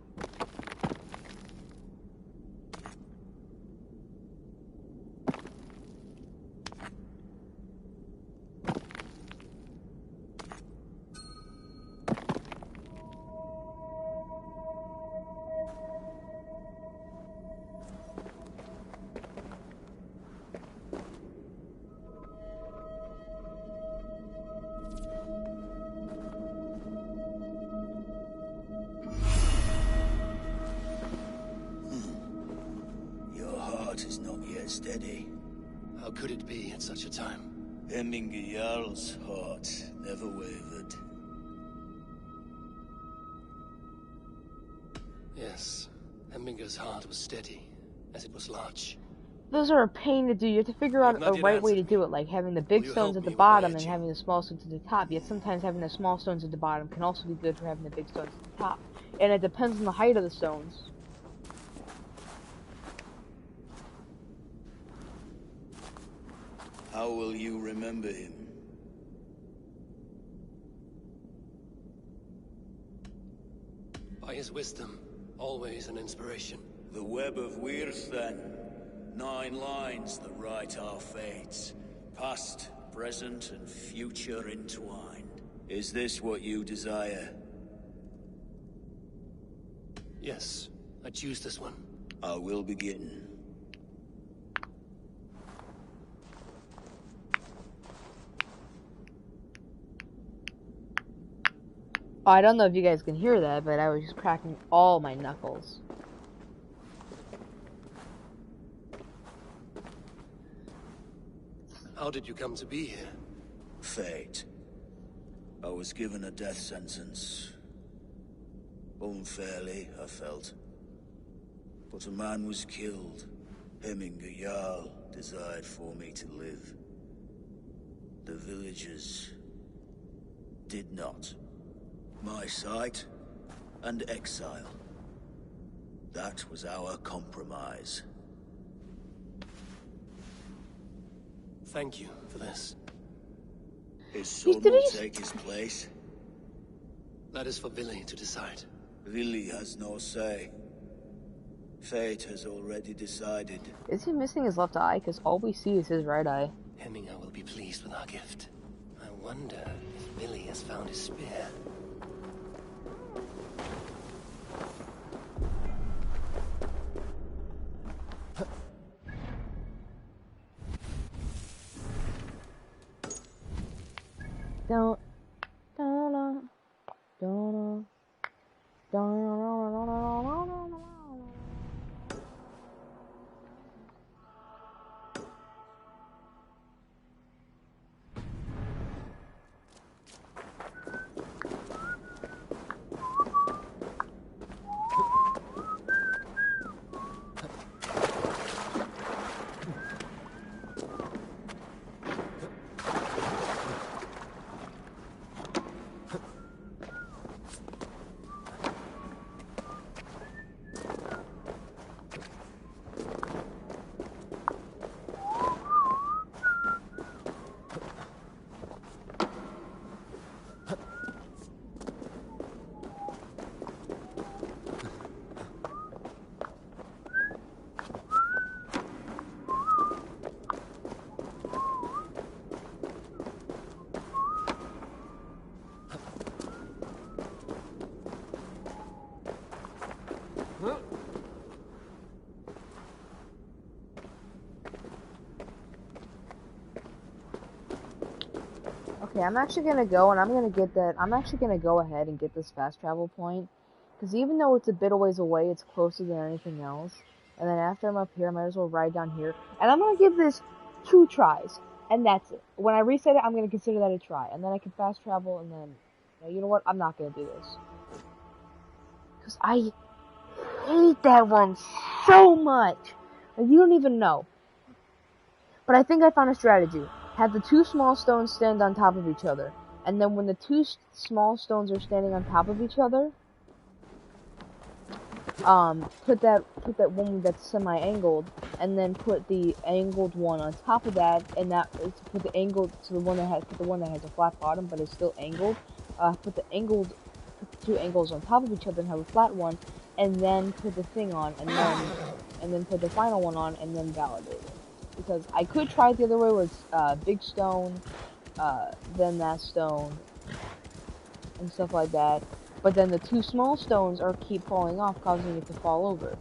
Steady. How could it be at such a time? Hemminger Jarl's heart never wavered. Yes, Hemminger's heart was steady, as it was large. Those are a pain to do. You have to figure out a right way to do it, like having the big stones at the bottom and having the small stones at the top. Yet sometimes having the small stones at the bottom can also be good for having the big stones at the top. And it depends on the height of the stones. How will you remember him? By his wisdom, always an inspiration. The web of Wirth, then. 9 lines that write our fates. Past, present, and future entwined. Is this what you desire? Yes, I choose this one. I will begin. I don't know if you guys can hear that, but I was just cracking all my knuckles. How did you come to be here? Fate. I was given a death sentence. Unfairly, I felt. But a man was killed. Hemminger Jarl desired for me to live. The villagers did not. My sight and exile. That was our compromise. Thank you for this. His son will take his place. That is for Billy to decide. Billy has no say. Fate has already decided. Is he missing his left eye? Because all we see is his right eye. Hemminger will be pleased with our gift. I wonder if Billy has found his spear. Don't. Okay, I'm actually gonna go and I'm gonna get that. I'm actually gonna go ahead and get this fast travel point. Because even though it's a bit a ways away, it's closer than anything else. And then after I'm up here, I might as well ride down here. And I'm gonna give this 2 tries. And that's it. When I reset it, I'm gonna consider that a try. And then I can fast travel and then... You know what? I'm not gonna do this. Because I hate that one so much. Like, you don't even know. But I think I found a strategy. Have the 2 small stones stand on top of each other. And then when the 2 small stones are standing on top of each other, put that one that's semi-angled, and then put the angled one on top of that, and that is put the angled to the one that has a flat bottom but is still angled. Put the 2 angles on top of each other and have a flat one, and then put the thing on, and then put the final one on, and then validate it. Because I could try it the other way, where it's big stone, then that stone, and stuff like that. But then the 2 small stones keep falling off, causing it to fall over.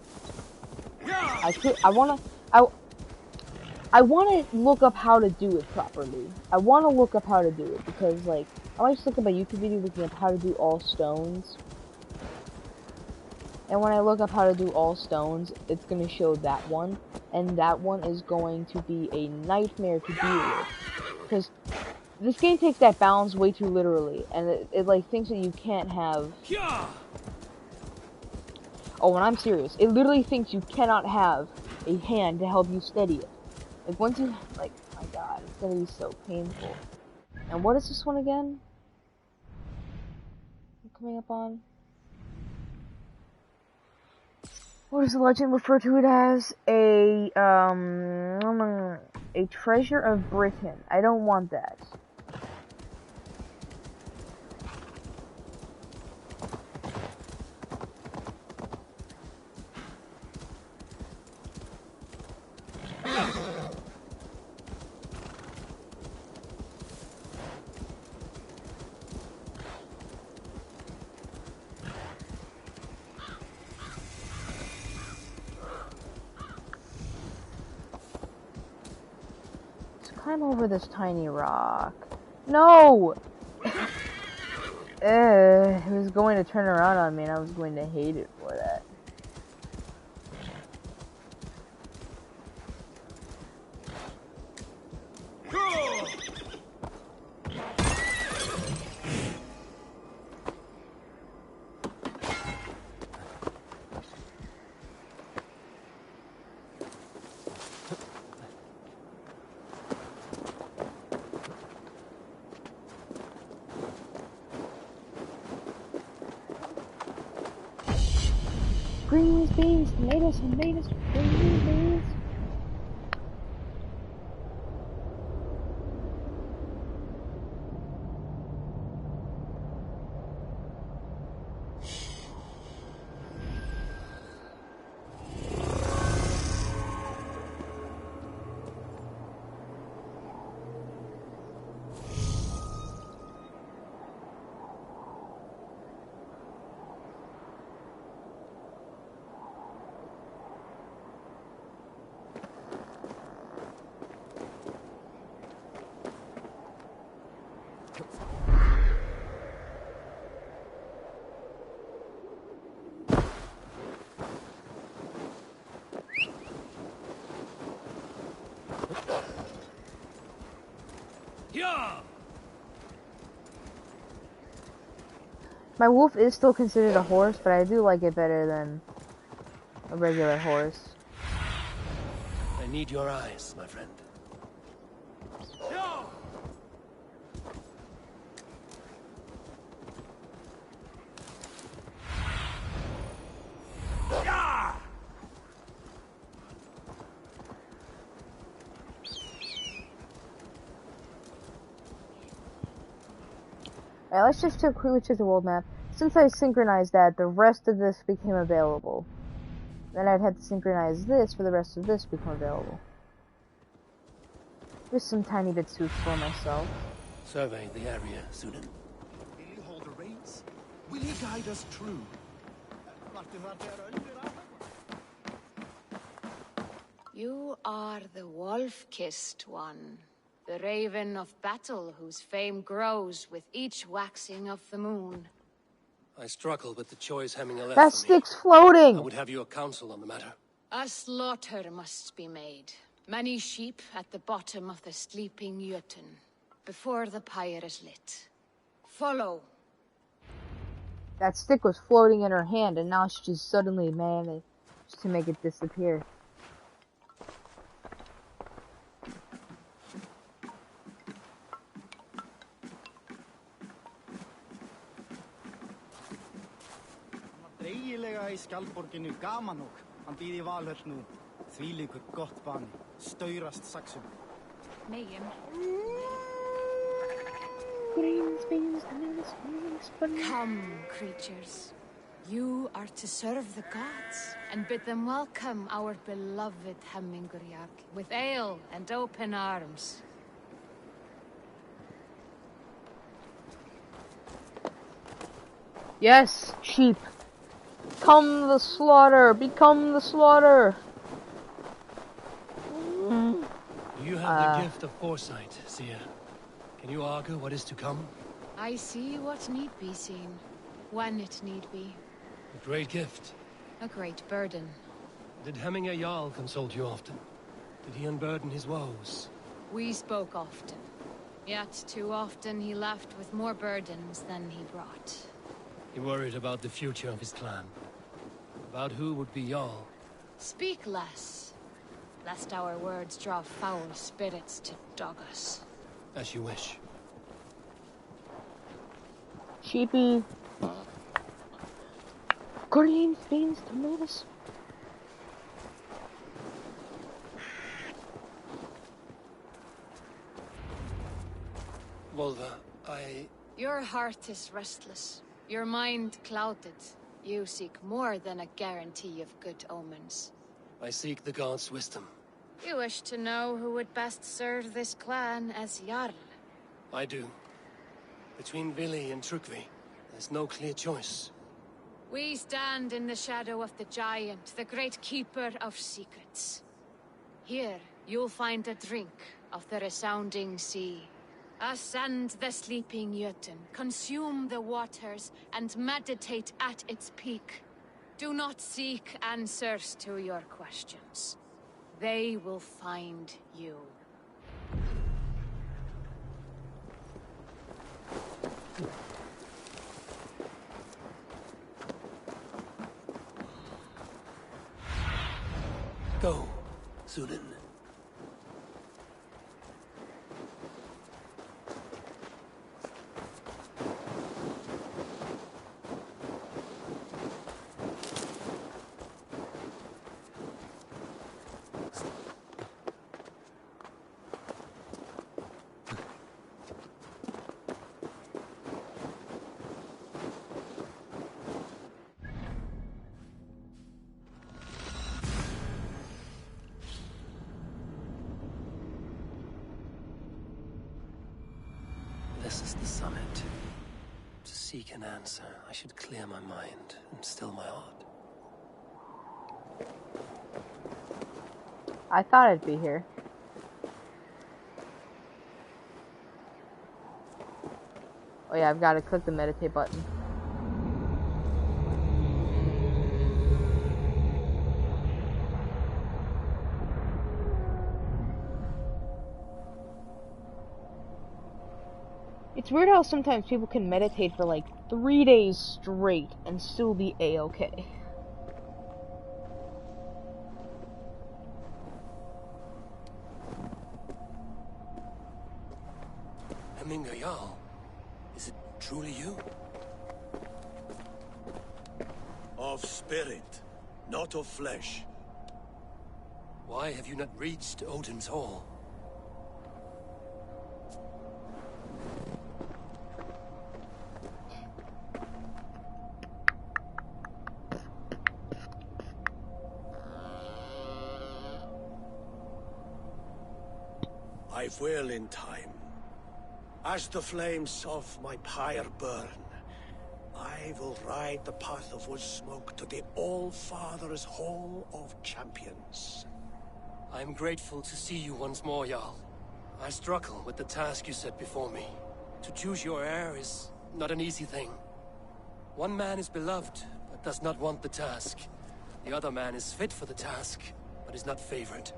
I wanna look up how to do it properly. I wanna look up how to do it, because, like, I might just look at my YouTube video looking up how to do all stones. And when I look up how to do all stones, it's gonna show that one. And that one is going to be a nightmare to deal with. Because this game takes that balance way too literally. And it like, thinks that you can't have... Oh, and I'm serious. It literally thinks you cannot have a hand to help you steady it. Like, once you... Like, my god, it's gonna be so painful. And what is this one again? Coming up on? What does the legend refer to it as? A treasure of Britain. I don't want that. Climb over this tiny rock. No! It was going to turn around on me and I was going to hate it for that. Greens, beans, tomatoes, greens, beans. My wolf is still considered a horse, but I do like it better than a regular horse. I need your eyes, my friend. Alright, let's just quickly check the world map. Since I synchronized that, the rest of this became available. Then I'd have to synchronize this for the rest of this to become available. Just some tiny bits to explore myself. Survey the area, Sudan. Will you hold the reins? Will you guide us through? You are the wolf-kissed one. The raven of battle whose fame grows with each waxing of the moon. I struggle with the choice Hemminger left That for me. stick's floating! I would have your counsel on the matter. A slaughter must be made. Many sheep at the bottom of the sleeping Jötun, before the pyre is lit. Follow. That stick was floating in her hand, and now she just suddenly managed to make it disappear. Dreigilega í skjaldborginu gaman og hann býði Valhöll nú. Þvílíkur gott bani, staurast saxum. Megin. Come, creatures. You are to serve the gods and bid them welcome our beloved Hemmingerjarl with ale and open arms. Yes, sheep. Come the slaughter! Become the slaughter! You have the gift of foresight, Seer. Can you argue what is to come? I see what need be seen, when it need be. A great gift. A great burden. Did Hemminger Jarl consult you often? Did he unburden his woes? We spoke often. Yet too often he left with more burdens than he brought. He worried about the future of his clan. About who would be Jarl. Speak less, lest our words draw foul spirits to dog us. As you wish. Sheepy. Greens, beans, tomatoes. Volva, Your heart is restless. Your mind clouded. You seek more than a guarantee of good omens. I seek the gods' wisdom. You wish to know who would best serve this clan as Jarl. I do. Between Vili and Trukvi, there's no clear choice. We stand in the shadow of the giant, the great keeper of secrets. Here, you'll find a drink of the resounding sea. Ascend the sleeping Jötun, consume the waters, and meditate at its peak. Do not seek answers to your questions. They will find you. Go, Sudan. This is the summit. To seek an answer, I should clear my mind and still my heart. I thought I'd be here. Oh yeah, I've got to click the meditate button. It's weird how sometimes people can meditate for like 3 days straight and still be A-okay. Hemingayal, is it truly you? Of spirit, not of flesh. Why have you not reached Odin's Hall? I will in time. As the flames of my pyre burn, I will ride the path of wood smoke to the All-Father's Hall of Champions. I am grateful to see you once more, Jarl. I struggle with the task you set before me. To choose your heir is not an easy thing. One man is beloved, but does not want the task. The other man is fit for the task, but is not favored.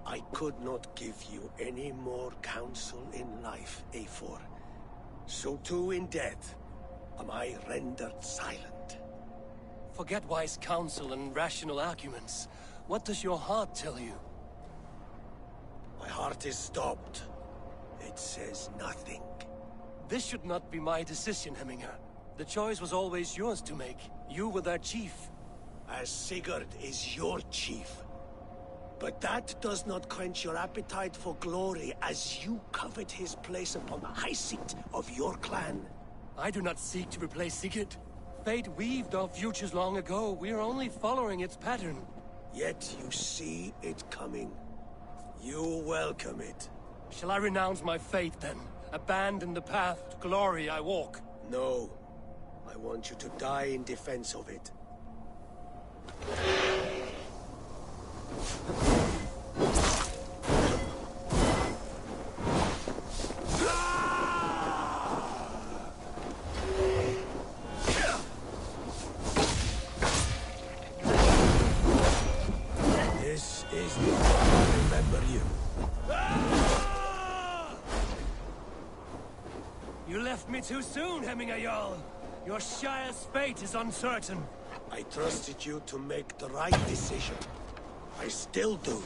I could not give you any more counsel in life, Eivor. So too in death am I rendered silent. Forget wise counsel and rational arguments. What does your heart tell you? My heart is stopped. It says nothing. This should not be my decision, Hemminger. The choice was always yours to make. You were their chief. As Sigurd is your chief. But that does not quench your appetite for glory as you covet his place upon the high seat of your clan. I do not seek to replace Sigurd. Fate weaved our futures long ago. We are only following its pattern. Yet you see it coming. You welcome it. Shall I renounce my faith then? Abandon the path to glory I walk? No. I want you to die in defense of it. This is the I remember you. You left me too soon, Hemminger Jarl. Your Shire's fate is uncertain. I trusted you to make the right decision. I still do.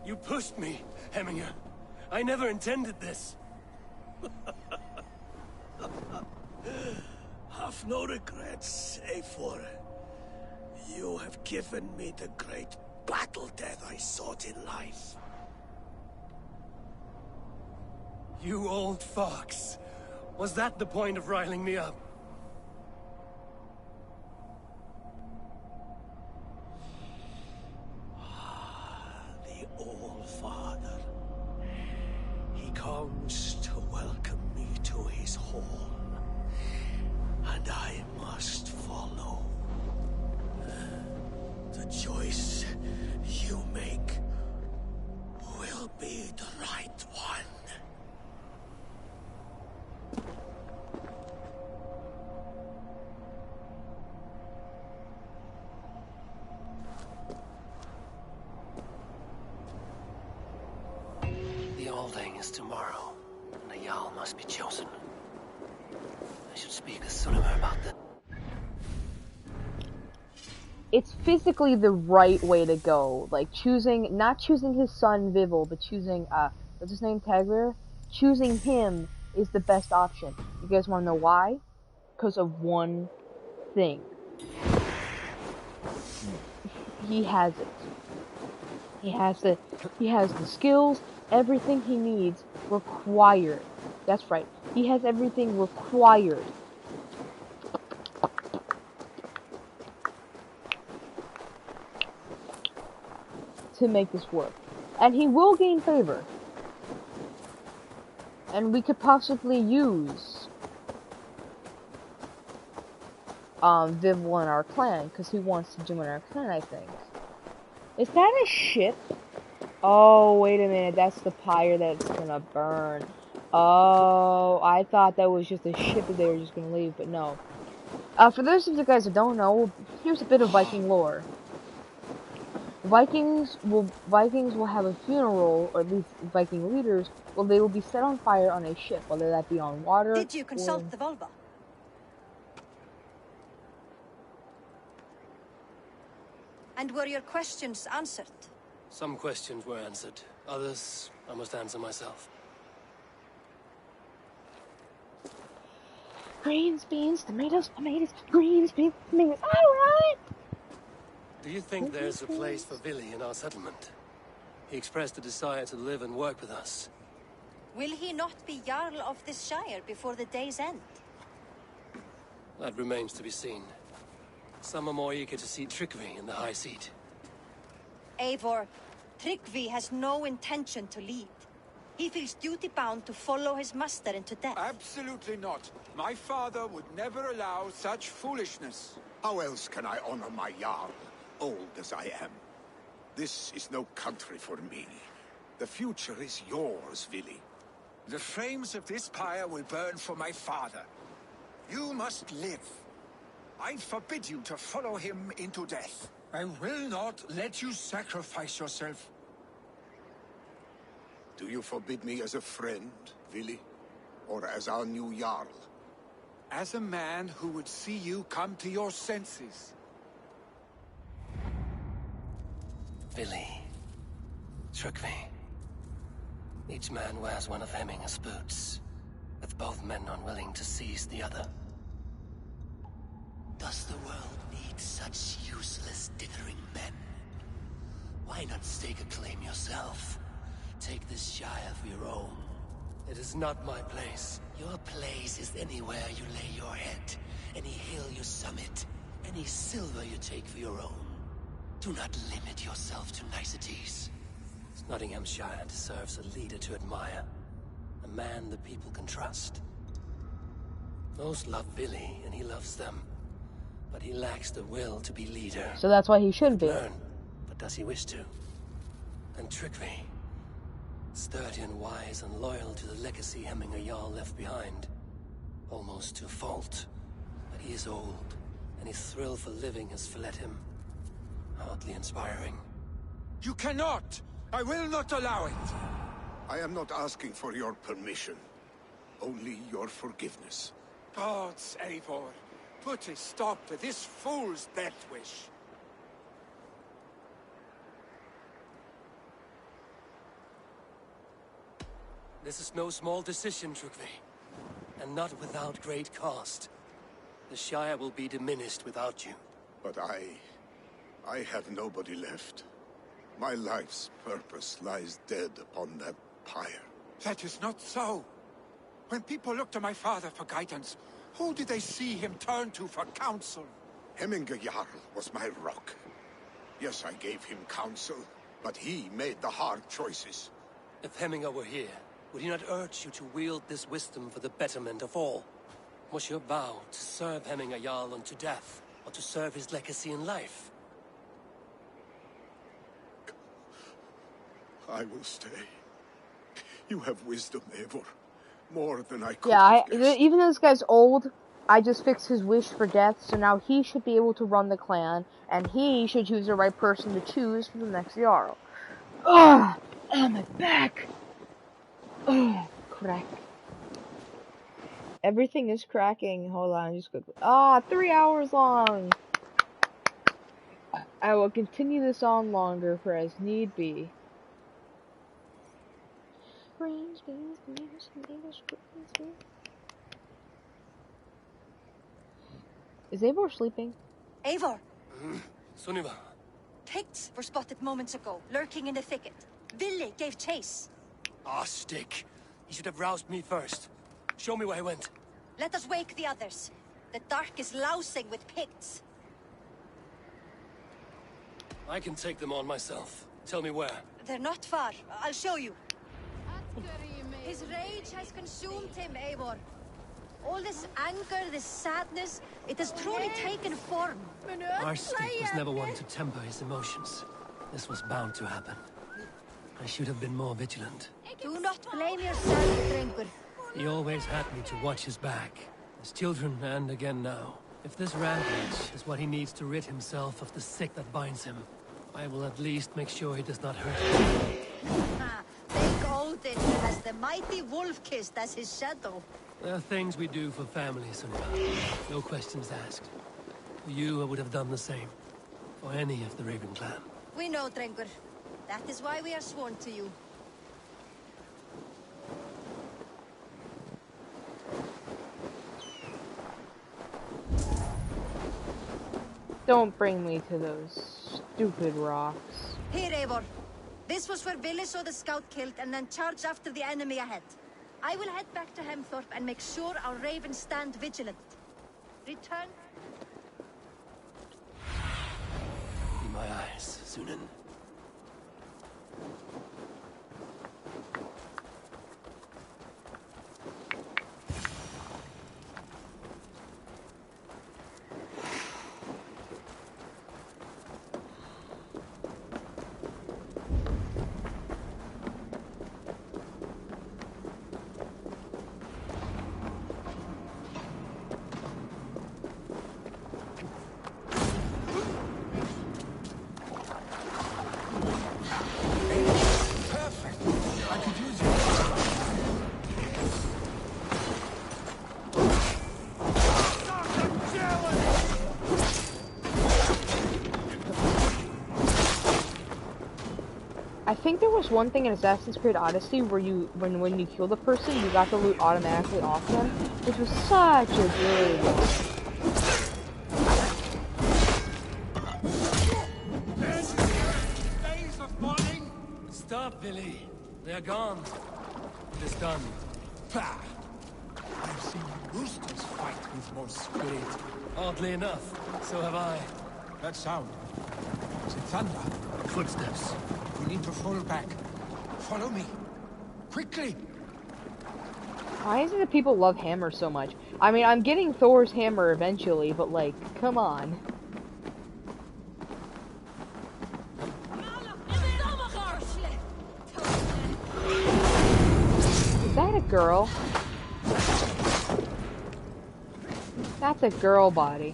You pushed me, Hemminger. I never intended this. Have no regrets, Eivor. You have given me the great battle death I sought in life. You old fox. Was that the point of riling me up? The All-Father. He comes to welcome me to his hall. And I must follow. The choice you make will be the right one. The Alding is tomorrow, and a Jarl must be chosen. I should speak with Sulimer about this. It's physically the right way to go. Like, not choosing his son Vivel, but choosing, what's his name, Tagrir? Choosing him is the best option. You guys wanna know why? Because of one thing. He has it. He has the skills, everything he needs required. That's right. He has everything required to make this work. And he will gain favor. And we could possibly use Vivel in our clan, because he wants to join our clan, I think. Is that a ship? Oh, wait a minute, that's the pyre that's gonna burn. Oh, I thought that was just a ship that they were just gonna leave, but no. For those of you guys that don't know, here's a bit of Viking lore. Vikings will have a funeral, or at least Viking leaders, well, they will be set on fire on a ship, whether that be on water. Did you consult the Volva? And were your questions answered? Some questions were answered. Others, I must answer myself. Greens, beans, tomatoes, greens, beans, tomatoes. Alright! Do you think there's a place for Vili in our settlement? He expressed a desire to live and work with us. Will he not be Jarl of this shire before the day's end? That remains to be seen. Some are more eager to see Trickery in the high seat. Eivor, Tryggvi has no intention to lead. He feels duty-bound to follow his master into death. Absolutely not. My father would never allow such foolishness. How else can I honor my Jarl, old as I am? This is no country for me. The future is yours, Vili. The flames of this pyre will burn for my father. You must live. I forbid you to follow him into death. I will not let you sacrifice yourself. Do you forbid me as a friend, Vili? Or as our new Jarl? As a man who would see you come to your senses. Vili. Trickery. Each man wears one of Hemminger's boots, with both men unwilling to seize the other. Does the world need such useless, dithering men? Why not stake a claim yourself? Take this shire for your own. It is not my place. Your place is anywhere you lay your head, any hill you summit, any silver you take for your own. Do not limit yourself to niceties. Nottinghamshire deserves a leader to admire. A man the people can trust. Most love Vili, and he loves them. But he lacks the will to be leader. So that's why he should be. Learn, but does he wish to? And Trickery. Sturdy and wise and loyal to the legacy Hemminger Jarl left behind. Almost to a fault. But he is old, and his thrill for living has fled him. Hardly inspiring. You cannot! I will not allow it! I am not asking for your permission. Only your forgiveness. Gods, Eivor, put a stop to this fool's death wish. This is no small decision, Trickery. And not without great cost. The Shire will be diminished without you. But I have nobody left. My life's purpose lies dead upon that pyre. That is not so. When people look to my father for guidance, who did they see him turn to for counsel? Hemminger Jarl was my rock. Yes, I gave him counsel, but he made the hard choices. If Hemminger were here, would he not urge you to wield this wisdom for the betterment of all? Was your vow to serve Hemminger Jarl unto death, or to serve his legacy in life? I will stay. You have wisdom, Eivor. More than I could Yeah, have guessed. even though this guy's old, I just fixed his wish for death, so now he should be able to run the clan, and he should choose the right person to choose for the next Jarl. Ugh! Oh, my back! Ugh, crack. Everything is cracking. Hold on, just quickly. 3 hours long! I will continue this on longer for as need be. Is Eivor sleeping? Eivor! Sunniva. Picts were spotted moments ago, lurking in the thicket. Ville gave chase. Ah, stick. He should have roused me first. Show me where he went. Let us wake the others. The dark is lousing with Picts. I can take them on myself. Tell me where. They're not far. I'll show you. His rage has consumed him, Eivor. All this anger, this sadness, it has truly taken form. Our stick was never one to temper his emotions. This was bound to happen. I should have been more vigilant. Do not blame yourself, Drengur. He always had me to watch his back. As children, and again now. If this rampage is what he needs to rid himself of the sick that binds him, I will at least make sure he does not hurt me. Thank Odin, who has the mighty Wolf-Kissed as his shadow. There are things we do for family, Sunniva. No questions asked. For you, I would have done the same. For any of the Raven clan. We know, Drengur. That is why we are sworn to you. Don't bring me to those stupid rocks. Here, Eivor. This was where Ville saw the scout killed and then charged after the enemy ahead. I will head back to Hemthorpe and make sure our ravens stand vigilant. Return. In my eyes, Sunan. I think there was one thing in Assassin's Creed Odyssey where when you killed a person, you got the loot automatically off them, which was such a good. Stop, Billy. They are gone. It is done. Pah! I've seen roosters fight with more spirit. Oddly enough, so have I. That sound. Is it thunder? Footsteps. We need to fall back. Follow me. Quickly! Why is it that people love hammer so much? I mean, I'm getting Thor's hammer eventually, but like, come on. Is that a girl? That's a girl body.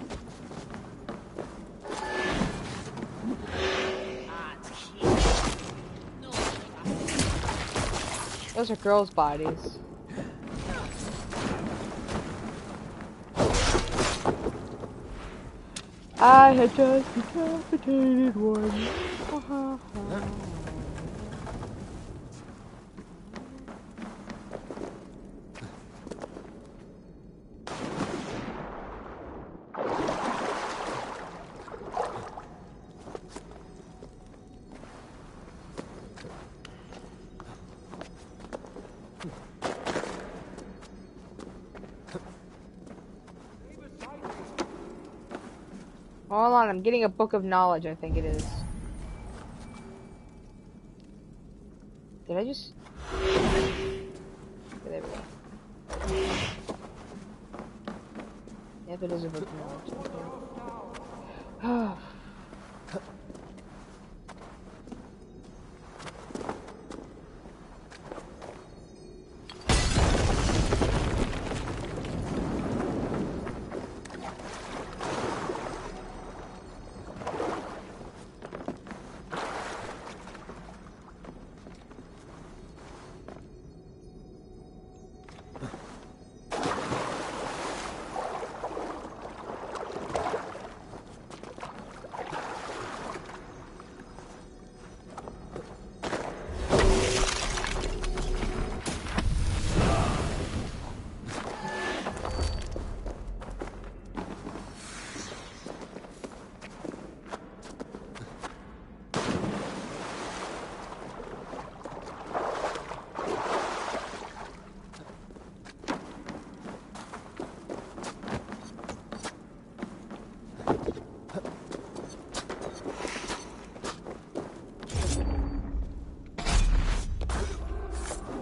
Those are girls' bodies. I had just decapitated one. Hold on, I'm getting a book of knowledge, I think it is. Did I just... Okay, there we go. Yep, it is a book of knowledge. Okay.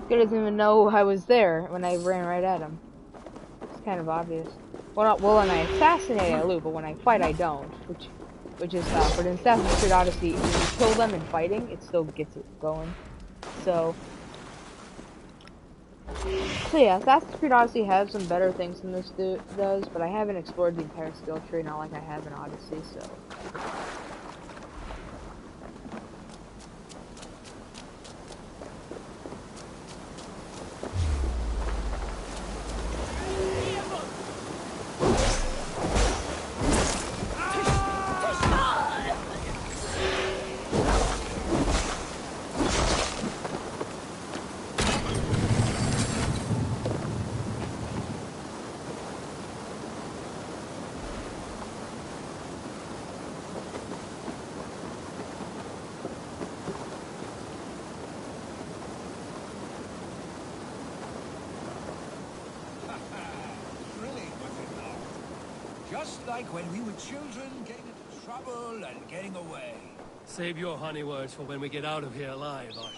He doesn't even know I was there when I ran right at him. It's kind of obvious. Well, when I assassinate, I loot, but when I fight, I don't. Which is tough. But in Assassin's Creed Odyssey, when you kill them in fighting, it still gets it going. So yeah, Assassin's Creed Odyssey has some better things than this does, but I haven't explored the entire skill tree, not like I have in Odyssey, so... Just like when we were children, getting into trouble and getting away. Save your honey words for when we get out of here alive, Art.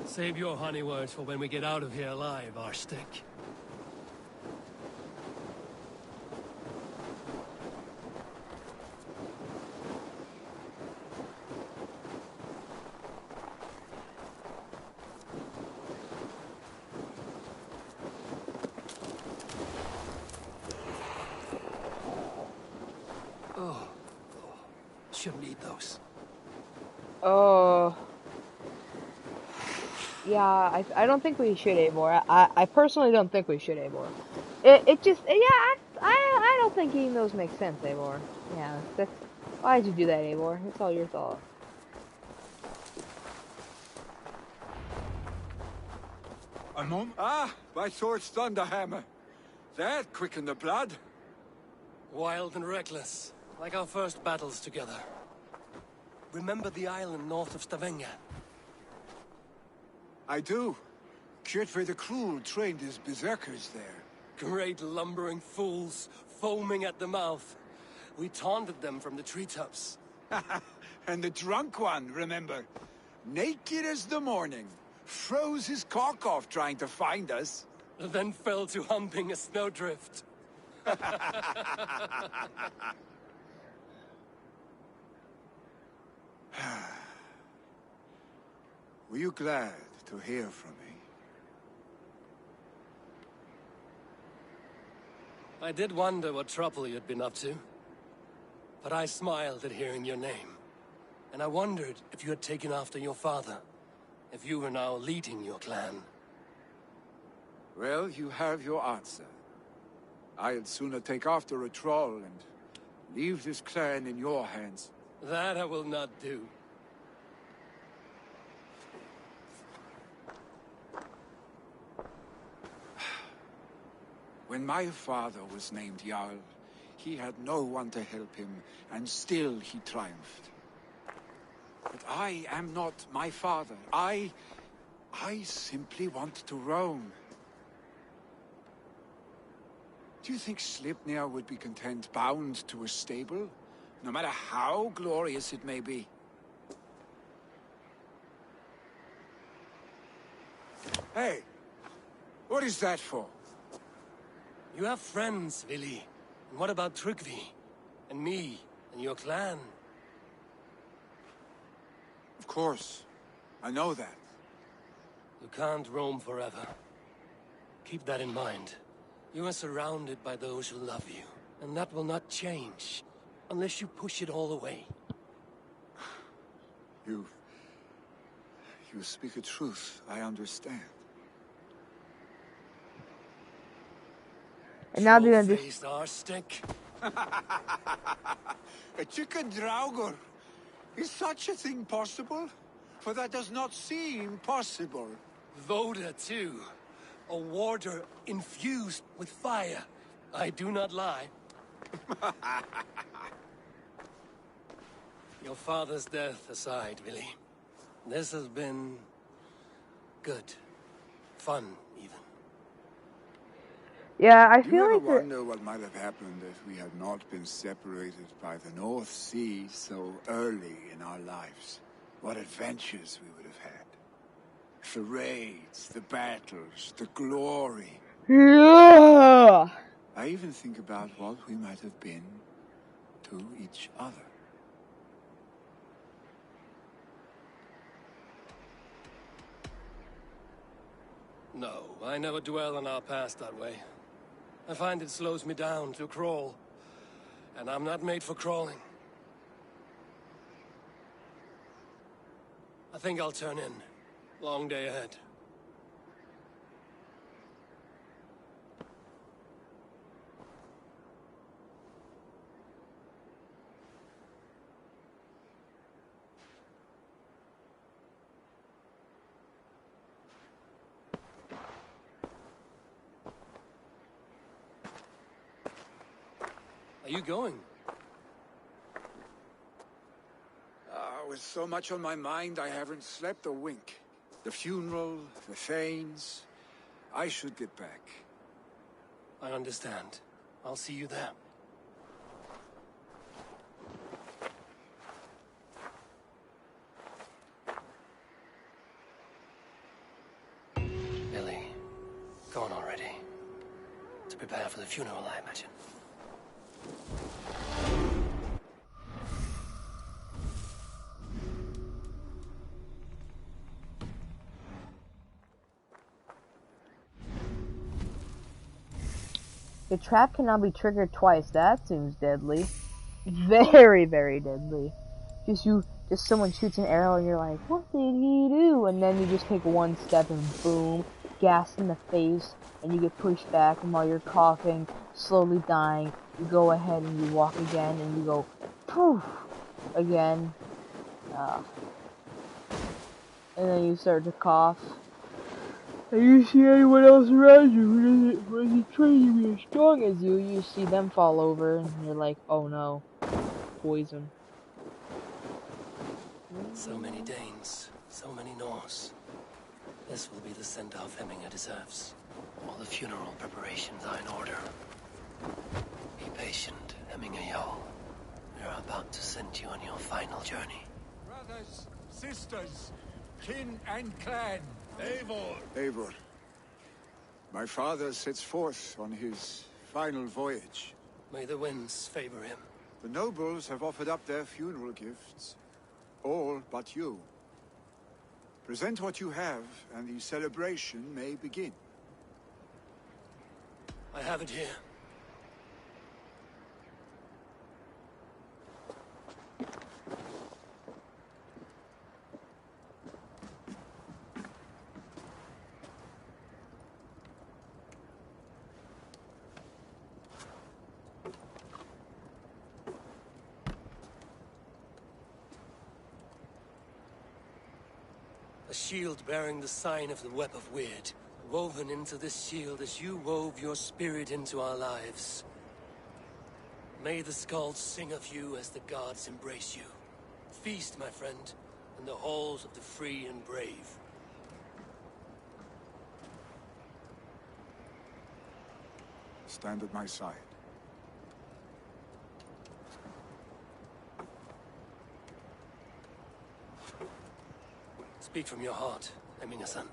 Save your honey words for when we get out of here alive, our stick. Shouldn't eat those. Oh. Yeah, I don't think we should, Eivor. I personally don't think we should, Eivor. It just, yeah, I don't think eating those makes sense, Eivor. Yeah, that's, why'd you do that, Eivor? It's all your thought. A moment? Ah, by Thor's Thunderhammer. That quickened the blood. Wild and reckless, like our first battles together. Remember the island north of Stavanger? I do. Kjotve the Cruel trained his berserkers there. Great lumbering fools, foaming at the mouth. We taunted them from the treetops. And the drunk one, remember? Naked as the morning. Froze his cock off trying to find us. Then fell to humping a snowdrift. Were you glad to hear from me? I did wonder what trouble you'd been up to. But I smiled at hearing your name. And I wondered if you had taken after your father. If you were now leading your clan. Well, you have your answer. I'd sooner take after a troll and leave this clan in your hands. That I will not do. When my father was named Jarl, he had no one to help him, and still he triumphed. But I am not my father. I simply want to roam. Do you think Sleipnir would be content bound to a stable? No matter how glorious it may be? Hey! What is that for? You have friends, Vili. And what about Tryggvi? And me? And your clan? Of course. I know that. You can't roam forever. Keep that in mind. You are surrounded by those who love you. And that will not change. Unless you push it all away. You speak a truth. I understand. And now they're gonna Face our stick. A chicken draugr. Is such a thing possible? For that does not seem possible. Voda, too. A warder infused with fire. I do not lie. Your father's death aside, Vili. This has been... good. Fun, even. Yeah, I Do feel you like ever wonder what might have happened if we had not been separated by the North Sea so early in our lives? What adventures we would have had. The raids, the battles, the glory. Yeah! I even think about what we might have been to each other. No, I never dwell on our past that way. I find it slows me down to crawl. And I'm not made for crawling. I think I'll turn in. Long day ahead. Are you going? With so much on my mind, I haven't slept a wink. The funeral, the Thanes. I should get back. I understand. I'll see you there. Billy, go on already. To prepare for the funeral, I imagine. The trap can now be triggered twice. That seems deadly. Very, very deadly. Just someone shoots an arrow and you're like, what did he do? And then you just take one step and boom, gas in the face, and you get pushed back, and while you're coughing, slowly dying, you go ahead and you walk again, and you go, poof, again. And then you start to cough. And you see anyone else around you who isn't trained to be as strong as you, you see them fall over, and you're like, oh no, poison. So many Danes, so many Norse. This will be the send-off Hemminger deserves. All the funeral preparations are in order. Be patient, Hemminger Jarl. We are about to send you on your final journey. Brothers, sisters, kin and clan. Eivor! Eivor. My father sets forth on his final voyage. May the winds favor him. The nobles have offered up their funeral gifts. All but you. Present what you have, and the celebration may begin. I have it here. A shield bearing the sign of the Web of Weird, woven into this shield as you wove your spirit into our lives. May the skalds sing of you as the gods embrace you. Feast, my friend, in the halls of the free and brave. stand at my side. Speak from your heart, Emina-san.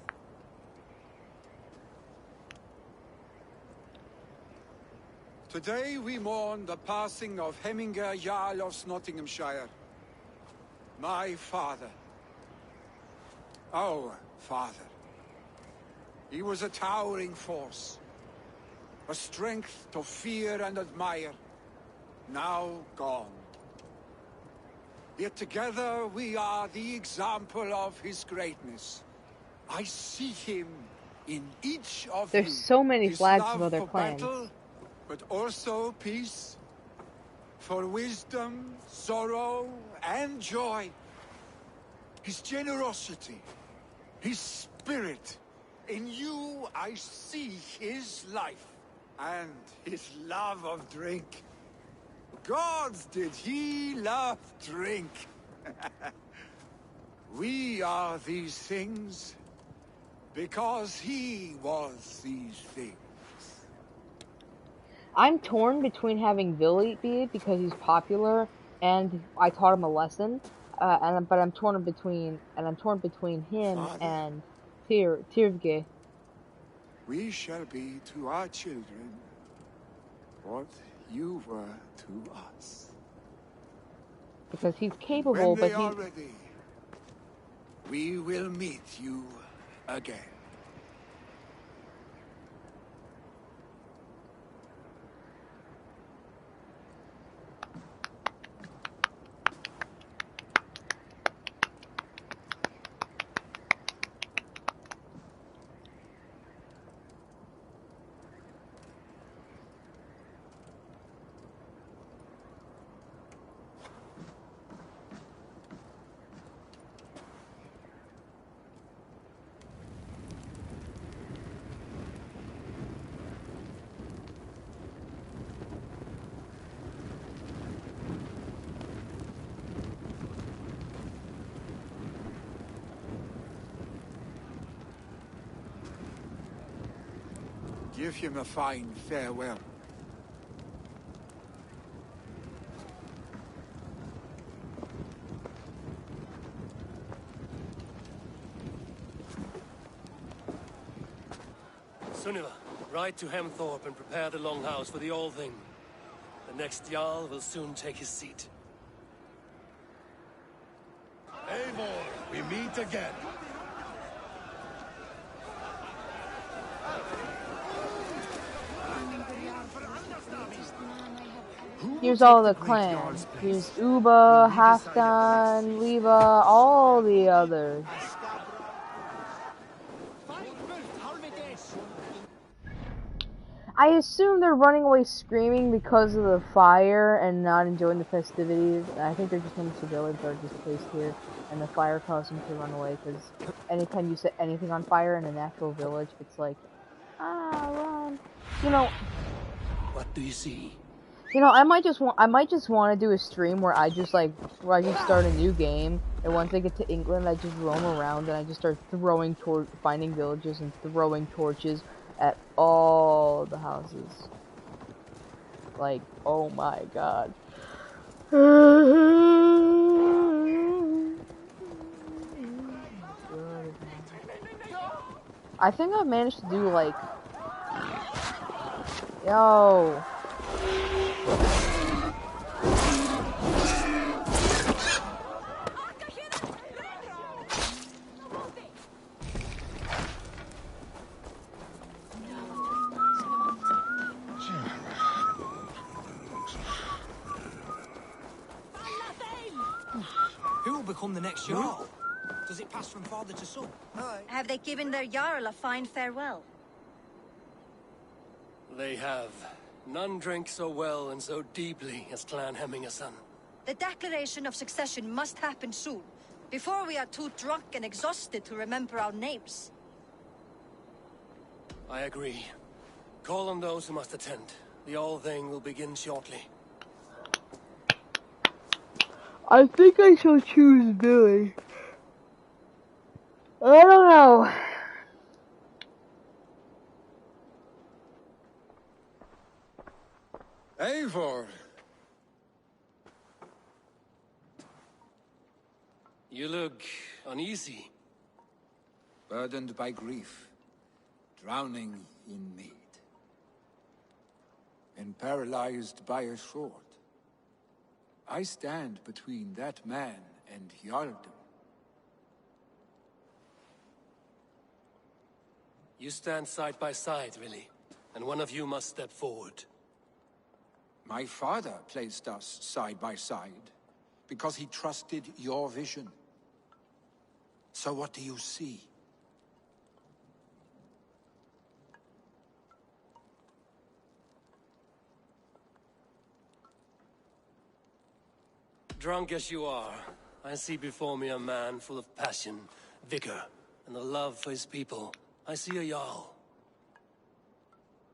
Today we mourn the passing of Heminger Jarl of Nottinghamshire. My father. Our father. He was a towering force. A strength to fear and admire. Now gone. Yet together we are the example of his greatness. I see him in each of you. There's so many His flags love of other for clans. battle, but also peace. For wisdom, sorrow, and joy. His generosity, his spirit. In you I see his life and his love of drink. Gods, did he love drink? We are these things because he was these things. I'm torn between having Billy be it because he's popular and I taught him a lesson, but I'm torn between him Father, and Tirvge. we shall be to our children what you were to us. Because he's When capable, they but are ready, we will meet you again. Give him a fine farewell. Sunniva, ride to Hemthorpe and prepare the Longhouse for the All-Thing. The next Jarl will soon take his seat. Eivor, we meet again. here's all the clans. Here's Uba, Halfdan, Leva, all the others. I assume they're running away screaming because of the fire and not enjoying the festivities. I think they're just normal civilians that are just placed here, and the fire caused them to run away, because anytime you set anything on fire in a natural village, it's like, run. You know... What do you see? You know, I might just want to do a stream where I just start a new game, and once I get to England, I just roam around and I just start finding villages and throwing torches at all the houses. Like, oh my god. I think I've managed to do like... Yo! Who will become the next Jarl? Does it pass from father to son? Have they given their Jarl a fine farewell? They have. None drink so well and so deeply as Clan Hemminger-son. The declaration of succession must happen soon, before we are too drunk and exhausted to remember our names. I agree. Call on those who must attend. The All-Thing will begin shortly. I think I shall choose Billy. I don't know. Eivor! You look uneasy. Burdened by grief, drowning in mead, and paralyzed by a sword. I stand between that man and Jarldom. You stand side by side, really, and one of you must step forward. My father placed us side by side, because he trusted your vision. So what do you see? Drunk as you are, I see before me a man full of passion, vigor, and a love for his people. I see a Jarl.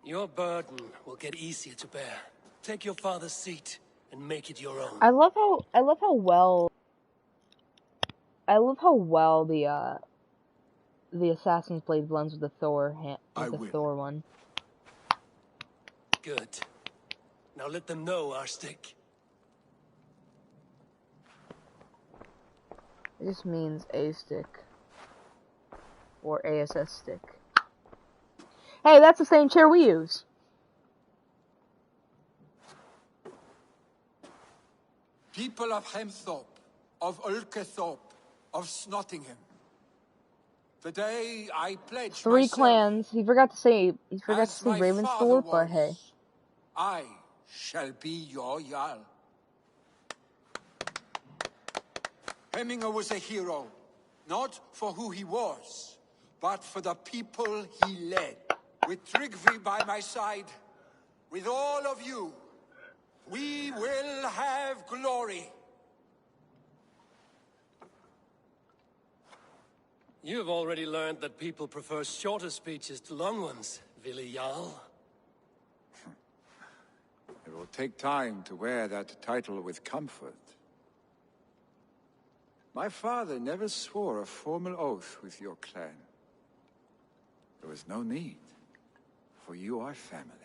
Your burden will get easier to bear. Take your father's seat and make it your own. I love how well the Assassin's Blade blends with the Thor Thor one. Good. Now let them know our stick. It just means A stick. Or ASS stick. Hey, that's the same chair we use. People of Hemthorpe, of Ulkethorpe, of Snottingham. The day I pledged 3 myself, clans. He forgot to say Ravensthorpe, but hey. I shall be your Jarl. Hemminger was a hero, not for who he was, but for the people he led. With Tryggvi by my side, with all of you, we will have glory. You've already learned that people prefer shorter speeches to long ones, Willi Jarl. It will take time to wear that title with comfort. My father never swore a formal oath with your clan. There was no need, for you are family.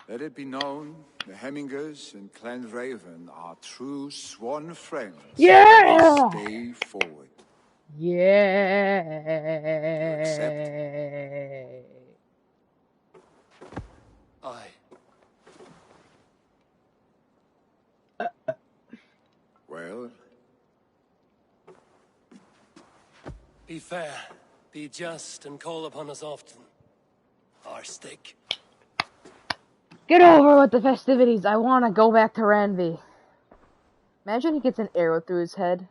Let it be known, the Hemmingers and Clan Raven are true sworn friends. Yeah! This day forward. Yeah. Aye. Well? Be fair, be just, and call upon us often. Our stick. Get over with the festivities. I want to go back to Ranvi. Imagine he gets an arrow through his head.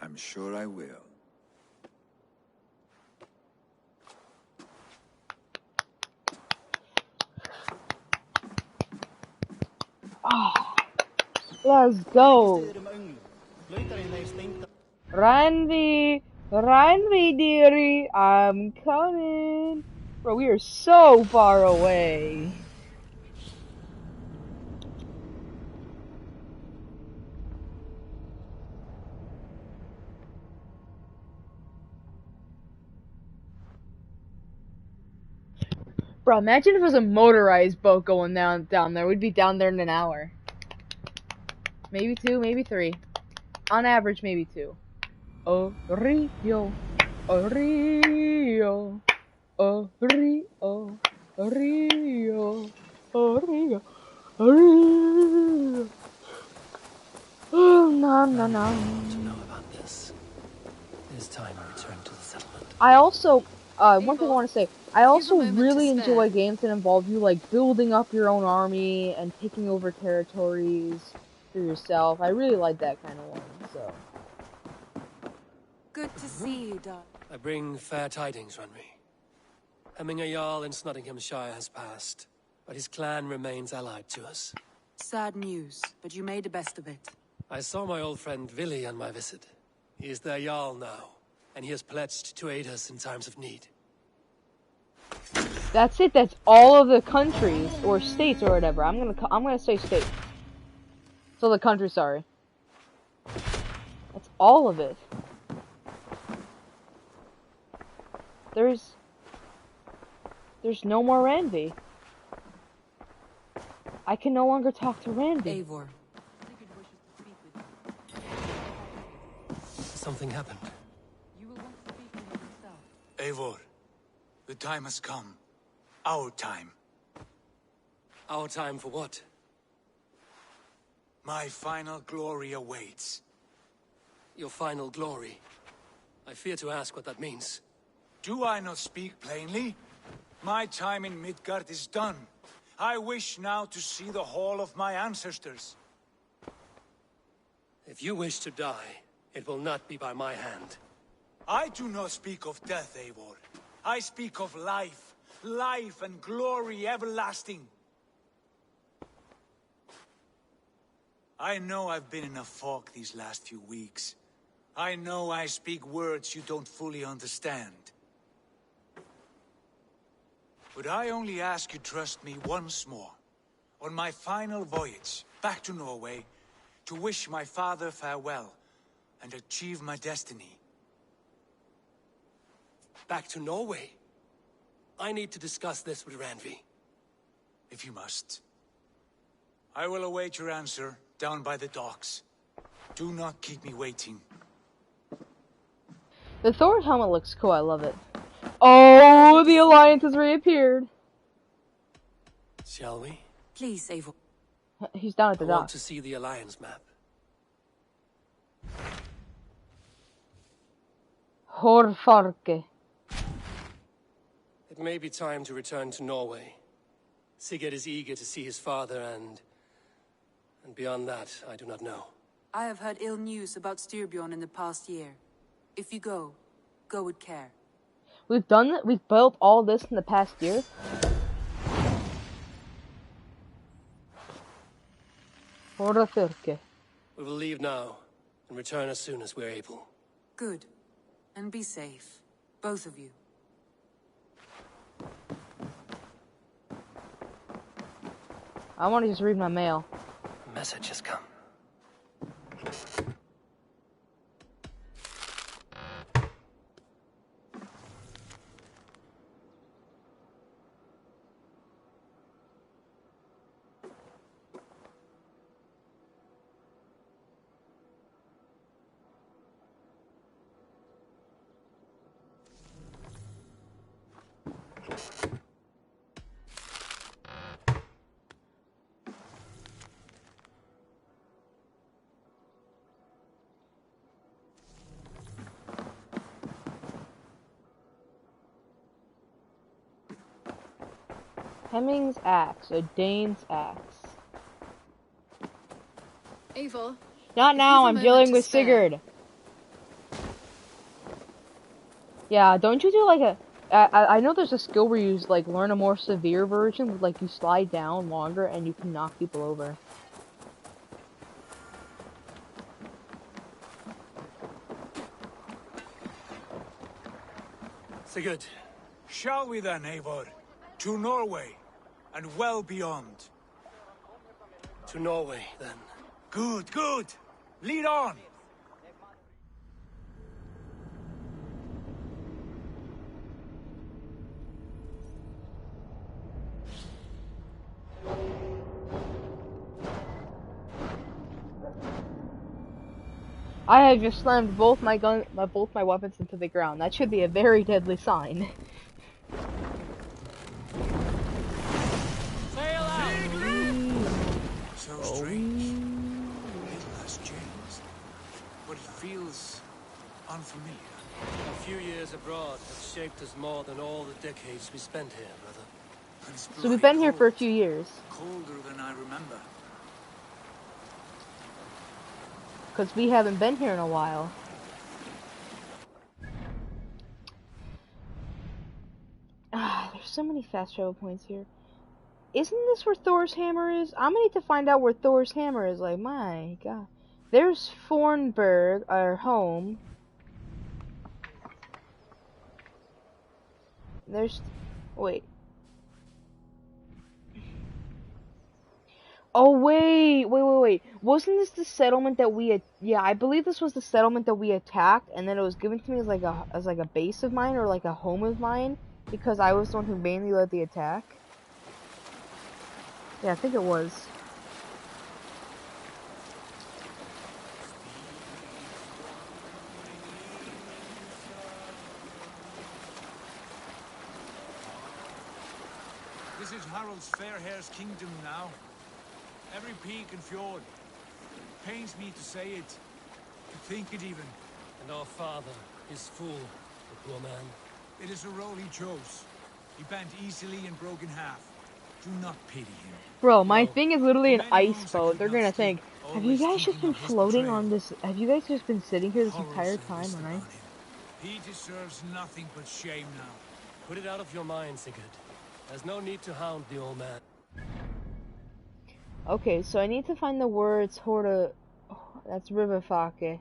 I'm sure I will. Oh, let's go. Ranvi, Ranvi dearie, I'm coming. Bro, we are so far away. Bro, imagine if it was a motorized boat going down there. We'd be down there in an hour. Maybe 2, maybe 3. On average, maybe 2. Oh, Rio. Oh, Rio. Oh, Rio. Oh, Rio. Oh, Rio. Oh, Rio. Oh, no, no, no. To know about this. It is time I return to the settlement. I also, one thing I want to say, I also really enjoy games that involve you, like, building up your own army and taking over territories for yourself. I really like that kind of one, so. Good to see you, Doc. I bring fair tidings, Runry. Hemminger Jarl in Nottinghamshire has passed, but his clan remains allied to us. Sad news, but you made the best of it. I saw my old friend Willi on my visit. He is their Jarl now, and he has pledged to aid us in times of need. That's it, that's all of the countries, or states, or whatever. I'm gonna say states. So the country, sorry. That's all of it. There's no more Ranvi. I can no longer talk to Ranvi. Eivor. Something happened. Eivor, the time has come. Our time. Our time for what? My final glory awaits. Your final glory? I fear to ask what that means. Do I not speak plainly? My time in Midgard is done. I wish now to see the hall of my ancestors. If you wish to die, it will not be by my hand. I do not speak of death, Eivor. I speak of life. Life and glory everlasting. I know I've been in a fog these last few weeks. I know I speak words you don't fully understand. But I only ask you trust me once more. On my final voyage back to Norway, to wish my father farewell and achieve my destiny. Back to Norway? I need to discuss this with Ranvi. If you must. I will await your answer down by the docks. Do not keep me waiting. The Thor helmet looks cool, I love it. Oh, the Alliance has reappeared. Shall we? Please, Eivor. He's down at the I want dock. to see the Alliance map. Horfarke. It may be time to return to Norway. Sigurd is eager to see his father and beyond that, I do not know. I have heard ill news about Styrbjorn in the past year. If you go, go with care. We've done it. We've built all this in the past year. Horfarke. We will leave now and return as soon as we're able. Good. And be safe. Both of you. I want to just read my mail. A message has come. Hemming's axe, a Dane's axe. Eivor. Not now, I'm dealing with Sigurd. Yeah, don't you do like a... I know there's a skill where you like learn a more severe version, with like you slide down longer and you can knock people over. Sigurd. Shall we then, Eivor? To Norway, and well beyond. To Norway, then. Good, good. Lead on. I have just slammed both my weapons into the ground. That should be a very deadly sign. Sail out! So strange. Little has changed, but it feels unfamiliar. A few years abroad have shaped us more than all the decades we spent here, brother. So we've been here for a few years. Colder than I remember. Because we haven't been here in a while. Ah, there's so many fast travel points here. Isn't this where Thor's hammer is? I'm gonna need to find out where Thor's hammer is. Like, my god. There's Fornburg, our home. There's... Wait. Oh, wait. Wasn't this the settlement that we... Yeah, I believe this was the settlement that we attacked, and then it was given to me as like a base of mine, or like a home of mine. Because I was the one who mainly led the attack. Yeah, I think it was. This is Harald's Fairhair's kingdom now. Every peak and fjord. Pains me to say it, to think it even. And our father is full, the poor man. It is a role he chose. He bent easily and broke in half. Do not pity him. Bro, my thing is literally an ice boat. They're gonna think, have you guys just been floating on this? Have you guys just been sitting here this entire time, or not? He deserves nothing but shame now. Put it out of your mind, Sigurd. There's no need to hound the old man. Okay, so I need to find the words Horta. Oh, that's Riverfake.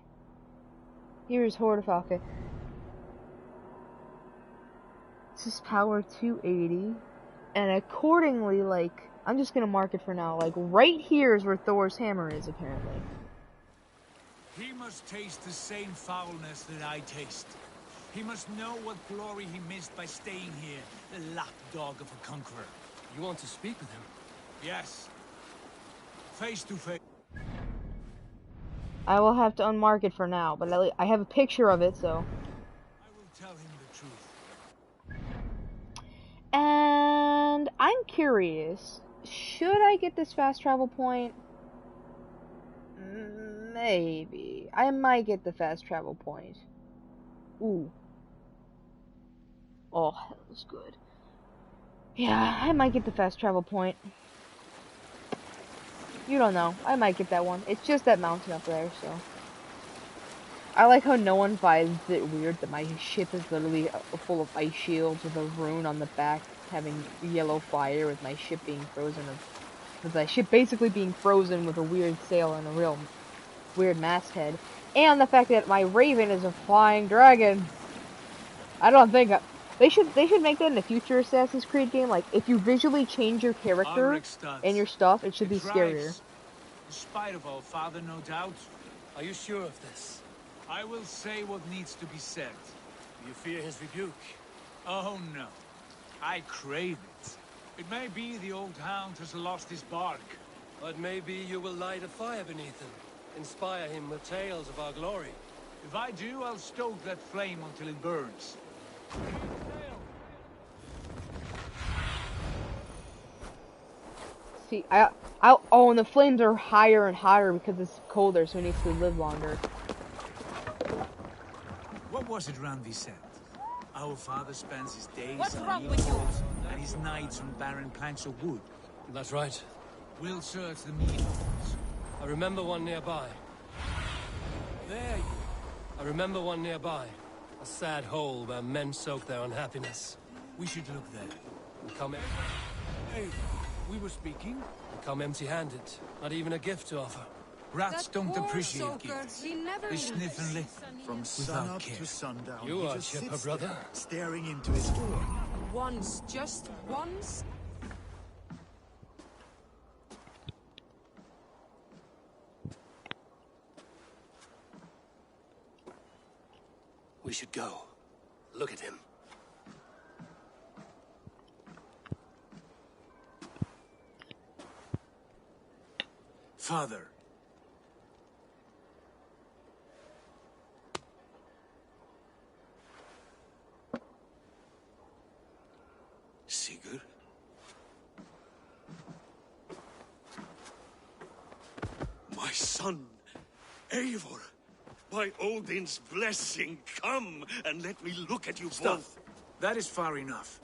Here's Hortafake. This is power 280. And accordingly, like, I'm just gonna mark it for now. Like, right here is where Thor's hammer is, apparently. He must taste the same foulness that I taste. He must know what glory he missed by staying here, the lapdog of a conqueror. You want to speak with him? Yes. Face to face. I will have to unmark it for now, but I have a picture of it, so. I will tell him the truth. And I'm curious, should I get this fast travel point? Maybe. I might get the fast travel point. Ooh. Oh, that was good. Yeah, I might get the fast travel point. You don't know. I might get that one. It's just that mountain up there, so. I like how no one finds it weird that my ship is literally full of ice shields with a rune on the back having yellow fire, with my ship being frozen, with my ship basically being frozen with a weird sail and a real weird masthead, and the fact that my raven is a flying dragon. I don't think they should make that in a future Assassin's Creed game. Like, if you visually change your character and your stuff, it should be scarier. In spite of all, father, no doubt. Are you sure of this? I will say what needs to be said. You fear his rebuke? Oh no. I crave it. It may be the old hound has lost his bark. But maybe you will light a fire beneath him. Inspire him with tales of our glory. If I do, I'll stoke that flame until it burns. See, oh, and the flames are higher and hotter because it's colder, so it needs to live longer. What was it Randvi said? Our father spends his days on meadhalls and his nights on barren planks of wood. That's right. We'll search the meadhalls. I remember one nearby. There you I remember one nearby. A sad hole where men soak their unhappiness. We should look there. We come Hey, we were speaking? We come empty-handed. Not even a gift to offer. Rats don't appreciate gifts. They sniff and lick from sun up to sundown. You are chipper, brother. Staring into his door. Once, just once. We should go. Look at him. Father. Sigurd? My son, Eivor. By Odin's blessing, come and let me look at you both. That is far enough.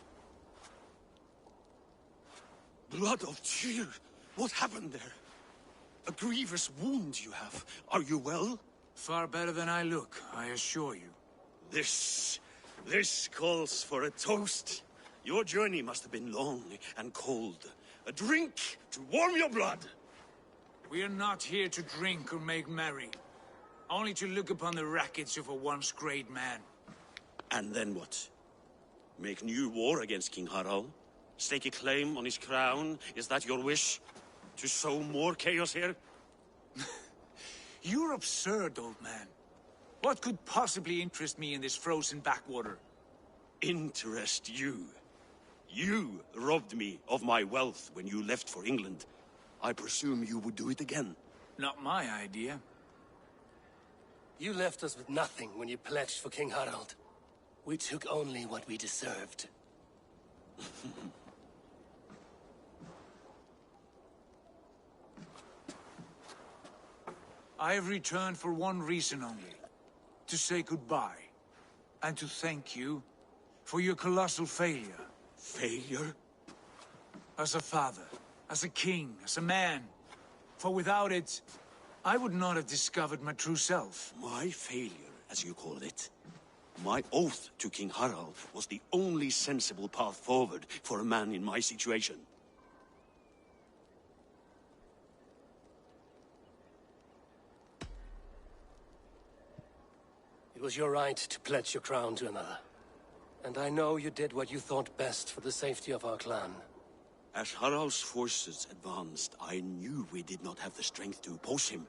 Blood of Tyr, what happened there? A grievous wound you have. Are you well? Far better than I look, I assure you. This calls for a toast. Your journey must have been long and cold. A drink to warm your blood. We are not here to drink or make merry. Only to look upon the wreckage of a once great man. And then what? Make new war against King Harald? Stake a claim on his crown? Is that your wish? To sow more chaos here? You're absurd, old man. What could possibly interest me in this frozen backwater? interest you. You robbed me of my wealth when you left for England. I presume you would do it again. Not my idea. You left us with nothing when you pledged for King Harald. We took only what we deserved. I have returned for one reason only. To say goodbye. And to thank you for your colossal failure. Failure? As a father, as a king, as a man. For without it, I would not have discovered my true self. My failure, as you call it. My oath to King Harald was the only sensible path forward for a man in my situation. It was your right to pledge your crown to another. And I know you did what you thought best for the safety of our clan. As Harald's forces advanced, I knew we did not have the strength to oppose him.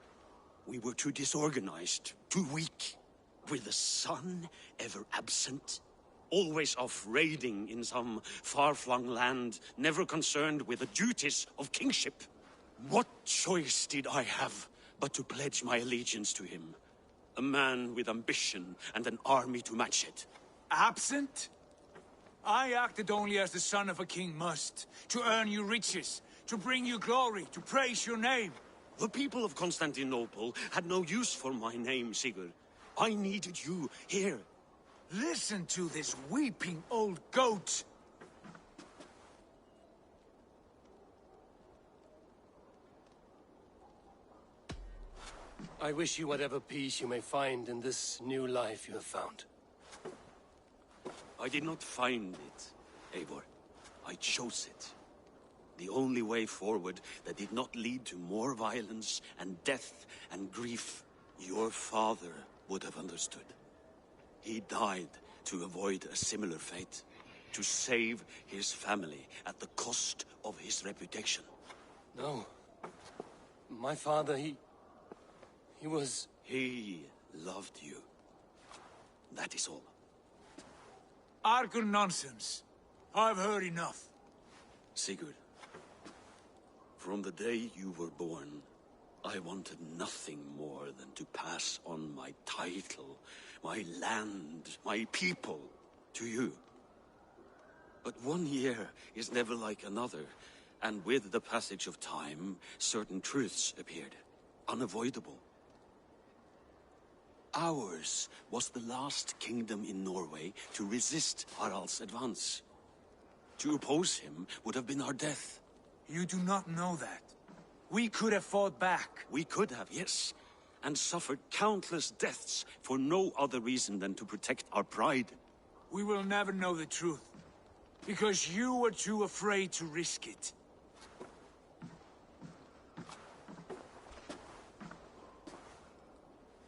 We were too disorganized, too weak. With the son ever absent, always off raiding in some far-flung land, never concerned with the duties of kingship. What choice did I have but to pledge my allegiance to him? A man with ambition and an army to match it. Absent? I acted only as the son of a king must, to earn you riches, to bring you glory, to praise your name. The people of Constantinople had no use for my name, Sigurd. I needed you here. Listen to this weeping old goat! I wish you whatever peace you may find in this new life you have found. I did not find it, Eivor. I chose it. The only way forward that did not lead to more violence and death and grief. Your father would have understood. He died to avoid a similar fate. To save his family at the cost of his reputation. No. My father, he was... He loved you. That is all. Argon nonsense. I've heard enough. Sigurd, from the day you were born, I wanted nothing more than to pass on my title, my land, my people, to you. But 1 year is never like another, and with the passage of time, certain truths appeared, unavoidable. Ours was the last kingdom in Norway to resist Harald's advance. To oppose him would have been our death. You do not know that. We could have fought back. We could have, yes. And suffered countless deaths for no other reason than to protect our pride. We will never know the truth. Because you were too afraid to risk it.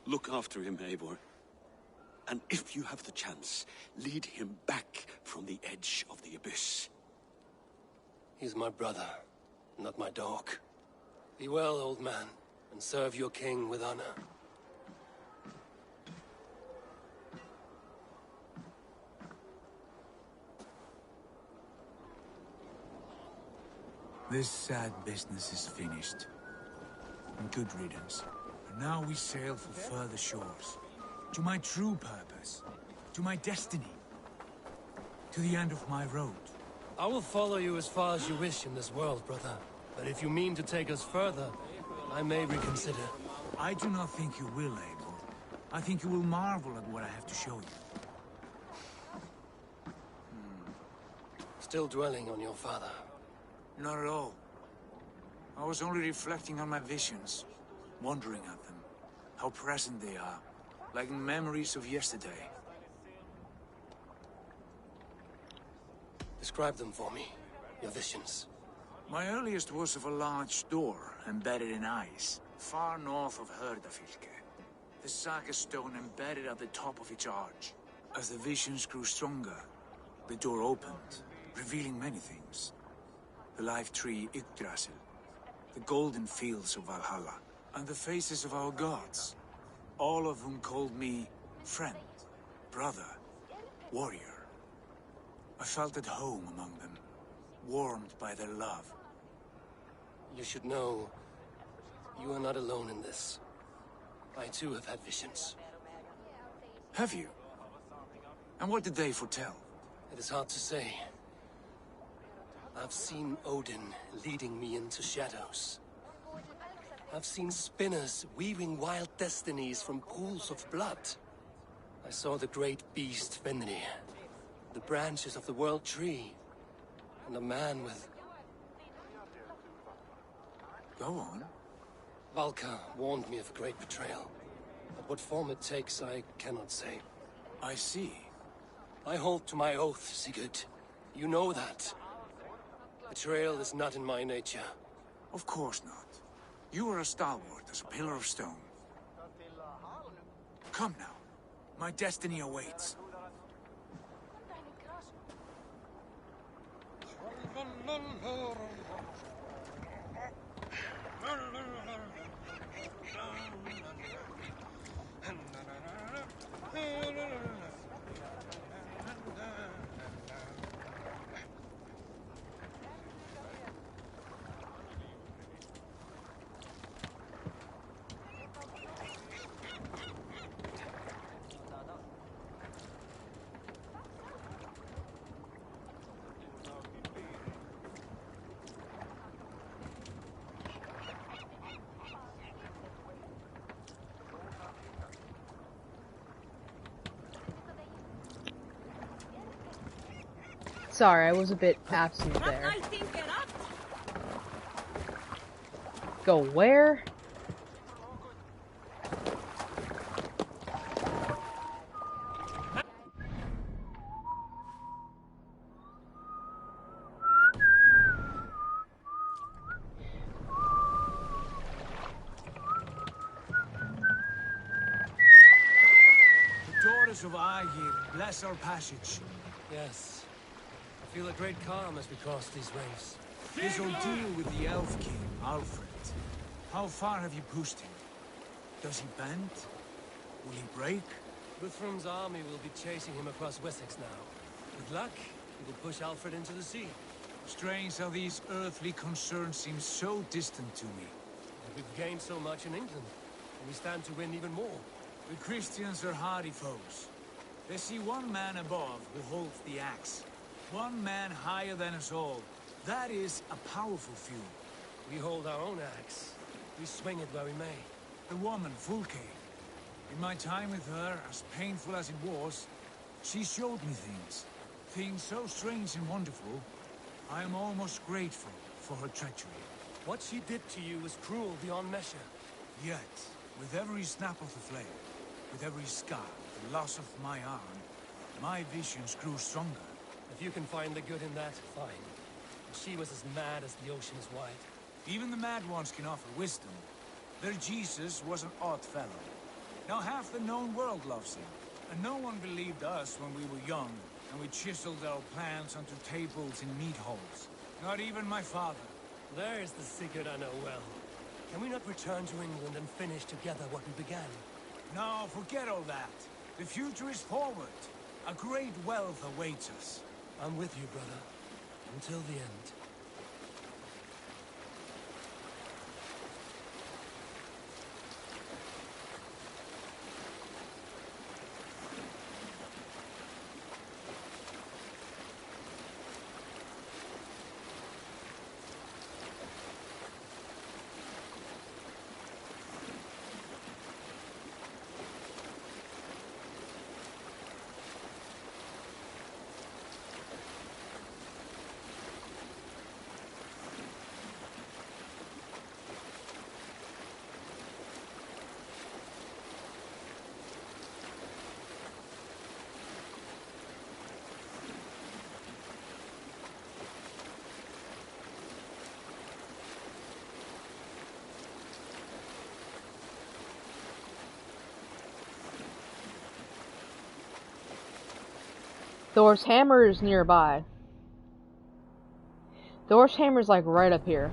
Look after him, Eivor. And if you have the chance, lead him back from the edge of the abyss. He's my brother, not my dog. Be well, old man, and serve your king with honor. This sad business is finished. And good riddance. And now we sail for further shores. To my true purpose. To my destiny. To the end of my road. I will follow you as far as you wish in this world, brother. But if you mean to take us further, I may reconsider. I do not think you will, Abel. I think you will marvel at what I have to show you. Still dwelling on your father? Not at all. I was only reflecting on my visions. Wondering at them. How present they are. Like memories of yesterday. Describe them for me. Your visions. My earliest was of a large door embedded in ice, far north of Herdafylke. The saga stone embedded at the top of its arch. As the visions grew stronger, the door opened, revealing many things. The life tree Yggdrasil, the golden fields of Valhalla, and the faces of our gods. All of whom called me friend, brother, warrior. I felt at home among them, warmed by their love. You should know, you are not alone in this. I too have had visions. Have you? And what did they foretell? It is hard to say. I've seen Odin leading me into shadows. I've seen spinners weaving wild destinies from pools of blood. I saw the great beast Fenrir, the branches of the world tree, and a man with... Go on. Valka warned me of a great betrayal. But what form it takes, I cannot say. I see. I hold to my oath, Sigurd. You know that. Betrayal is not in my nature. Of course not. You are as stalwart as a pillar of stone. Come now. My destiny awaits. Sorry, I was a bit absent there. Go where? The daughters of Aegir bless our passage. Yes. I feel a great calm as we cross these waves. His ordeal with the Elf King, Alfred. How far have you pushed him? Does he bend? Will he break? Guthrum's army will be chasing him across Wessex now. With luck, he will push Alfred into the sea. Strange how these earthly concerns seem so distant to me. But we've gained so much in England, and we stand to win even more. The Christians are hardy foes. They see one man above who holds the axe. One man higher than us all. That is a powerful feud. We hold our own axe. We swing it where we may. The woman, Fulke. In my time with her, as painful as it was, she showed me things. Things so strange and wonderful, I am almost grateful for her treachery. What she did to you was cruel beyond measure. Yet, with every snap of the flame, with every scar, the loss of my arm, my visions grew stronger. If you can find the good in that, fine. She was as mad as the ocean is wide. Even the mad ones can offer wisdom. Their Jesus was an odd fellow. Now half the known world loves him. And no one believed us when we were young, and we chiseled our plans onto tables in meat halls. Not even my father. There is the Sigurd I know well. Can we not return to England and finish together what we began? No, forget all that. The future is forward. A great wealth awaits us. I'm with you, brother. Until the end. Thor's hammer is nearby. Thor's hammer's like right up here.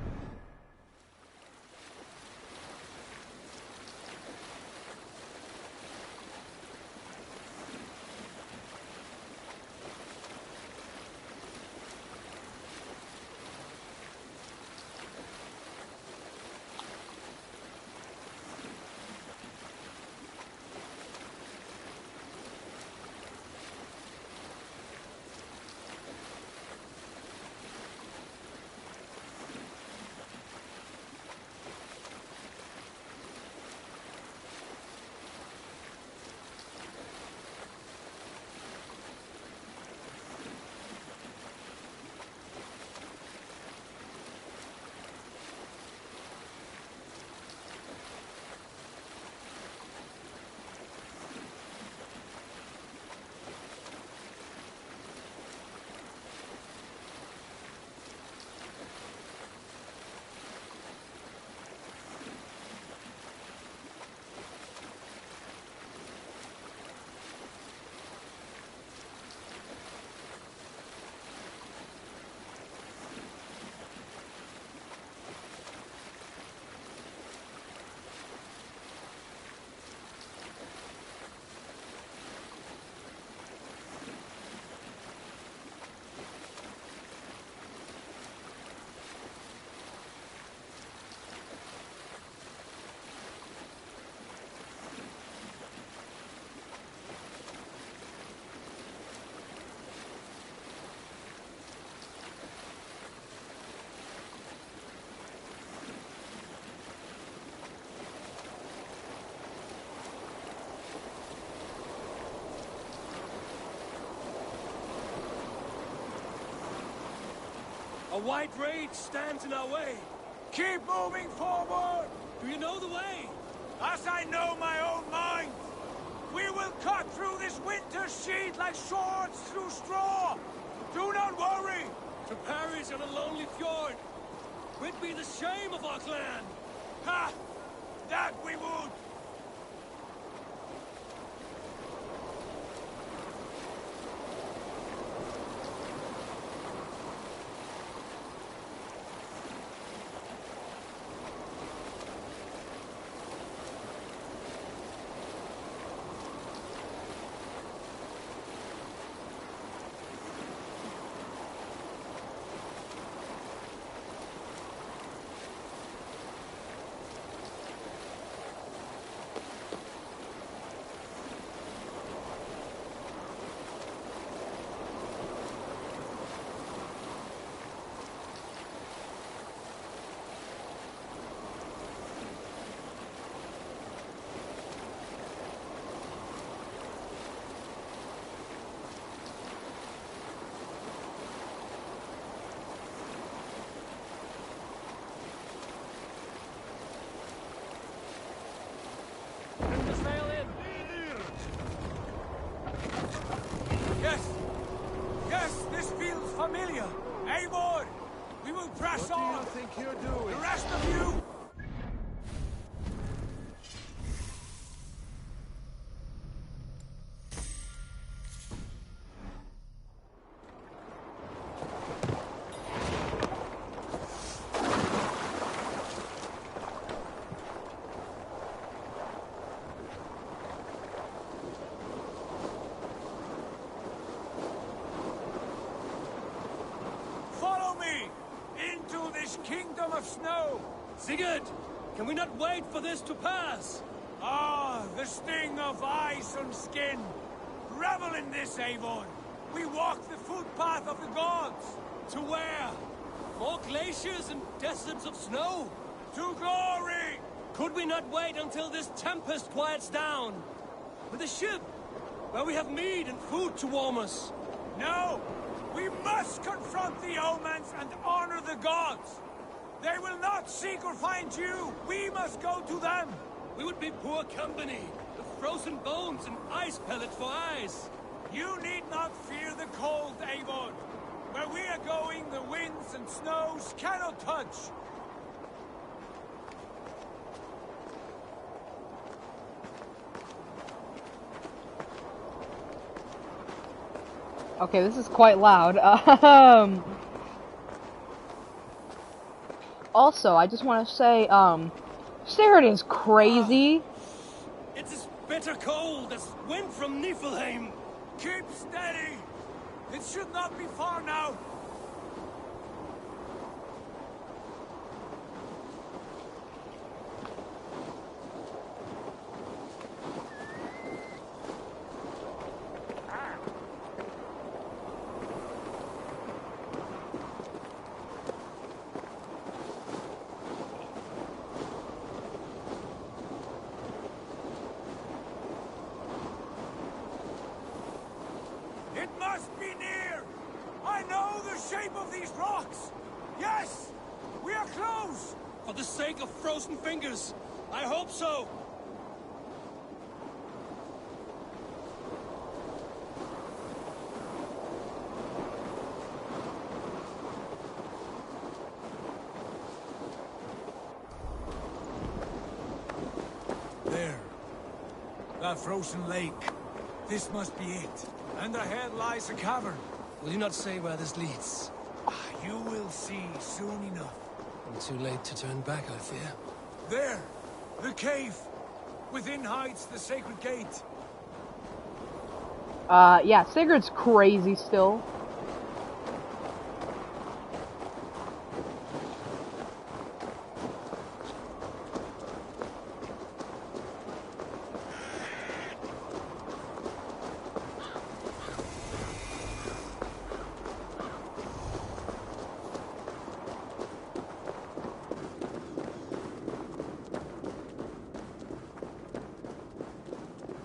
white rage stands in our way. Keep moving forward! Do you know the way? As I know my own mind! We will cut through this winter sheet like swords through straw! Do not worry! To perish on a lonely fjord would be the shame of our clan! Ha! That we would! Yes, this feels familiar. Eivor, we will press on. What do you think you're doing? The rest of you. Kingdom of snow! Sigurd! Can we not wait for this to pass? Ah, the sting of ice on skin! Revel in this, Eivor! We walk the footpath of the gods! To where? More glaciers and deserts of snow? To glory! Could we not wait until this tempest quiets down? With a ship, where we have meat and food to warm us? No! We must confront the omens and honor the gods! They will not seek or find you! We must go to them! We would be poor company, with frozen bones and ice pellets for eyes. You need not fear the cold, Eivor. Where we are going, the winds and snows cannot touch. Okay, this is quite loud. Also, I just want to say, Sigurd is crazy. It's as bitter cold as wind from Niflheim. Keep steady! It should not be far now. It must be near! I know the shape of these rocks! Yes! We are close! For the sake of frozen fingers, I hope so! There. That frozen lake. This must be it. And ahead lies a cavern. Will you not say where this leads? You will see soon enough. I'm too late to turn back, I fear. There! The cave! Within hides the sacred gate. Yeah, Sigurd's crazy still.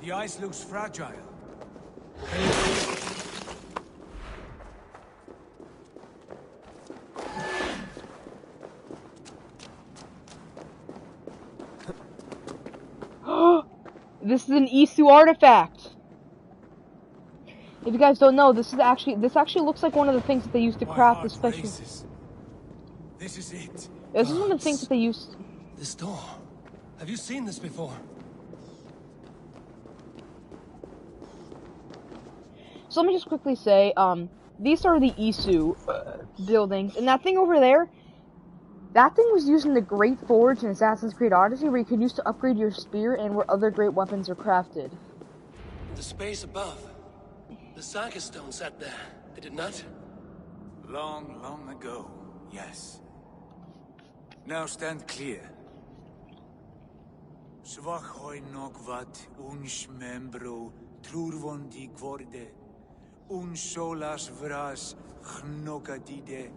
The ice looks fragile. This is an Isu artifact. If you guys don't know, this actually looks like one of the things that they used to craft the special. Races. This is it. This is one of the things that they used. This door. Have you seen this before? So let me just quickly say, these are the Isu buildings, and that thing over there, that thing was used in the Great Forge in Assassin's Creed Odyssey, where you could use to upgrade your spear and where other great weapons are crafted. The space above. The Saga Stone sat there, did it not? Long, long ago, yes. Now stand clear. Svachoi nokvat uns membro trurvondi gvorde. Solas vras gnokadide.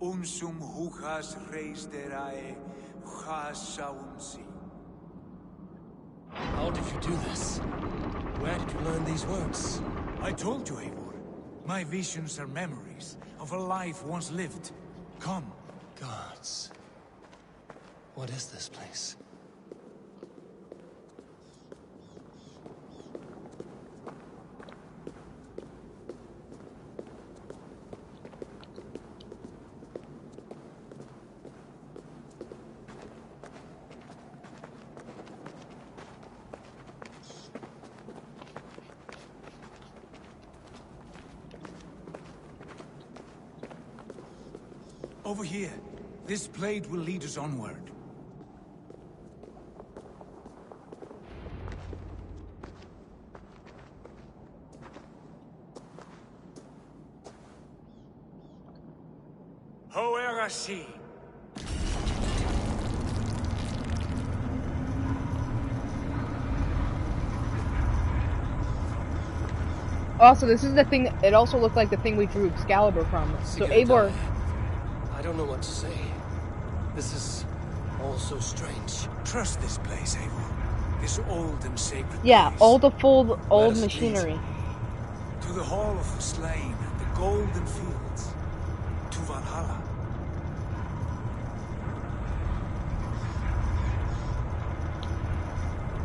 Unsum huchas reisderae chasaunsi. How did you do this? Where did you learn these words? I told you, Eivor. My visions are memories of a life once lived. Come. Gods. What is this place? Over here. This blade will lead us onward. Hoerasi. Also, this is the thing. It also looked like the thing we drew Excalibur from. So Eivor. I don't know what to say. This is all so strange. Trust this place, Eivor. This old and sacred Yeah, place. all the full old machinery. To the Hall of the Slain, the Golden Fields. To Valhalla.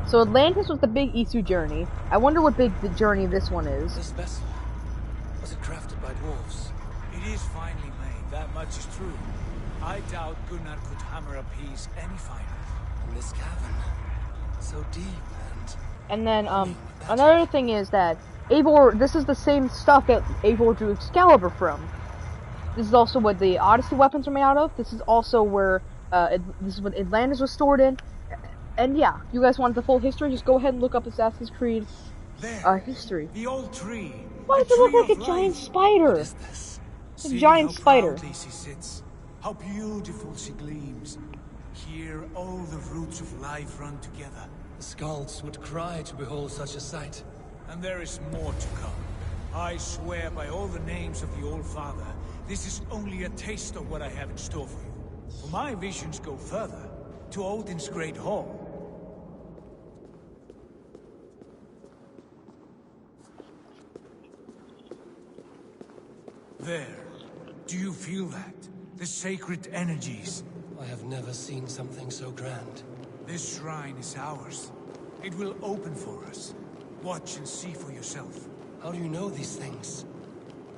So Atlantis was the big Isu journey. I wonder what big the journey this one is. This vessel, was it crafted by dwarves? It is finely made, that much is true. I doubt Gunnar could hammer a piece any finer. And this cavern, so deep And then, another thing is that Eivor, this is the same stuff that Eivor drew Excalibur from. This is also what the Odyssey weapons are made out of. This is also where, this is what Atlantis was stored in. And yeah, you guys want the full history? Just go ahead and look up Assassin's Creed history. The old tree. Why does it look like a giant spider? What is this? A giant spider. Proudly she sits. How beautiful she gleams. Here all the roots of life run together. The Skalds would cry to behold such a sight. And there is more to come. I swear by all the names of the Old Father, this is only a taste of what I have in store for you. For my visions go further, to Odin's Great Hall. There. Do you feel that? The sacred energies. I have never seen something so grand. This shrine is ours. It will open for us. Watch and see for yourself. How do you know these things?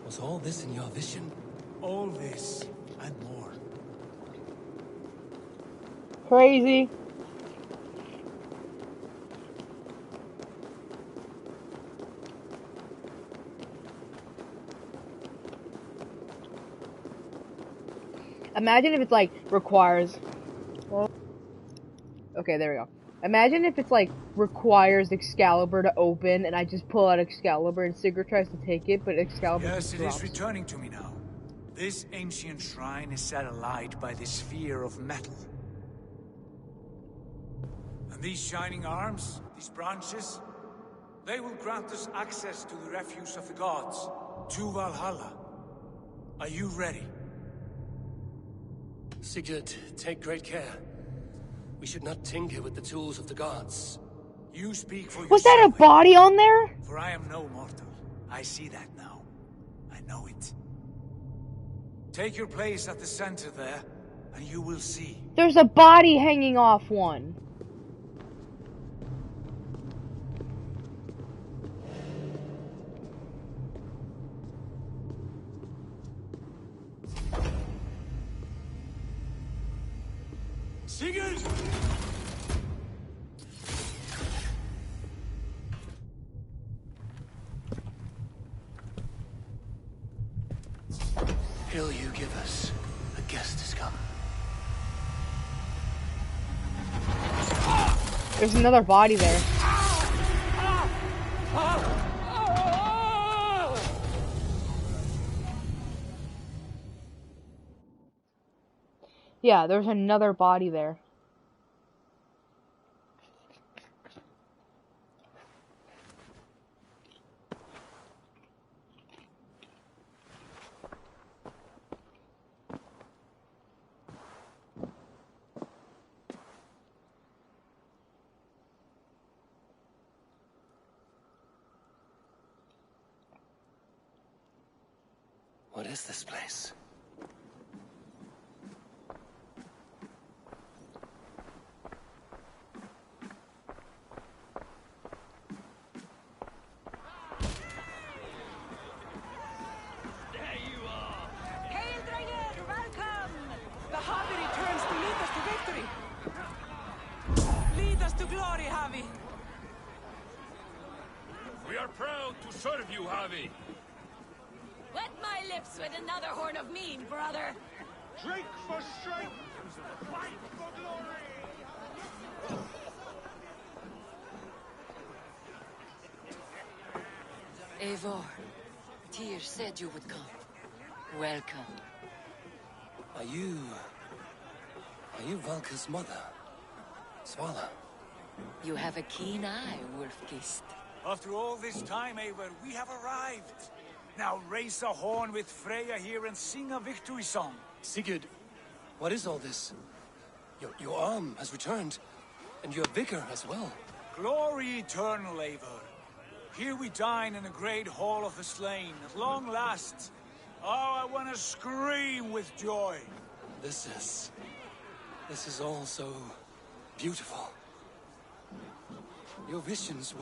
Was all this in your vision? All this and more. Crazy. Imagine if it's like requires. Well, okay, there we go. Imagine if it's like requires Excalibur to open, and I just pull out Excalibur, and Sigurd tries to take it, but Excalibur Yes, it drops. is returning to me now. This ancient shrine is set alight by the sphere of metal. And these shining arms, these branches, they will grant us access to the refuse of the gods, to Valhalla. Are you ready? Sigurd, take great care. We should not tinker with the tools of the gods. You speak for yourself. Was that a body on there? For I am no mortal. I see that now. I know it. Take your place at the center there, and you will see. There's a body hanging off one. Sigurd! Hail you give us. A guest has come. There's another body there. Yeah, there's another body there. What is this place? Glory, Javi! We are proud to serve you, Javi. Wet my lips with another horn of mead, brother. Drink for strength! Fight for glory! Eivor, Tyr said you would come. Welcome. Are you Valka's mother? Svala? You have a keen eye, Wolfgist. After all this time, Eivor, we have arrived. Now raise a horn with Freya here and sing a victory song. Sigurd, what is all this? Your arm has returned, and your vigor as well. Glory eternal, Eivor. Here we dine in the great hall of the slain, at long last. Oh, I want to scream with joy. This is all so beautiful. Your visions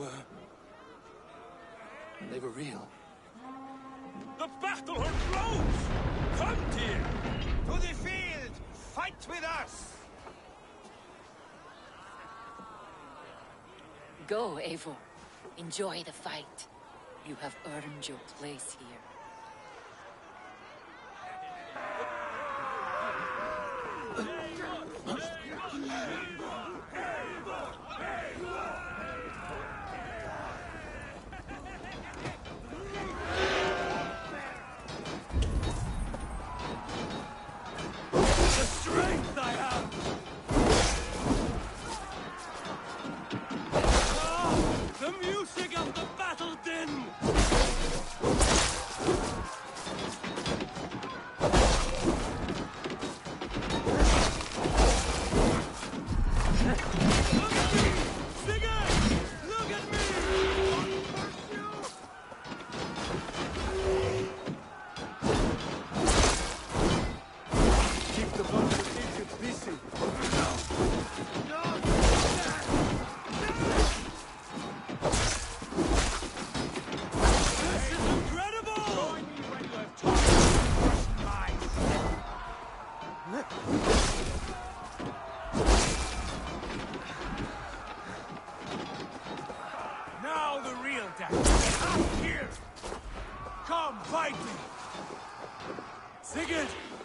they were real. The battle will close! Come, Tyr! To the field! Fight with us! Go, Eivor. Enjoy the fight. You have earned your place here.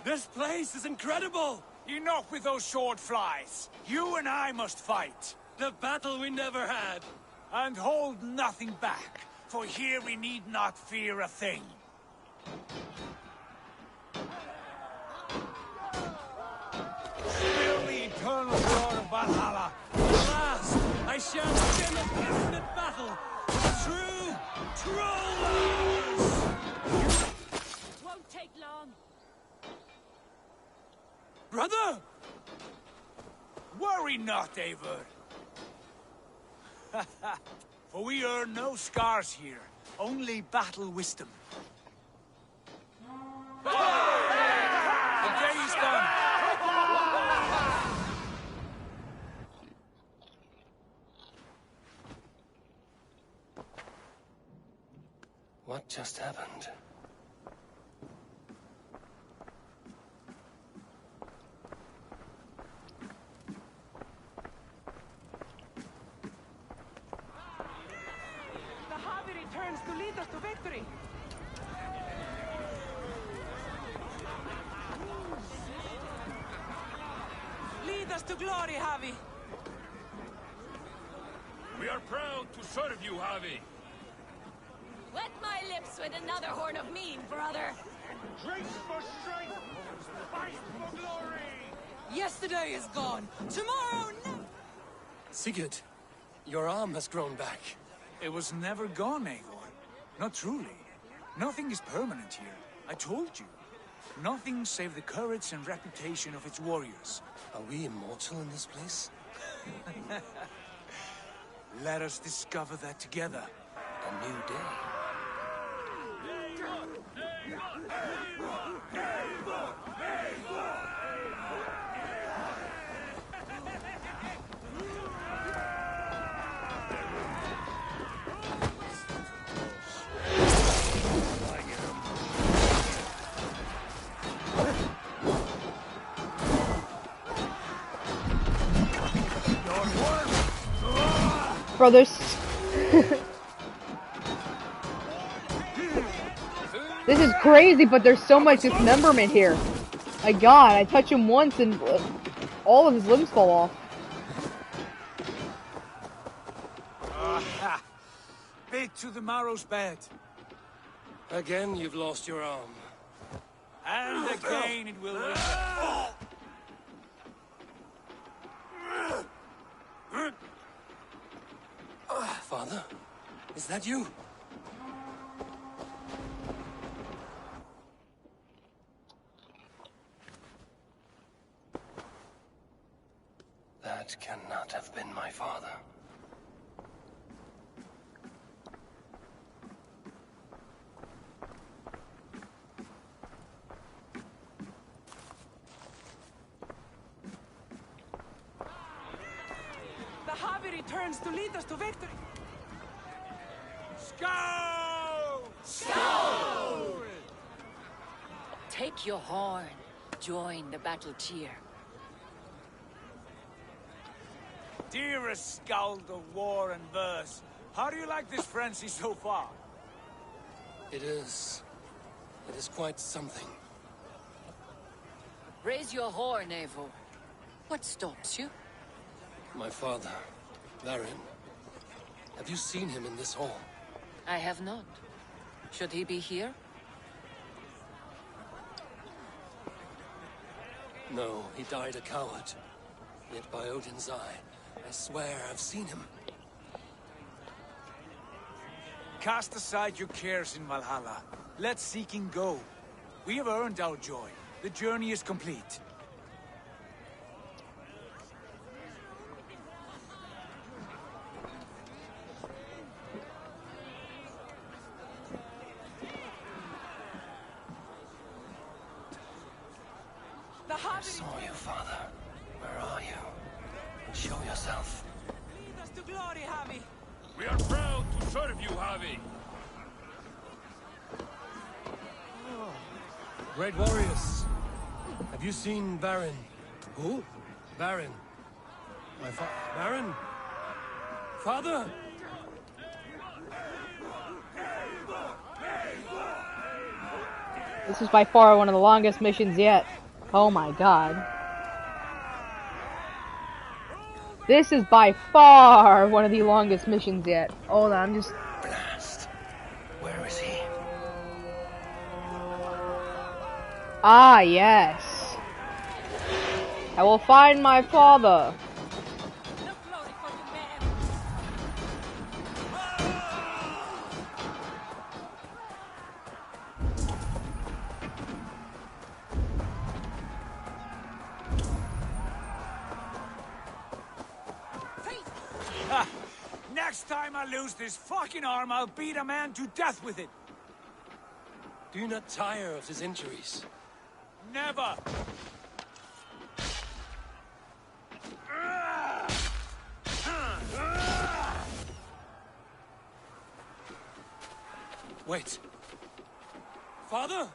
This place is incredible! Enough with those sword flies. You and I must fight. The battle we never had. And hold nothing back, for here we need not fear a thing. Spill the eternal roar of Valhalla. At last, I shall begin a passionate battle with true trollers! Won't take long. Brother! Worry not, Eivor. For we earn no scars here, only battle wisdom. The day is done. What just happened? to lead us to victory. Lead us to glory, Javi. We are proud to serve you, Javi. Wet my lips with another horn of mead, brother. Drink for strength, fight for glory. Yesterday is gone. Tomorrow, Sigurd, your arm has grown back. It was never gone, Eivor. Not truly. Nothing is permanent here. I told you. Nothing save the courage and reputation of its warriors. Are we immortal in this place? Let us discover that together. A new day. Brothers. This is crazy, but there's so much dismemberment here. My god, I touch him once and all of his limbs fall off. Bit to the marrow's bed. Again, you've lost your arm. And again it will linger. Father, is that you? That cannot have been my father. the Javi returns to lead us to victory. Scout! Scout! Take your horn. Join the battle cheer. Dearest Skald of war and verse, how do you like this frenzy so far? It is quite something. Raise your horn, Eivor. What stops you? My father, Varin. Have you seen him in this hall? I have not. Should he be here? No, he died a coward. Yet by Odin's eye, I swear I've seen him. Cast aside your cares in Valhalla. Let seeking go. We have earned our joy. The journey is complete. I saw you, Father. Where are you? Show yourself. Lead us to glory, Javi. We are proud to serve you, Javi. Great warriors. Have you seen Varin? Who? Varin. My Varin? Father? This is by far one of the longest missions yet. Oh my god. This is by far one of the longest missions yet. Hold on, I'm just... Blast. Where is he? Ah, yes. I will find my father. Next time I lose this fucking arm, I'll beat a man to death with it. Do you not tire of his injuries? Never! Wait. Father?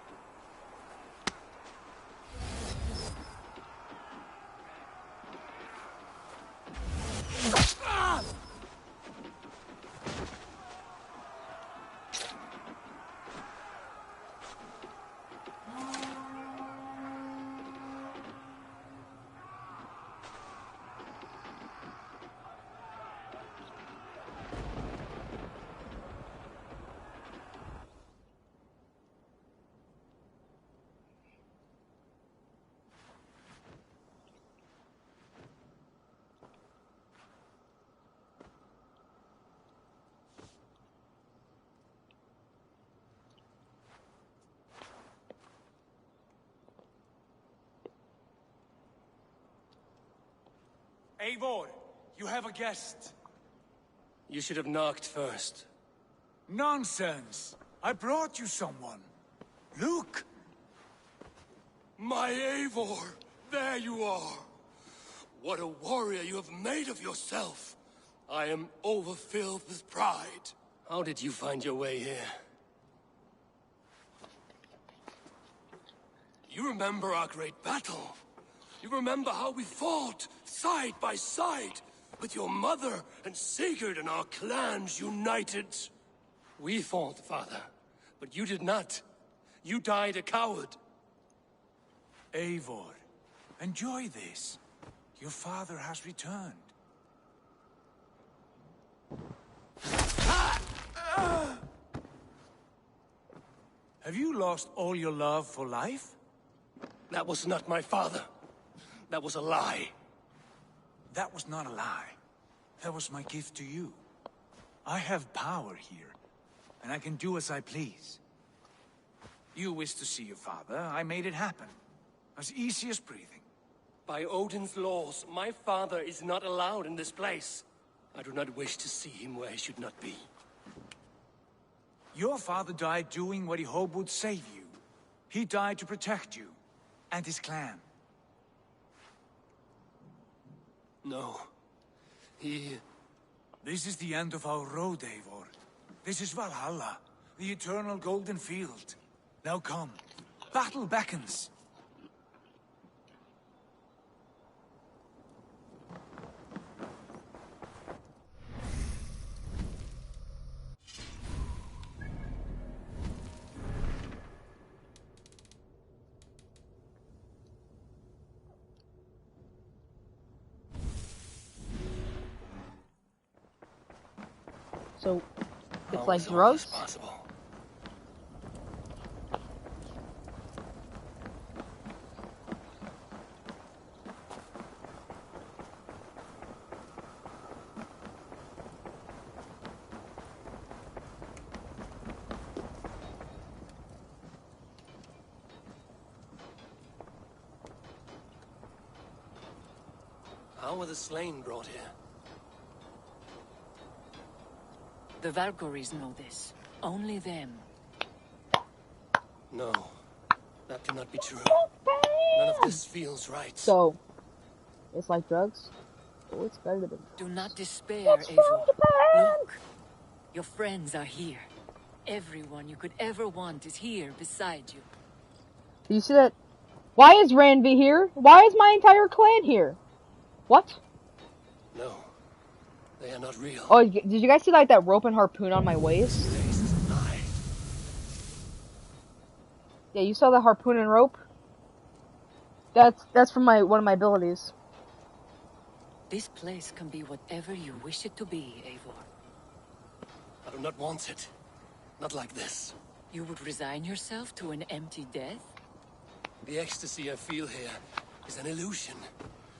Eivor, you have a guest. You should have knocked first. Nonsense! I brought you someone. Look! My Eivor! There you are! What a warrior you have made of yourself! I am overfilled with pride. How did you find your way here? You remember our great battle? You remember how we fought, side by side, with your mother and Sigurd and our clans united? We fought, father, but you did not. You died a coward. Eivor, enjoy this. Your father has returned. Have you lost all your love for life? That was not my father. That was a lie. That was not a lie. That was my gift to you. I have power here, and I can do as I please. You wished to see your father, I made it happen. As easy as breathing. By Odin's laws, my father is not allowed in this place. I do not wish to see him where he should not be. Your father died doing what he hoped would save you. He died to protect you, and his clan. No. This is the end of our road, Eivor. This is Valhalla, the eternal golden field. Now come. Battle beckons. So, it's like drugs? Possible? How were the slain brought here? The Valkyries know this. Only them. No. That cannot be true. None of this feels right. So, it's like drugs? Oh, it's better than... Do not despair, Eivor. Look. Your friends are here. Everyone you could ever want is here beside you. Do you see that? Why is Randvi here? Why is my entire clan here? What? No. They are not real. Oh, did you guys see like that rope and harpoon on my waist? Yeah, you saw the harpoon and rope? That's from one of my abilities. This place can be whatever you wish it to be, Eivor. I do not want it. Not like this. You would resign yourself to an empty death? The ecstasy I feel here is an illusion.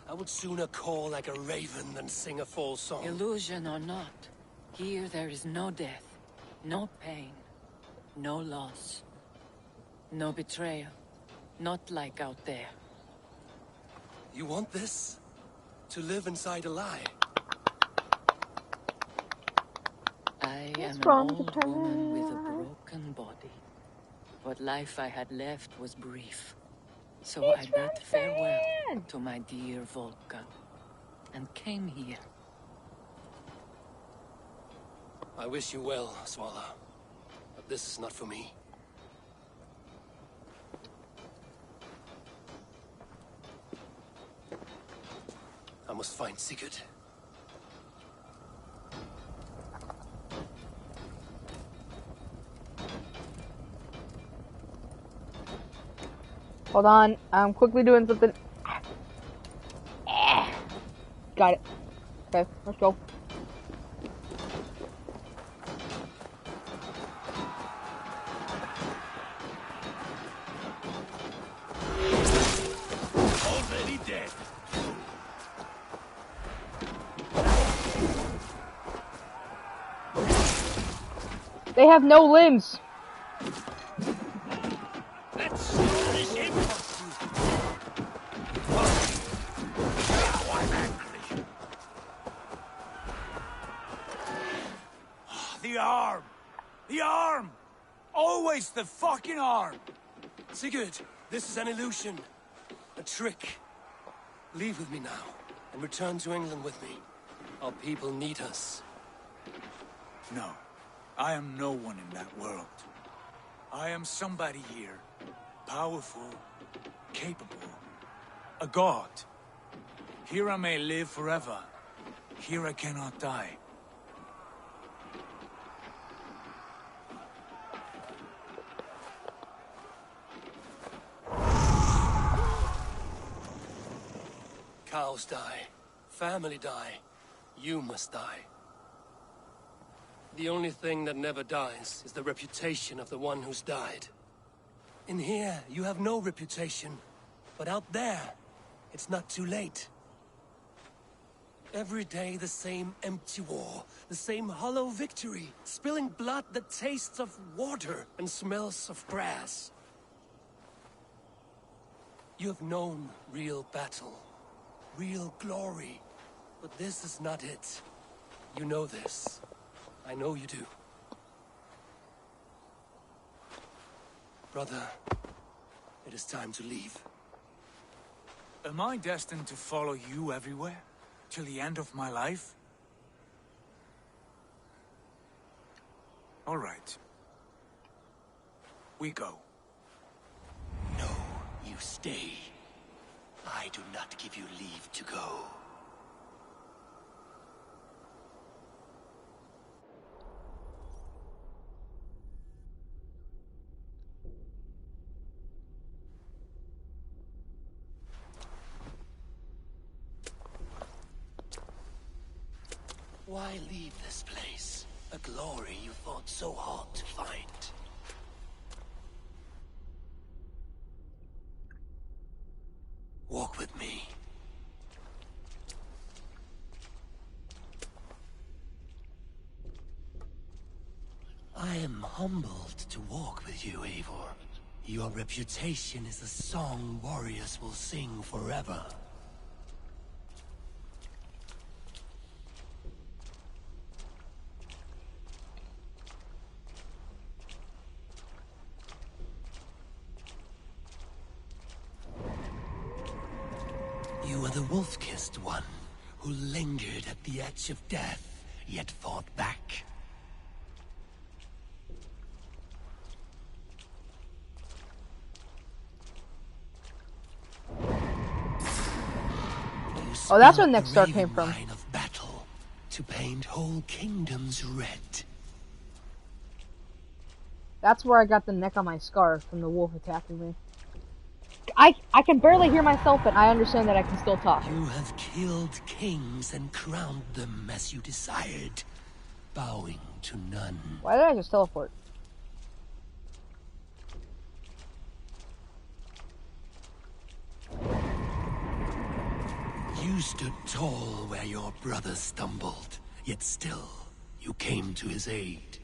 I would sooner call like a raven than sing a false song. Illusion or not, here there is no death, no pain, no loss, no betrayal. Not like out there. You want this? To live inside a lie? I am an old woman with a broken body. What life I had left was brief. So I bid farewell to my dear Volka, and came here. I wish you well, Svala, but this is not for me. I must find Sigurd. Hold on, I'm quickly doing something. Got it. Okay, let's go. Already dead. They have no limbs. Let's finish him. Now I'm angry. The arm! The arm! Always the fucking arm! Sigurd, this is an illusion. A trick. Leave with me now, and return to England with me. Our people need us. No. I am no one in that world. I am somebody here. Powerful. Capable. A god. Here I may live forever. Here I cannot die. Cows die. Family die. You must die. The only thing that never dies is the reputation of the one who's died. In here, you have no reputation. But out there, it's not too late. Every day the same empty war, the same hollow victory, spilling blood that tastes of water and smells of grass. You have known real battle, real glory, but this is not it. You know this. I know you do. Brother, it is time to leave. Am I destined to follow you everywhere? Till the end of my life? All right. We go. No, you stay. I do not give you leave to go. Why leave this place? A glory you fought so hard to find. Walk with me. I am humbled to walk with you, Eivor. Your reputation is a song warriors will sing forever. You are the wolf-kissed one, who lingered at the edge of death, yet fought back. Oh, that's where Next Star came from. Line of battle to paint whole kingdoms red. That's where I got the neck on my scar from the wolf attacking me. I can barely hear myself, but I understand that I can still talk. You have killed kings and crowned them as you desired, bowing to none. Why did I just teleport? You stood tall where your brother stumbled, yet still, you came to his aid.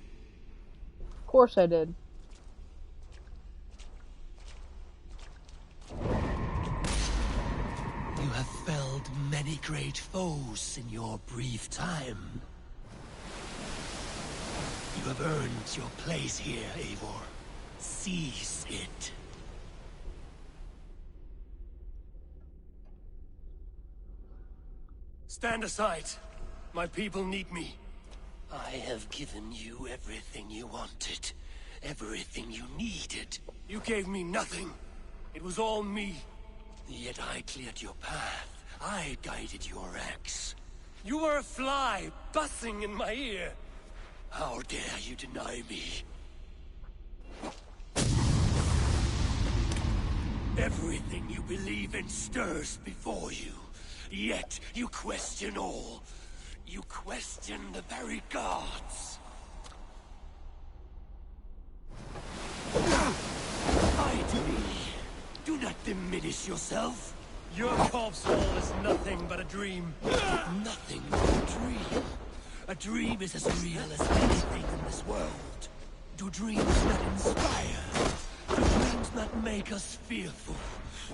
Of course I did. You have felled many great foes in your brief time. You have earned your place here, Eivor. Seize it. Stand aside. My people need me. I have given you everything you wanted. Everything you needed. You gave me nothing. It was all me. Yet I cleared your path. I guided your axe. You were a fly, buzzing in my ear. How dare you deny me? Everything you believe in stirs before you. Yet you question all. You question the very gods. Hide me. Do not diminish yourself. Your corpse hall is nothing but a dream. Nothing but a dream. A dream is as real as anything in this world. Do dreams not inspire? Do dreams not make us fearful?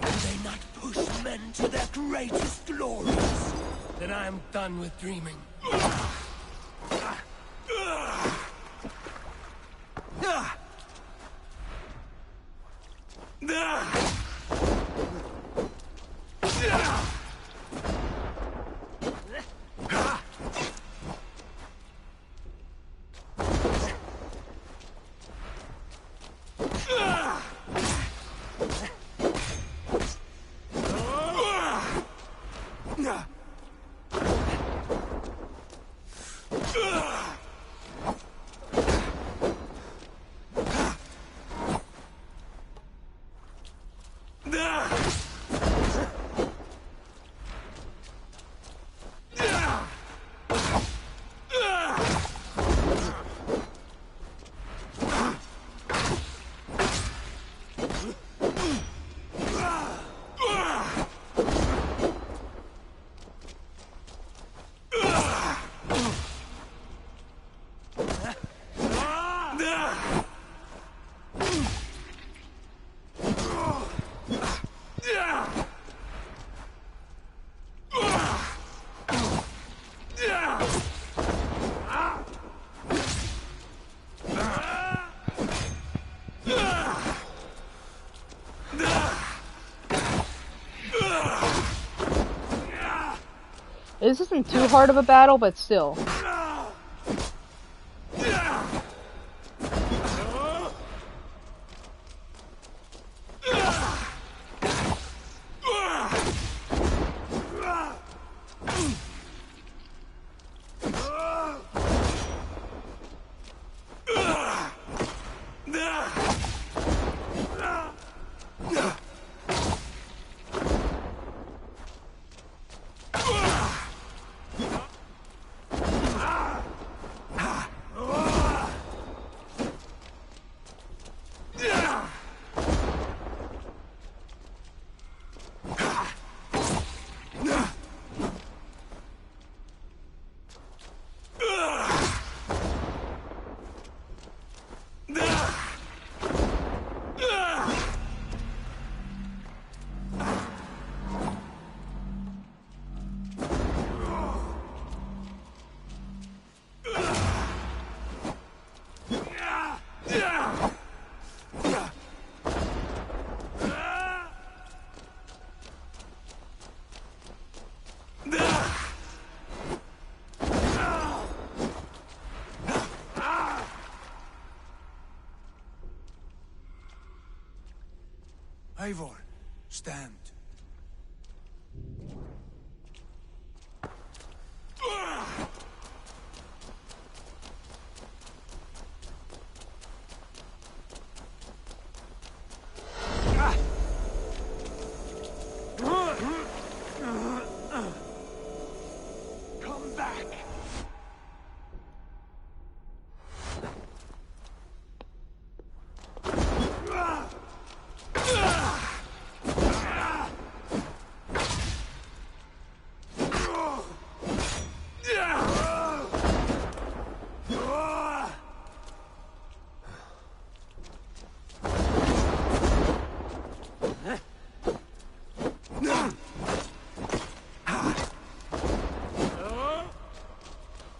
Do they not push men to their greatest glories? Then I am done with dreaming. this isn't too hard of a battle, but still. Eivor, stand. Come back!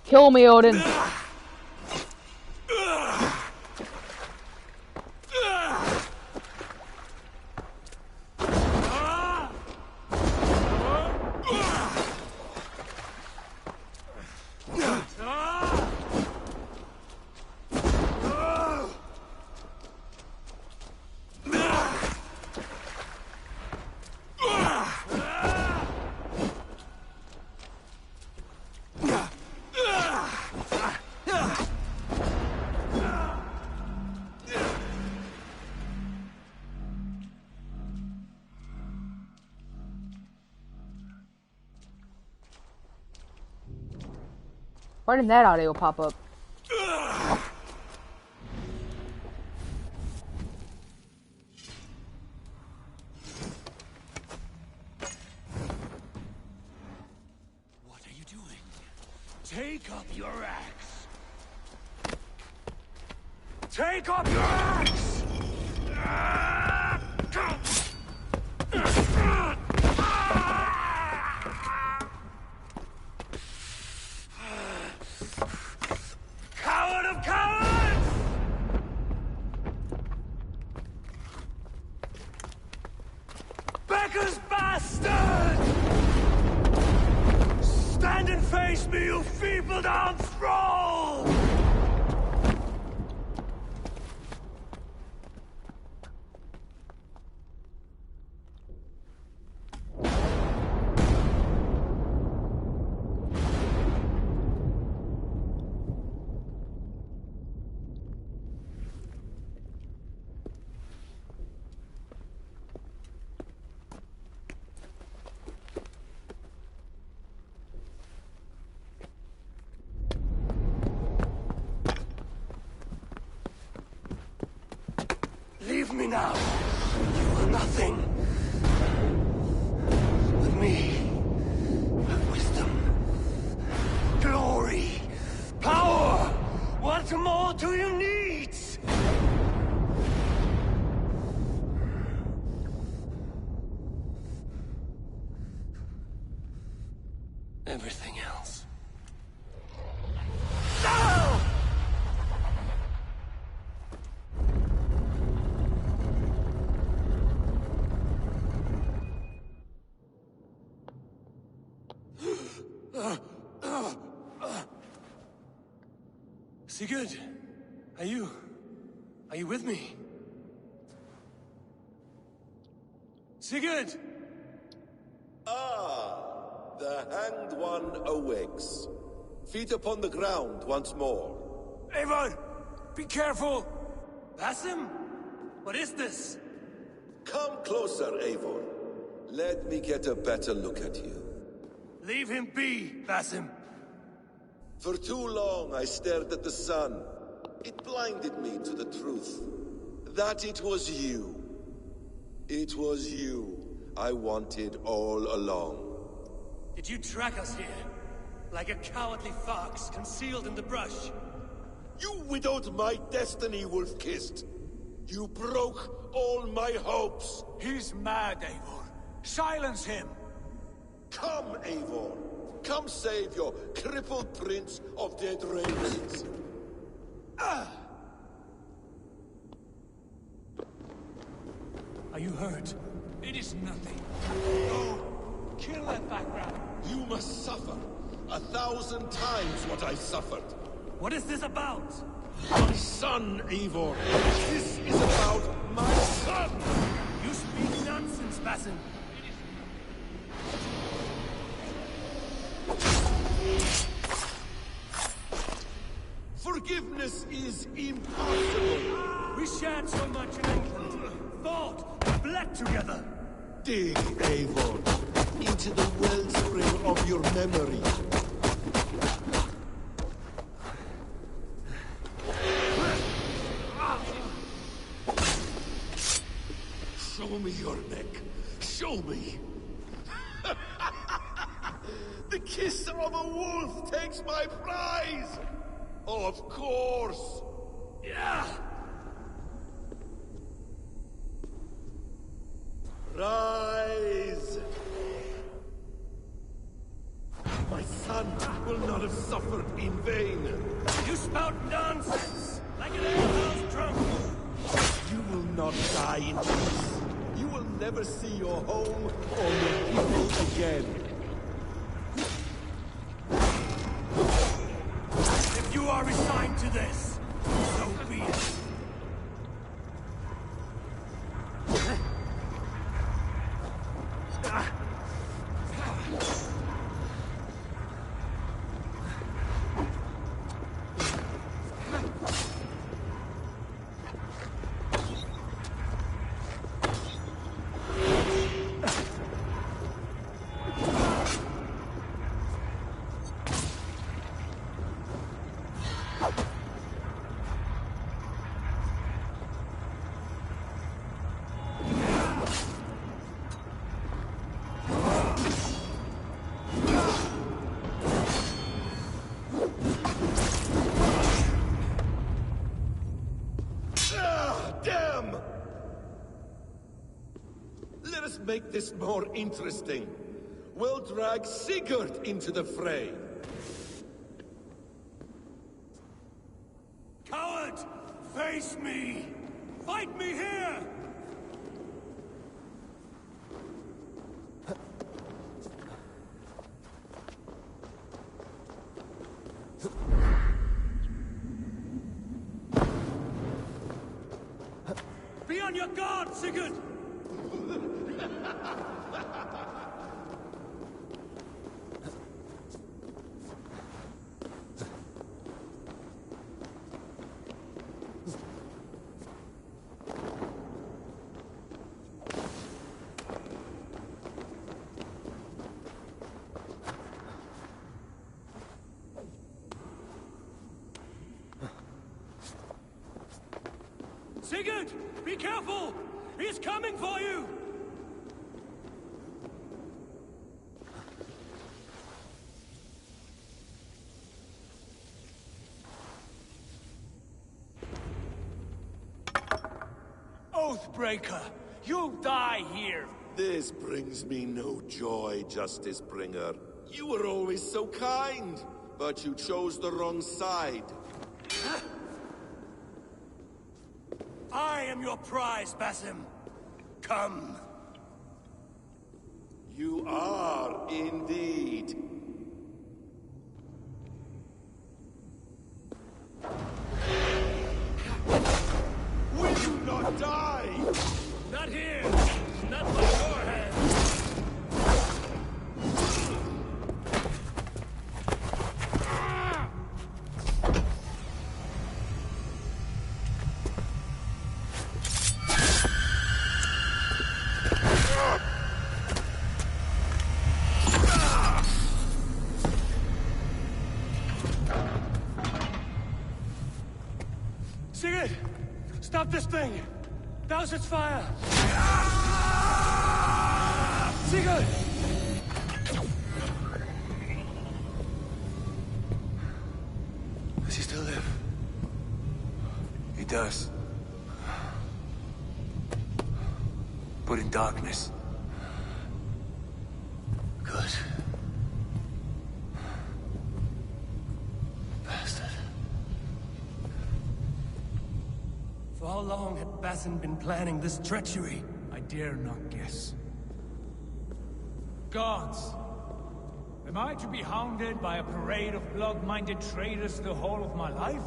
Kill me, Odin. Why didn't that audio pop up? What are you doing? Take up your axe! Take up your axe! Coward of cowards! Becker's bastard! Stand and face me, you feeble-down thrall! Leave me now. You are nothing. With me, have wisdom, glory, power. What more do you need? Everything else. No! Sigurd, are you with me? Sigurd! Ah, the Hanged One awakes. Feet upon the ground once more. Eivor! Be careful! Basim? What is this? Come closer, Eivor. Let me get a better look at you. Leave him be, Basim. For too long I stared at the sun. It blinded me to the truth. That it was you. It was you I wanted all along. Did you track us here? Like a cowardly fox concealed in the brush? You widowed my destiny, Wolf-Kissed. You broke all my hopes. He's mad, Eivor. Silence him! Come, Eivor. Come save your crippled prince of dead ravens. Are you hurt? It is nothing. Go! Kill that background! You must suffer 1,000 times what I suffered. What is this about? My son, Eivor. This is about my son! You speak nonsense, Basim. Forgiveness is impossible. We shared so much in England. Fought and bled together. Dig, Eivor, into the wellspring of your memory. Show me your neck. Show me. The kiss of a wolf takes my prize! Of course! Yeah! Rise! My son will not have suffered in vain. You spout nonsense! Like an alehouse drunk! You will not die in peace. You will never see your home or your people again. If you are resigned to this, so be it. Make this more interesting. We'll drag Sigurd into the fray. Coward! Face me! Fight me here! Be on your guard, Sigurd! Sigurd! Be careful! He's coming for you! Oathbreaker! You'll die here! This brings me no joy, Justice Bringer. You were always so kind, but you chose the wrong side. I am your prize, Basim. Come. You are indeed. Sigurd! Stop this thing! Douse its fire! Sigurd! Does he still live? He does. But in darkness. Good. Bastard. For how long had Bassin been planning this treachery? I dare not guess. Gods! Am I to be hounded by a parade of blood-minded traitors the whole of my life?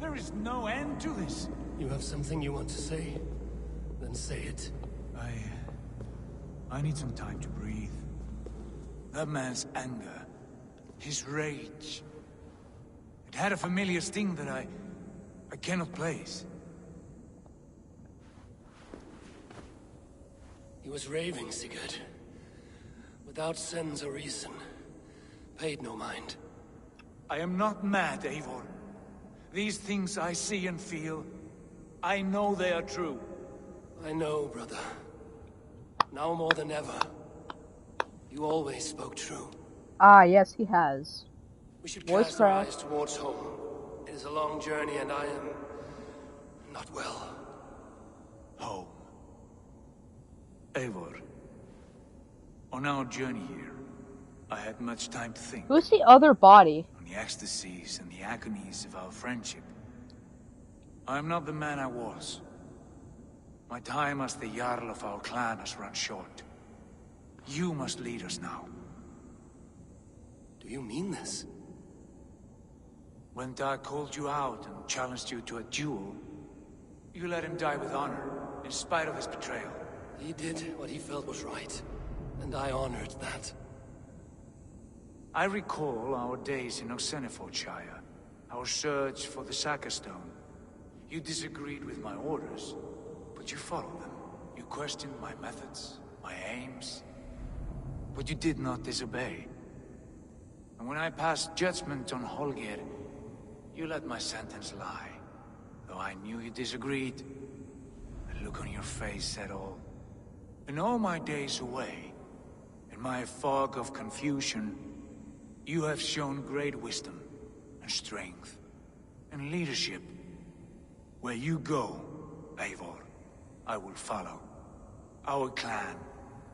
There is no end to this. You have something you want to say? Then say it. I need some time to breathe. That man's anger, his rage, it had a familiar sting that I cannot place. He was raving, Sigurd. Without sense or reason. Paid no mind. I am not mad, Eivor. These things I see and feel, I know they are true. I know, brother. Now more than ever. You always spoke true. Ah, yes, he has. We should Voice cast our crack. eyes towards home. It is a long journey and I am... not well. Home. Eivor. On our journey here, I had much time to think. Who's the other body? On the ecstasies and the agonies of our friendship. I am not the man I was. My time as the Jarl of our clan has run short. You must lead us now. Do you mean this? When Dag called you out and challenged you to a duel, you let him die with honor, in spite of his betrayal. He did what he felt was right, and I honored that. I recall our days in Oxenfordshire, our search for the Saka Stone. You disagreed with my orders, but you followed them. You questioned my methods, my aims, but you did not disobey. And when I passed judgment on Holger, you let my sentence lie. Though I knew you disagreed, the look on your face said all. In all my days away, in my fog of confusion, you have shown great wisdom and strength and leadership. Where you go, Eivor, I will follow. Our clan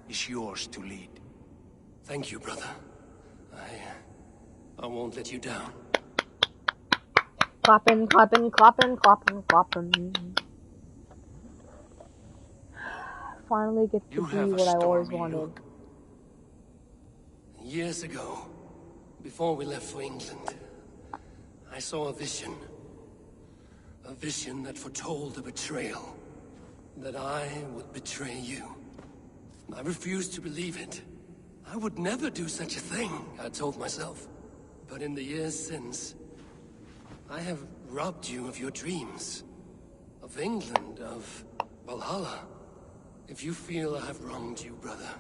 is yours to lead. Thank you, brother. I won't let you down. Clapping, clapping, clapping, clapping, clapping. Finally get to be what I always wanted. Years ago, before we left for England, I saw a vision. A vision that foretold a betrayal. That I would betray you. I refused to believe it. I would never do such a thing, I told myself. But in the years since, I have robbed you of your dreams. Of England, of Valhalla. If you feel I have wronged you, brother,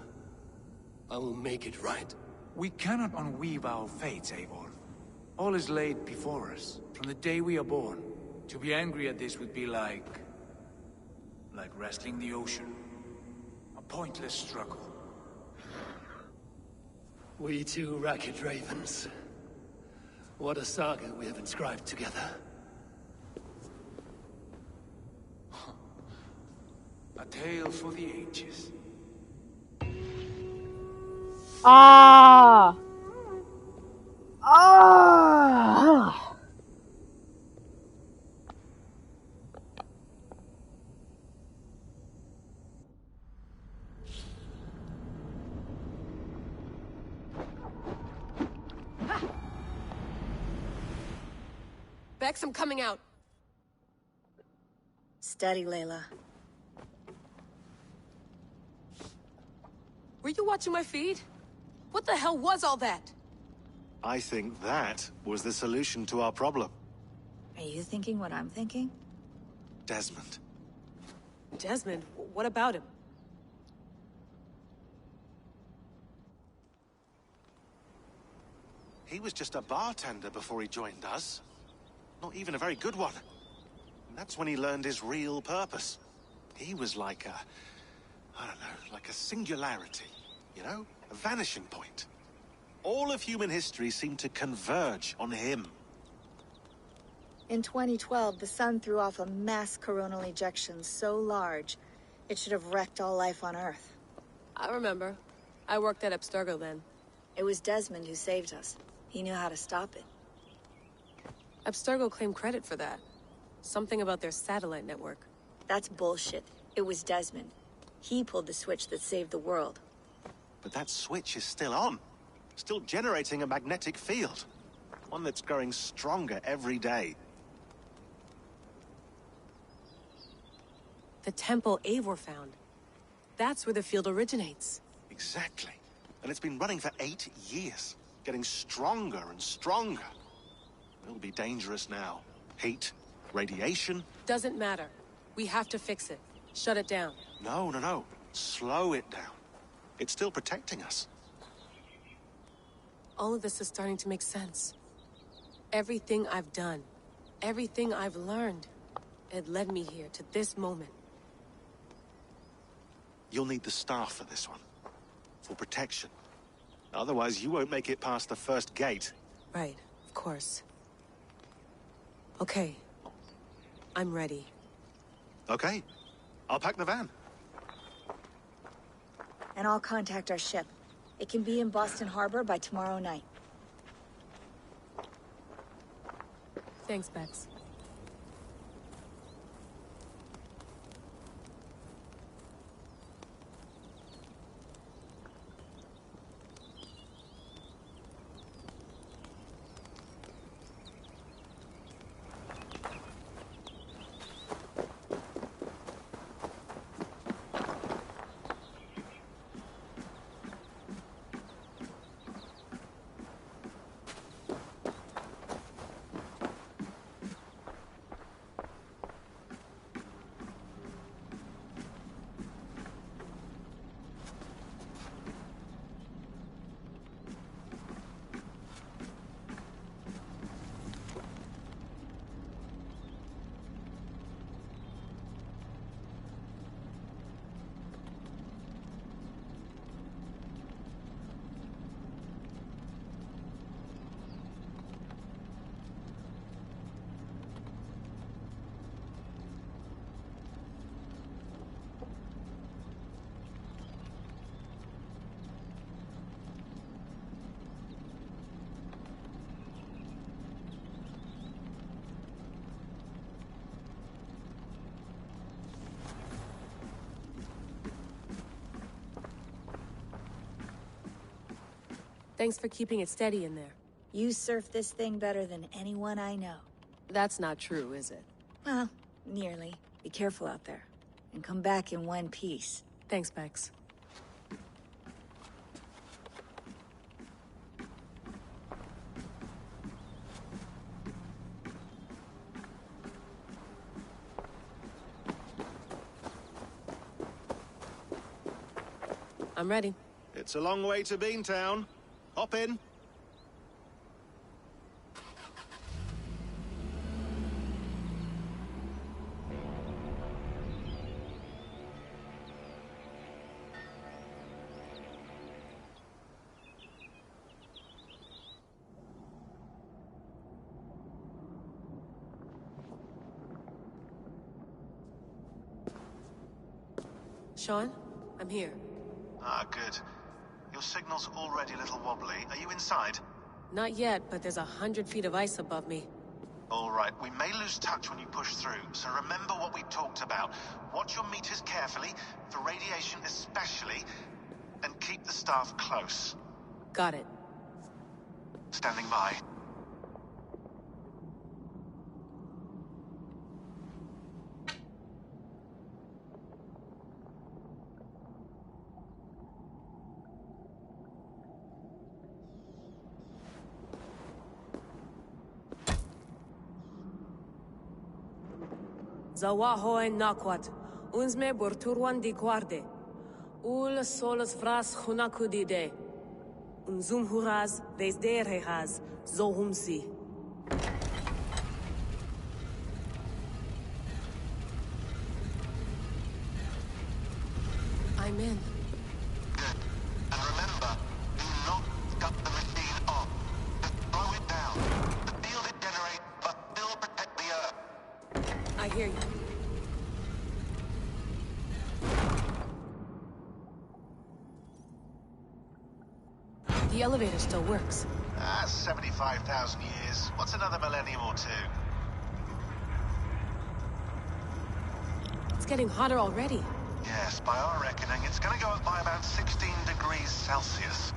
I will make it right. We cannot unweave our fates, Eivor. All is laid before us, from the day we are born. To be angry at this would be like wrestling the ocean. A pointless struggle. We two ragged ravens. What a saga we have inscribed together. A tale for the ages. Ah! Ah! Bex, I'm coming out. Steady, Layla. Were you watching my feed? What the hell was all that? I think that was the solution to our problem. Are you thinking what I'm thinking? Desmond. Desmond? What about him? He was just a bartender before he joined us. Not even a very good one. That's when he learned his real purpose. He was like a... I don't know, like a singularity, you know? A vanishing point. All of human history seemed to converge on him. In 2012, the sun threw off a mass coronal ejection so large, it should have wrecked all life on Earth. I remember. I worked at Abstergo then. It was Desmond who saved us. He knew how to stop it. Abstergo claimed credit for that. Something about their satellite network. That's bullshit. It was Desmond. He pulled the switch that saved the world. But that switch is still on. Still generating a magnetic field. One that's growing stronger every day. The temple Eivor found. That's where the field originates. Exactly. And it's been running for 8 years. Getting stronger and stronger. It'll be dangerous now. Heat, radiation. Doesn't matter. We have to fix it. Shut it down. No. Slow it down. It's still protecting us. All of this is starting to make sense. Everything I've done, everything I've learned, it led me here to this moment. You'll need the staff for this one. For protection. Otherwise, you won't make it past the first gate. Right, of course. Okay. I'm ready. Okay. I'll pack the van. And I'll contact our ship. It can be in Boston Harbor by tomorrow night. Thanks, Bex. Thanks for keeping it steady in there. You surf this thing better than anyone I know. That's not true, is it? Well, nearly. Be careful out there. And come back in one piece. Thanks, Bex. I'm ready. It's a long way to Beantown. Hop in. Sean, I'm here. Ah, good. Your signal's already a little wobbly. Are you inside? Not yet, but there's 100 feet of ice above me. All right, we may lose touch when you push through, so remember what we talked about. Watch your meters carefully, for radiation especially, and keep the staff close. Got it. Standing by. Zawaho en nakwat, unsme borturwan di guarde. Ul solos vras hunakudide. Unzum huraz, vesderehaz, zohumsi. I'm in. Good. And remember, do not cut the machine off. Just slow it down. The field it generates must still protect the Earth. I hear you. The elevator still works. 75,000 years. What's another millennium or two? It's getting hotter already. Yes, by our reckoning, it's gonna go up by about 16 degrees Celsius.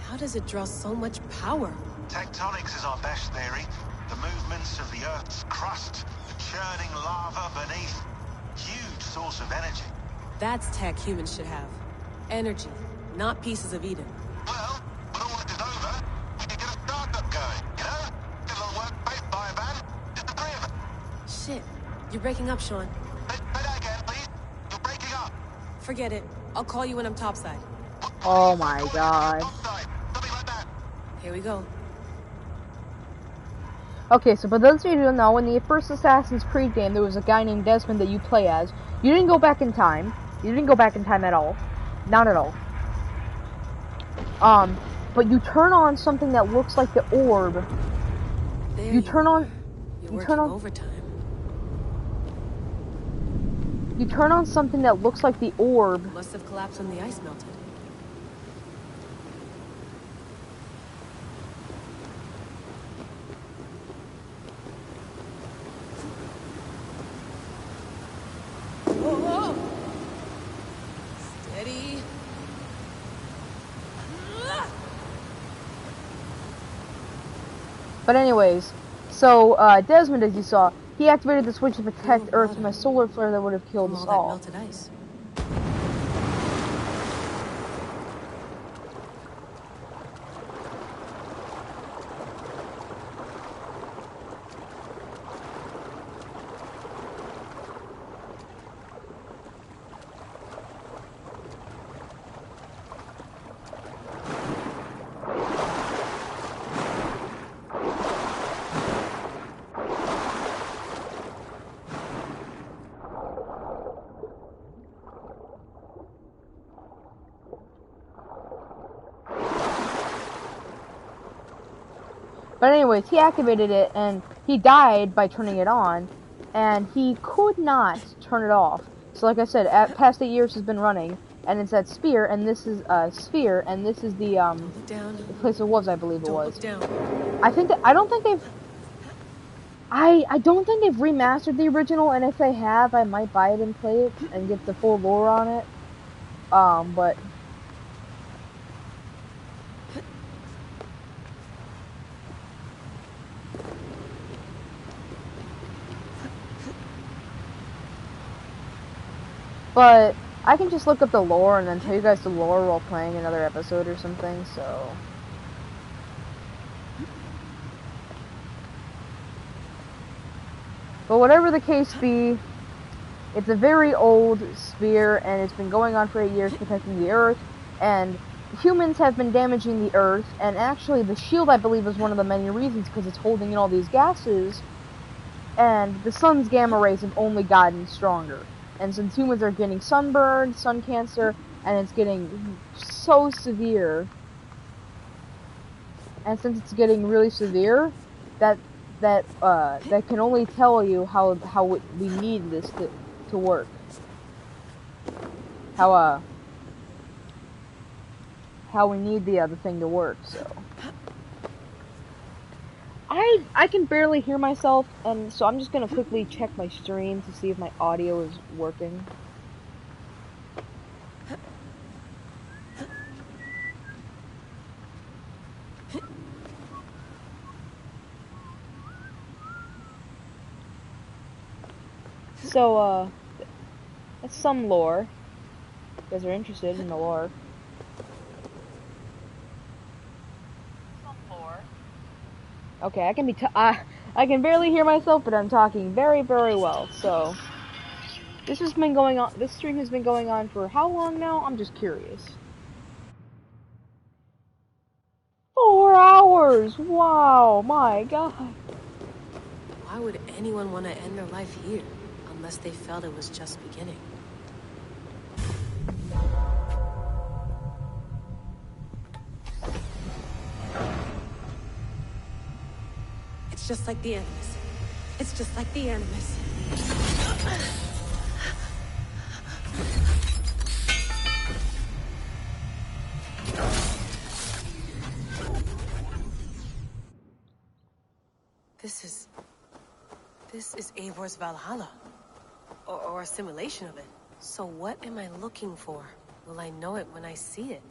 How does it draw so much power? Tectonics is our best theory. The movements of the Earth's crust, the churning lava beneath. Huge source of energy. That's tech humans should have. Energy, not pieces of Eden. Well, when all this is over, we can get a startup going, you know? Get a little workspace, buy a van, just the three of us. Shit, you're breaking up, Sean. Say that again, please. You're breaking up. Forget it. I'll call you when I'm topside. Oh my god. Something like that. Here we go. Okay, so for those of you who don't know, in the first Assassin's Creed game, there was a guy named Desmond that you play as. You didn't go back in time. You didn't go back in time at all. Not at all. But you turn on something that looks like the orb. There you turn on... You're working overtime. You turn on something that looks like the orb. Must have collapsed when the ice melted. Whoa! Steady. But anyways, so Desmond, as you saw, he activated the switch to protect Earth from a solar flare that would have killed us all. Melted ice. But anyways, he activated it, and he died by turning it on, and he could not turn it off. So like I said, past 8 years has been running, and it's that spear, and this is sphere, and this is the place of wolves, I believe it was. I don't think they've remastered the original, and if they have, I might buy it and play it and get the full lore on it. But But I can just look up the lore and then tell you guys the lore while playing another episode or something, so... But whatever the case be, it's a very old sphere, and it's been going on for 8 years protecting the Earth, and humans have been damaging the Earth, and actually the shield, I believe, is one of the many reasons, because it's holding in all these gases, and the sun's gamma rays have only gotten stronger. And since humans are getting sunburned, sun cancer, and it's getting so severe, and since it's getting really severe, that can only tell you how we need this to work. How we need the other thing to work. So I can barely hear myself, and so I'm just gonna quickly check my stream to see if my audio is working. So, that's some lore. If you guys are interested in the lore. Okay, I can barely hear myself, but I'm talking very, very well. So, this stream has been going on for how long now? I'm just curious. 4 hours! Wow, my god. Why would anyone want to end their life here, unless they felt it was just beginning? It's just like the Animus. It's just like the Animus. This is Eivor's Valhalla. Or a simulation of it. So what am I looking for? Will I know it when I see it?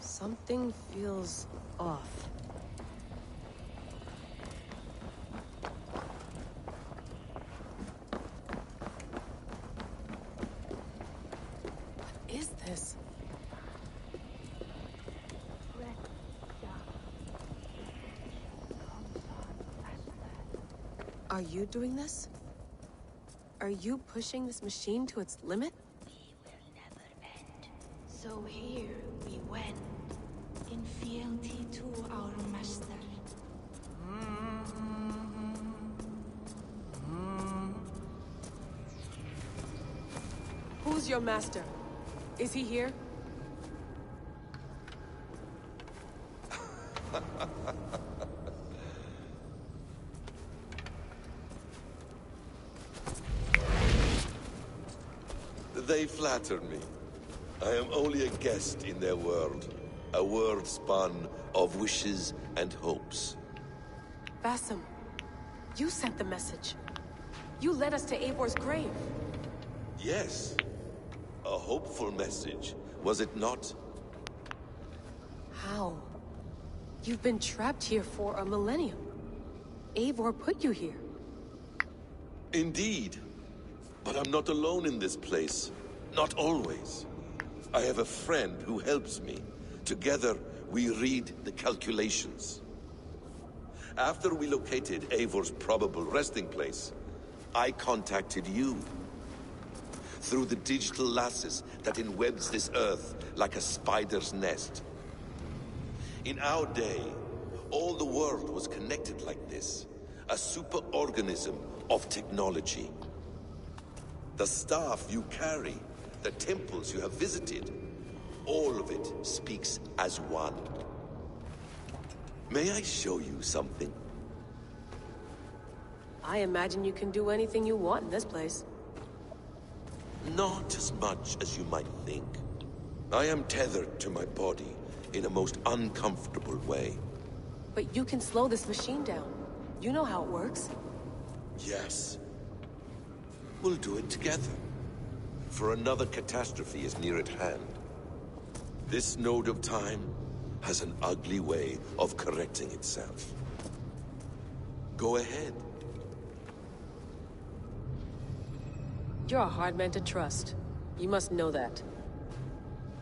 Something feels off. What is this? Are you doing this? Are you pushing this machine to its limit? So here we went, in fealty to our master. Who's your master? Is he here? They flatter me. I am only a guest in their world. A world spun of wishes and hopes. Basim, you sent the message. You led us to Eivor's grave. Yes. A hopeful message, was it not? How? You've been trapped here for a millennium. Eivor put you here. Indeed. But I'm not alone in this place. Not always. I have a friend who helps me. Together, we read the calculations. After we located Eivor's probable resting place, I contacted you. Through the digital lasses that enwebs this Earth like a spider's nest. In our day, all the world was connected like this. A superorganism of technology. The staff you carry, the temples you have visited, all of it speaks as one. May I show you something? I imagine you can do anything you want in this place. Not as much as you might think. I am tethered to my body in a most uncomfortable way. But you can slow this machine down. You know how it works. Yes. We'll do it together. For another catastrophe is near at hand. This node of time has an ugly way of correcting itself. Go ahead. You're a hard man to trust. You must know that.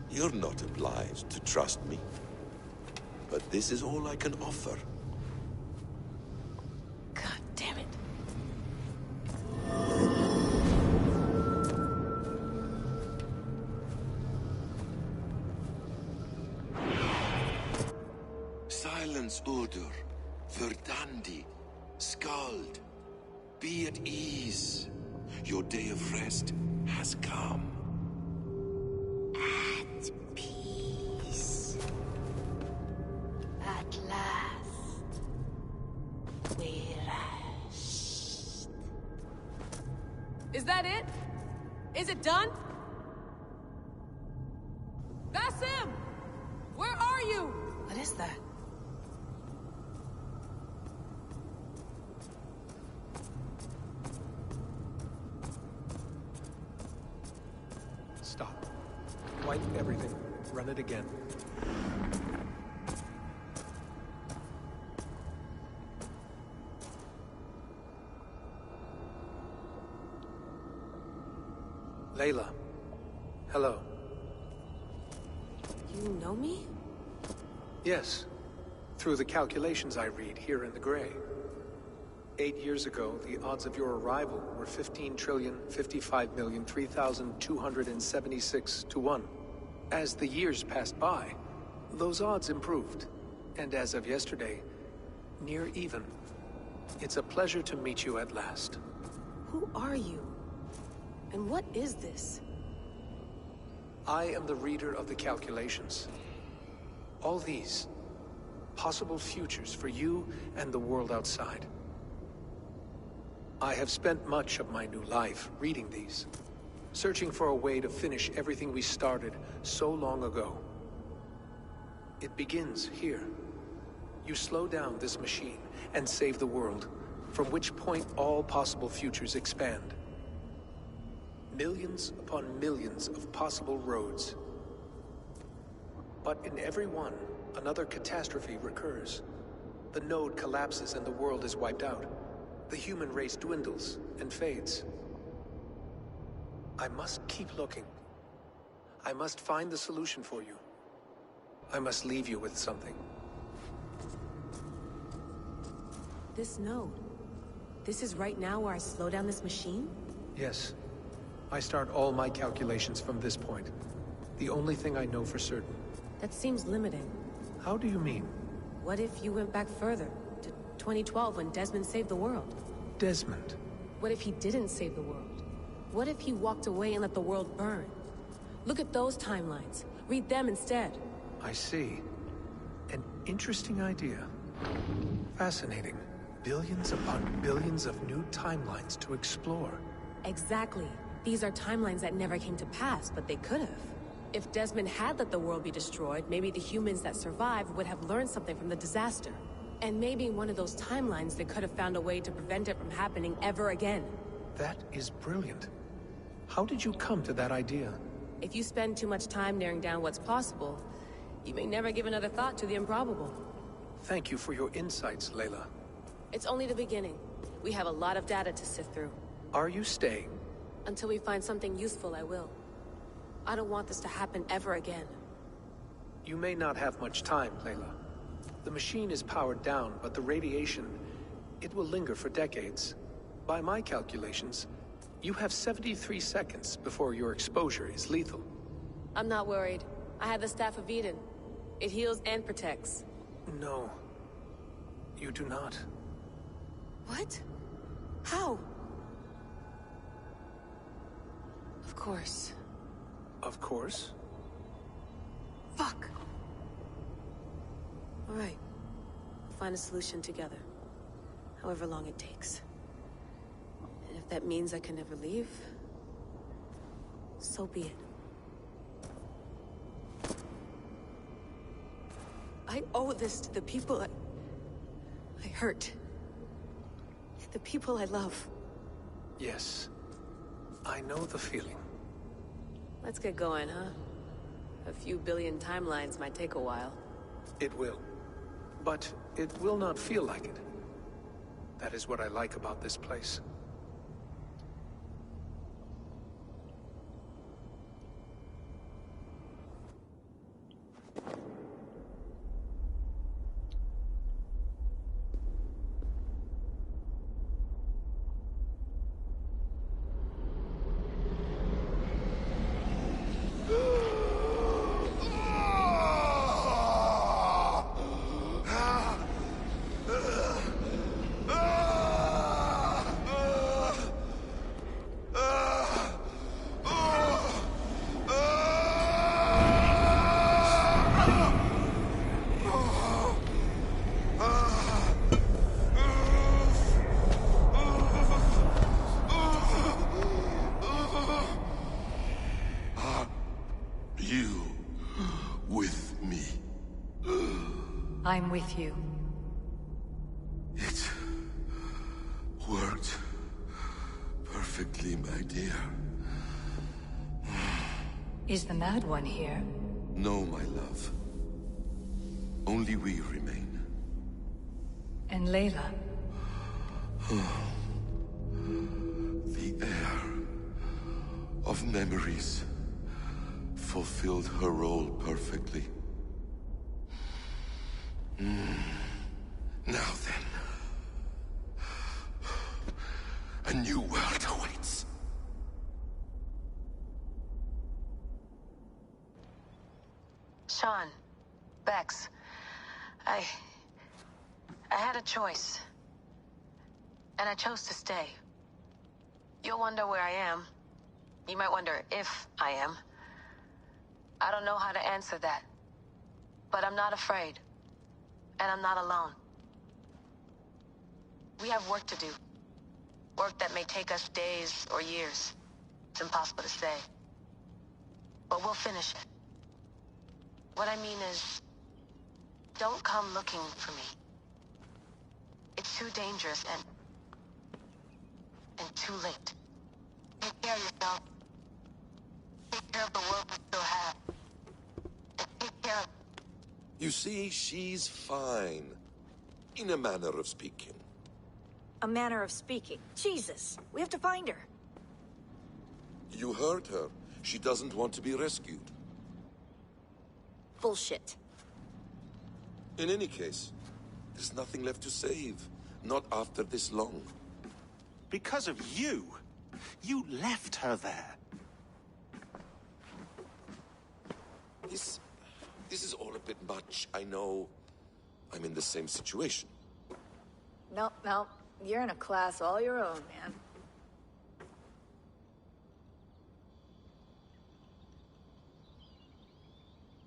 You're not obliged to trust me. But this is all I can offer. God damn it. Silence, Uldur. Verdandi. Skald. Be at ease. Your day of rest has come. At peace. At last. We rest. Is that it? Is it done? Basim! Where are you? What is that? Stop. Wipe everything. Run it again. Layla. Hello. You know me? Yes. Through the calculations I read here in the gray. 8 years ago, the odds of your arrival were 15,055,003,276 to 1. As the years passed by, those odds improved. And as of yesterday, near even. It's a pleasure to meet you at last. Who are you? And what is this? I am the reader of the calculations. All these, Possible futures for you and the world outside. I have spent much of my new life reading these, searching for a way to finish everything we started so long ago. It begins here. You slow down this machine and save the world, from which point all possible futures expand. Millions upon millions of possible roads. But in every one, another catastrophe recurs. The node collapses and the world is wiped out. The human race dwindles and fades. I must keep looking. I must find the solution for you. I must leave you with something. This node. This is right now where I slow down this machine? Yes. I start all my calculations from this point. The only thing I know for certain. That seems limiting. How do you mean? What if you went back further, to 2012 when Desmond saved the world? Desmond? What if he didn't save the world? What if he walked away and let the world burn? Look at those timelines. Read them instead. I see. An interesting idea. Fascinating. Billions upon billions of new timelines to explore. Exactly. These are timelines that never came to pass, but they could have. If Desmond had let the world be destroyed, maybe the humans that survived would have learned something from the disaster. And maybe in one of those timelines they could have found a way to prevent it from happening ever again. That is brilliant. How did you come to that idea? If you spend too much time narrowing down what's possible, you may never give another thought to the improbable. Thank you for your insights, Layla. It's only the beginning. We have a lot of data to sift through. Are you staying? Until we find something useful, I will. I don't want this to happen ever again. You may not have much time, Layla. The machine is powered down, but the radiation, it will linger for decades. By my calculations, you have 73 seconds before your exposure is lethal. I'm not worried. I have the Staff of Eden. It heals and protects. No. You do not. What? How? Of course. Of course? Fuck! Alright. We'll find a solution together. However long it takes. And if that means I can never leave, so be it. I owe this to the people I hurt. The people I love. Yes. I know the feeling. Let's get going, huh? A few billion timelines might take a while. It will. But it will not feel like it. That is what I like about this place. I'm with you. It worked perfectly, my dear. Is the Mad One here? No, my love. Only we remain. And Layla? The air of memories fulfilled her role perfectly. Now then, a new world awaits. Sean, Bex, I had a choice. And I chose to stay. You'll wonder where I am. You might wonder if I am. I don't know how to answer that. But I'm not afraid. And I'm not alone. We have work to do. Work that may take us days or years. It's impossible to say. But we'll finish it. What I mean is, don't come looking for me. It's too dangerous and too late. Take care of yourself. Take care of the world we still have. And take care of... You see, she's fine. In a manner of speaking. A manner of speaking. Jesus, we have to find her. You heard her. She doesn't want to be rescued. Bullshit. In any case, there's nothing left to save. Not after this long. Because of you. You left her there. This is all a bit much. I know. I'm in the same situation. No. You're in a class all your own, man.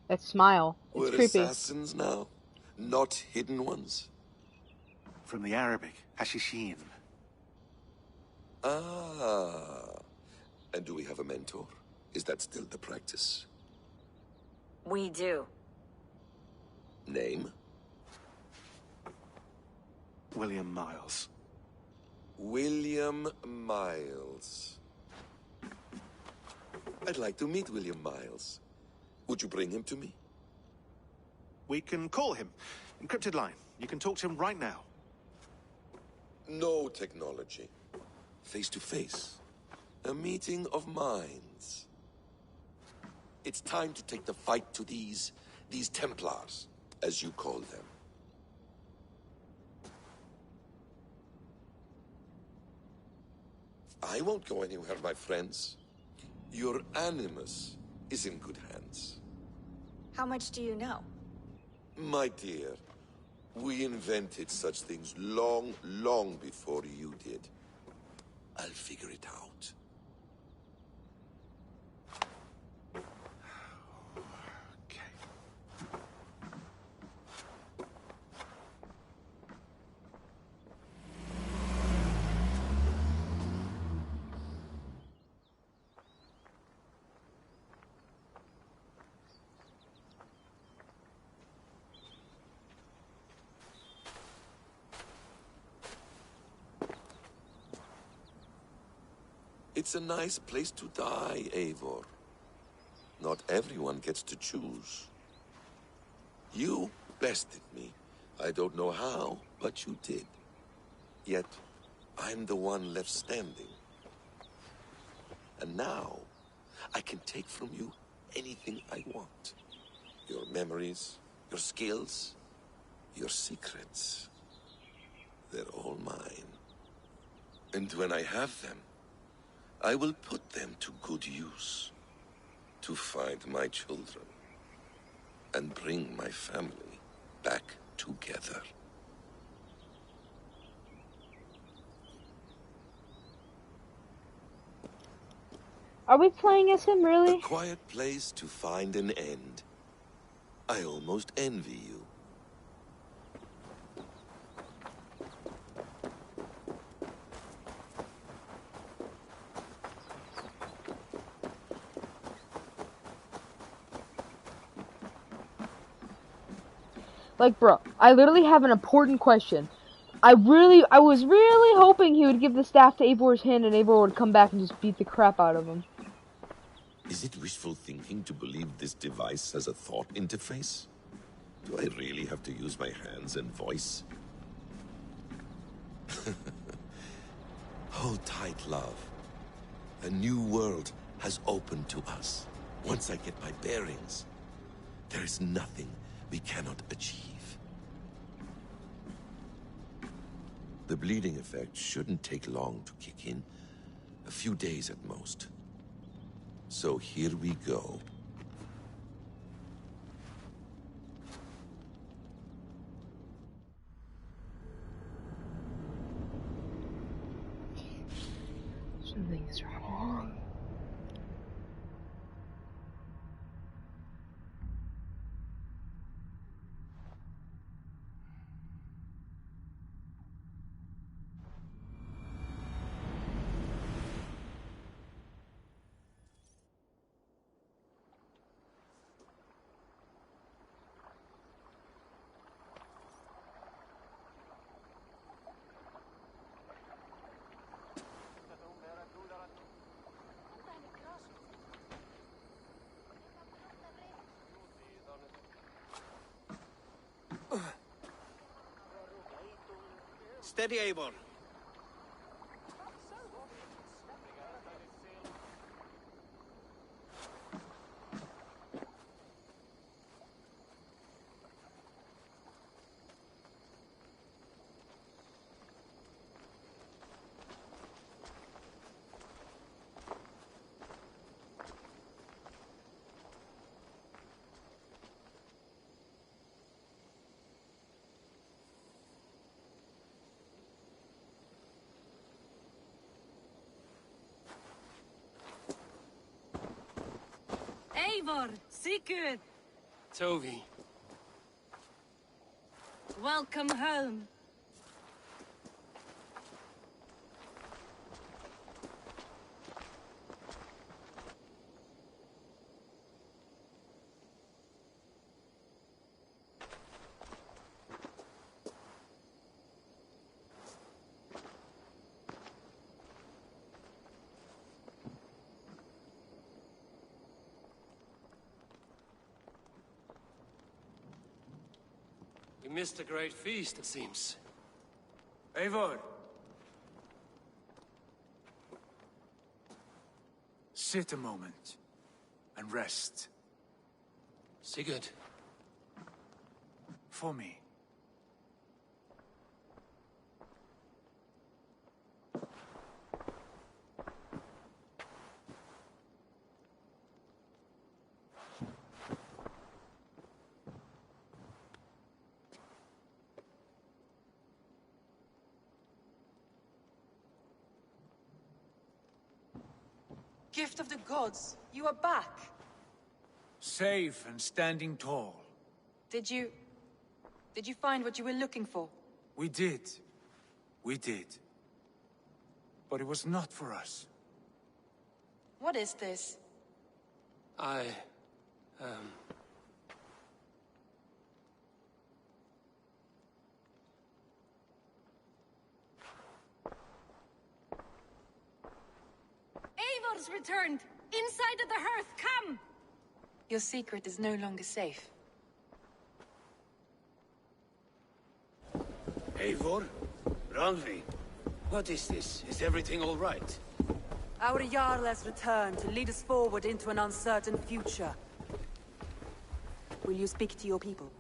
That smile. It's We're creepy. assassins now, not hidden ones. From the Arabic, Hashishin. Ah. And do we have a mentor? Is that still the practice? We do. Name? William Miles. William Miles. I'd like to meet William Miles. Would you bring him to me? We can call him. Encrypted line. You can talk to him right now. No technology. Face to face. A meeting of minds. It's time to take the fight to these Templars, as you call them. I won't go anywhere, my friends. Your animus is in good hands. How much do you know? My dear, we invented such things long, long before you did. I'll figure it out. It's a nice place to die, Eivor. Not everyone gets to choose. You bested me. I don't know how, but you did. Yet, I'm the one left standing. And now, I can take from you anything I want. Your memories, your skills, your secrets. They're all mine. And when I have them, I will put them to good use. To find my children. And bring my family back together. Are we playing as him, really? A quiet place to find an end. I almost envy you. Like, bro, I literally have an important question. I was really hoping he would give the staff to Eivor's hand and Eivor would come back and just beat the crap out of him. Is it wishful thinking to believe this device has a thought interface? Do I really have to use my hands and voice? Hold tight, love. A new world has opened to us. Once I get my bearings, there is nothing we cannot achieve. The bleeding effect shouldn't take long to kick in. A few days at most. So here we go. Something is wrong. Steady, Eivor. Eivor, Sigurd, Tovi. welcome home. We missed a great feast, it seems. Eivor! Sit a moment and rest. Sigurd. For me. Gift of the gods, you are back. Safe and standing tall. Did you find what you were looking for? We did. We did. But it was not for us. What is this? Eivor's returned! Inside of the hearth, come! Your secret is no longer safe. Eivor? Randvi? What is this? Is everything all right? Our Jarl has returned to lead us forward into an uncertain future. Will you speak to your people?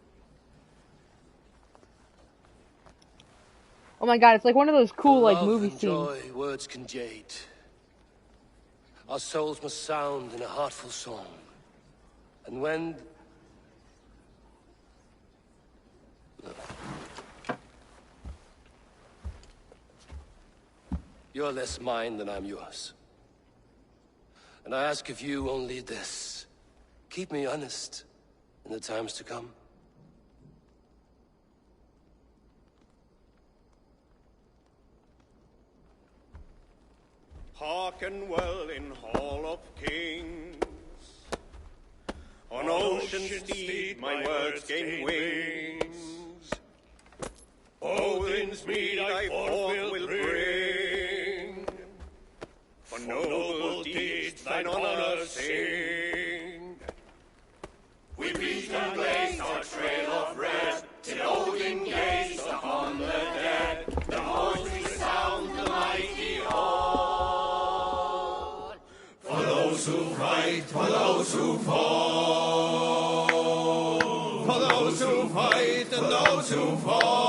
Oh my god, it's like one of those cool, like, Love movie and scenes. joy words can jade. Our souls must sound in a heartful song. And when... You're less mine than I'm yours. And I ask of you only this. Keep me honest in the times to come. Hearken well in Hall of Kings. On ocean's steed my words gain wings. Odin's mead I forth will bring. For noble deeds thine honor sing. We beat and blaze our trail of red, till Odin gazed upon the dead. The horns resound the mighty hall. For those who fight, for those who fall. For those who fight and those who fall.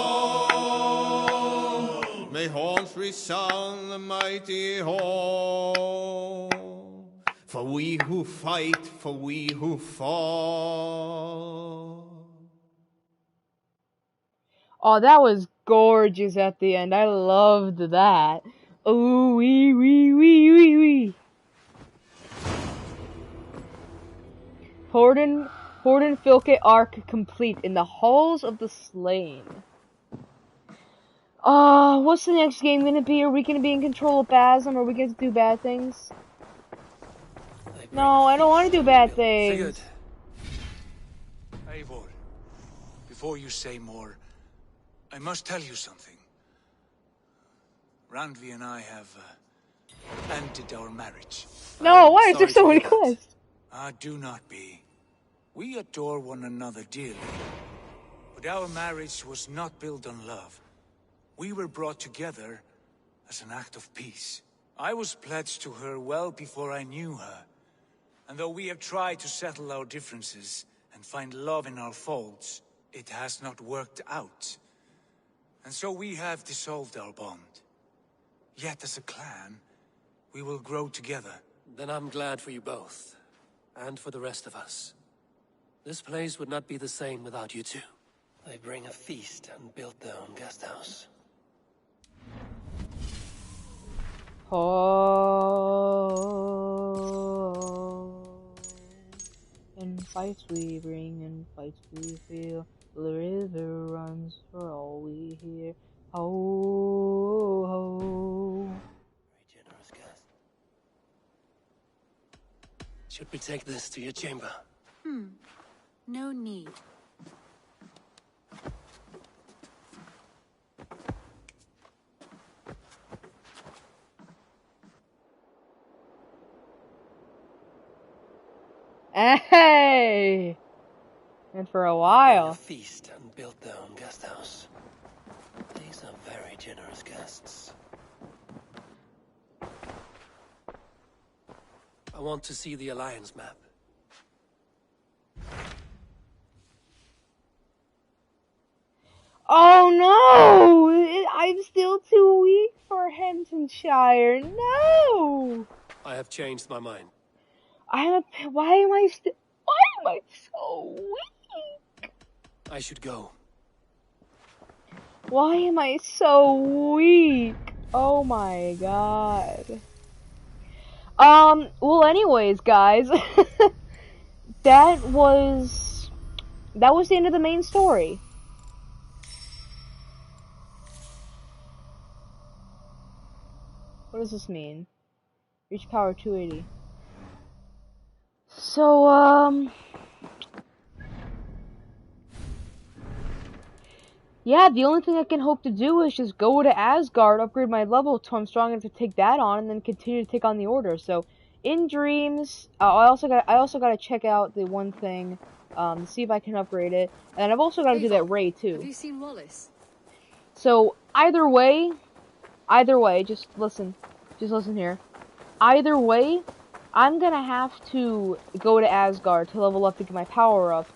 May horns resound the mighty hall. For we who fight, for we who fall. Oh, that was gorgeous at the end. I loved that. Ooh, wee, wee, wee, wee, wee. Horden Filke arc complete in the halls of the slain. What's the next game gonna be? Are we gonna be in control of Basm? Are we gonna do bad things? No, I don't want to do bad things. Sigurd. Eivor, before you say more, I must tell you something. Randvi and I have ended our marriage. No, why is there so many quests? Do not be. We adore one another dearly. But our marriage was not built on love. We were brought together as an act of peace. I was pledged to her well before I knew her. And though we have tried to settle our differences and find love in our faults, it has not worked out. And so we have dissolved our bond. Yet as a clan, we will grow together. Then I'm glad for you both. And for the rest of us. This place would not be the same without you two. They bring a feast and built their own guest house. Oh, and fights we bring and fights we feel. The river runs for all we hear. Ho, ho. Very generous guest. Should we take this to your chamber? No need. Hey! And for a while. A feast and built their own guest house. These are very generous guests. I want to see the Alliance map. Oh no! I'm still too weak for Hentonshire. No! I have changed my mind. Why am I so weak? I should go. Why am I so weak? Oh my god. Well anyways, guys, that was the end of the main story. What does this mean? Reach power 280. So, yeah, the only thing I can hope to do is just go to Asgard, upgrade my level till I'm strong enough to take that on, and then continue to take on the Order. So, in dreams, I also gotta check out the one thing, to see if I can upgrade it, and I've also gotta do that Ray too. Have you seen Wallace? So either way, just listen here. Either way, I'm gonna have to go to Asgard to level up to get my power up.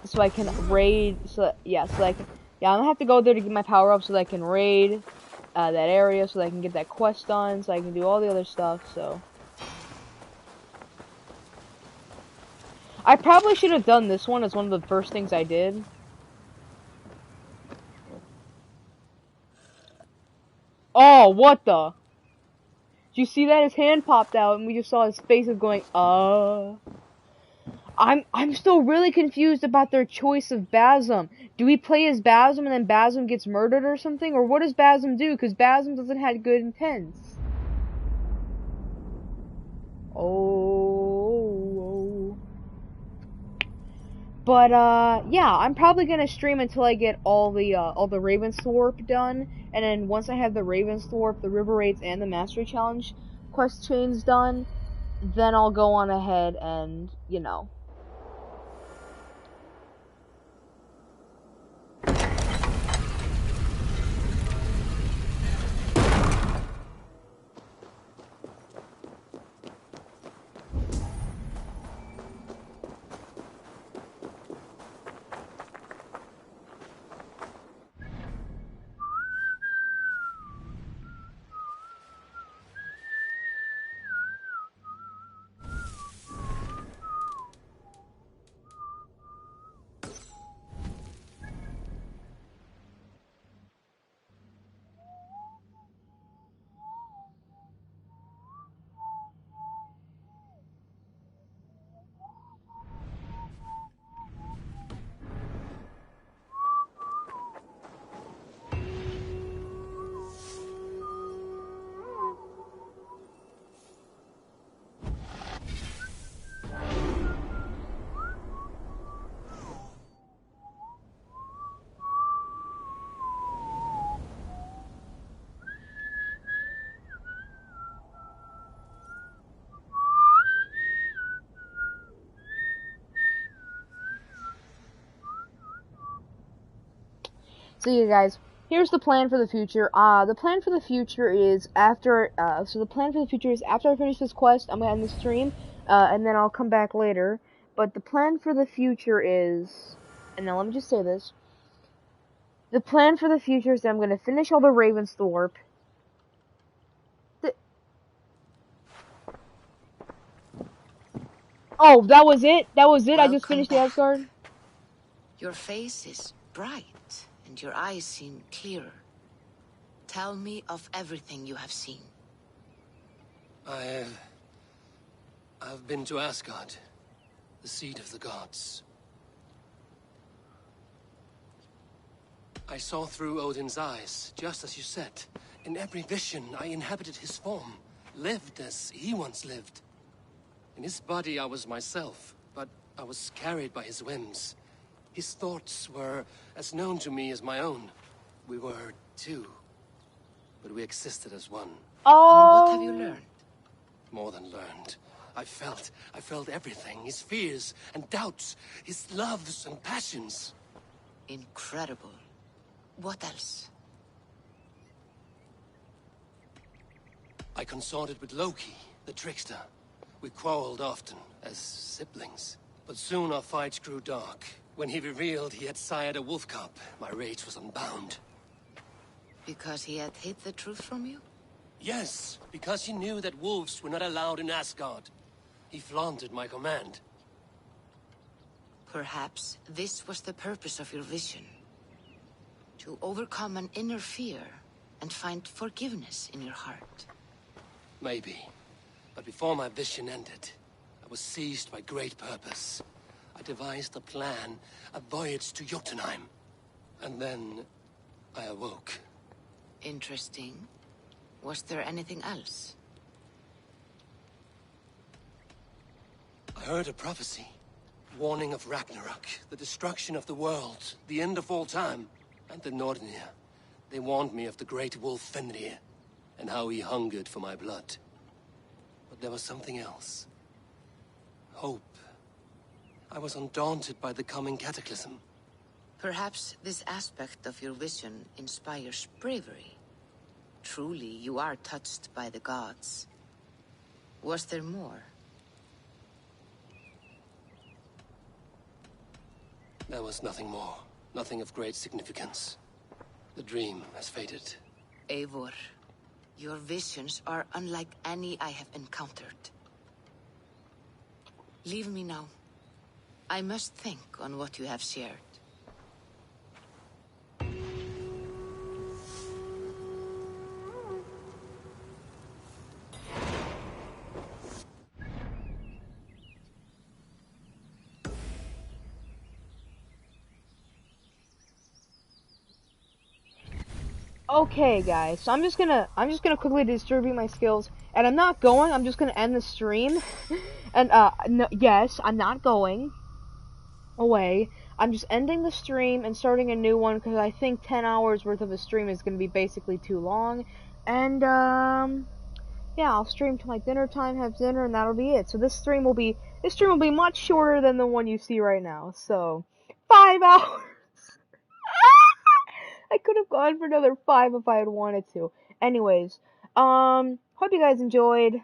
So I can raid, I'm gonna have to go there to get my power up so that I can raid, that area, so that I can get that quest done, so I can do all the other stuff, so. I probably should have done this one as one of the first things I did. Oh, what the? Did you see that? His hand popped out and we just saw his face of going, I'm still really confused about their choice of Basm. Do we play as Basm and then Basm gets murdered or something? Or what does Basm do? Because Basm doesn't have good intents. Oh. But, yeah, I'm probably gonna stream until I get all the Ravensthorpe done. And then once I have the Ravensthorpe, the River Raids, and the Mastery Challenge quest chains done, then I'll go on ahead and, you know. So yeah, guys, here's the plan for the future. The plan for the future is after, after I finish this quest, I'm gonna end the stream, and then I'll come back later. But the plan for the future is, and now let me just say this. The plan for the future is that I'm gonna finish all the Ravensthorpe. Oh, that was it? That was it? I just finished the Asgard? Your face is bright, and your eyes seem clearer. Tell me of everything you have seen. I've been to Asgard, the seat of the gods. I saw through Odin's eyes, just as you said. In every vision, I inhabited his form, lived as he once lived. In his body, I was myself, but I was carried by his whims. His thoughts were as known to me as my own. We were two, but we existed as one. What have you learned? More than learned. I felt everything. His fears and doubts, his loves and passions. Incredible. What else? I consorted with Loki, the trickster. We quarreled often, as siblings. But soon our fights grew dark. When he revealed he had sired a wolf cub, my rage was unbound. Because he had hid the truth from you? Yes, because he knew that wolves were not allowed in Asgard. He flaunted my command. Perhaps this was the purpose of your vision. To overcome an inner fear and find forgiveness in your heart. Maybe. But before my vision ended, I was seized by great purpose. I devised a plan, a voyage to Jotunheim. And then I awoke. Interesting. Was there anything else? I heard a prophecy. Warning of Ragnarok, the destruction of the world, the end of all time. And the Nornir. They warned me of the great wolf Fenrir, and how he hungered for my blood. But there was something else. Hope. I was undaunted by the coming cataclysm. Perhaps this aspect of your vision inspires bravery. Truly, you are touched by the gods. Was there more? There was nothing more. Nothing of great significance. The dream has faded. Eivor, your visions are unlike any I have encountered. Leave me now. I must think on what you have shared. Okay, guys, so I'm just gonna quickly distribute my skills, and I'm not going. I'm just gonna end the stream, and no, yes, I'm not going away. I'm just ending the stream and starting a new one because I think 10 hours worth of a stream is gonna be basically too long, and yeah, I'll stream till my dinner time, have dinner, and that'll be it. So this stream will be much shorter than the one you see right now. So 5 hours. I could have gone for another 5 if I had wanted to. Anyways, hope you guys enjoyed.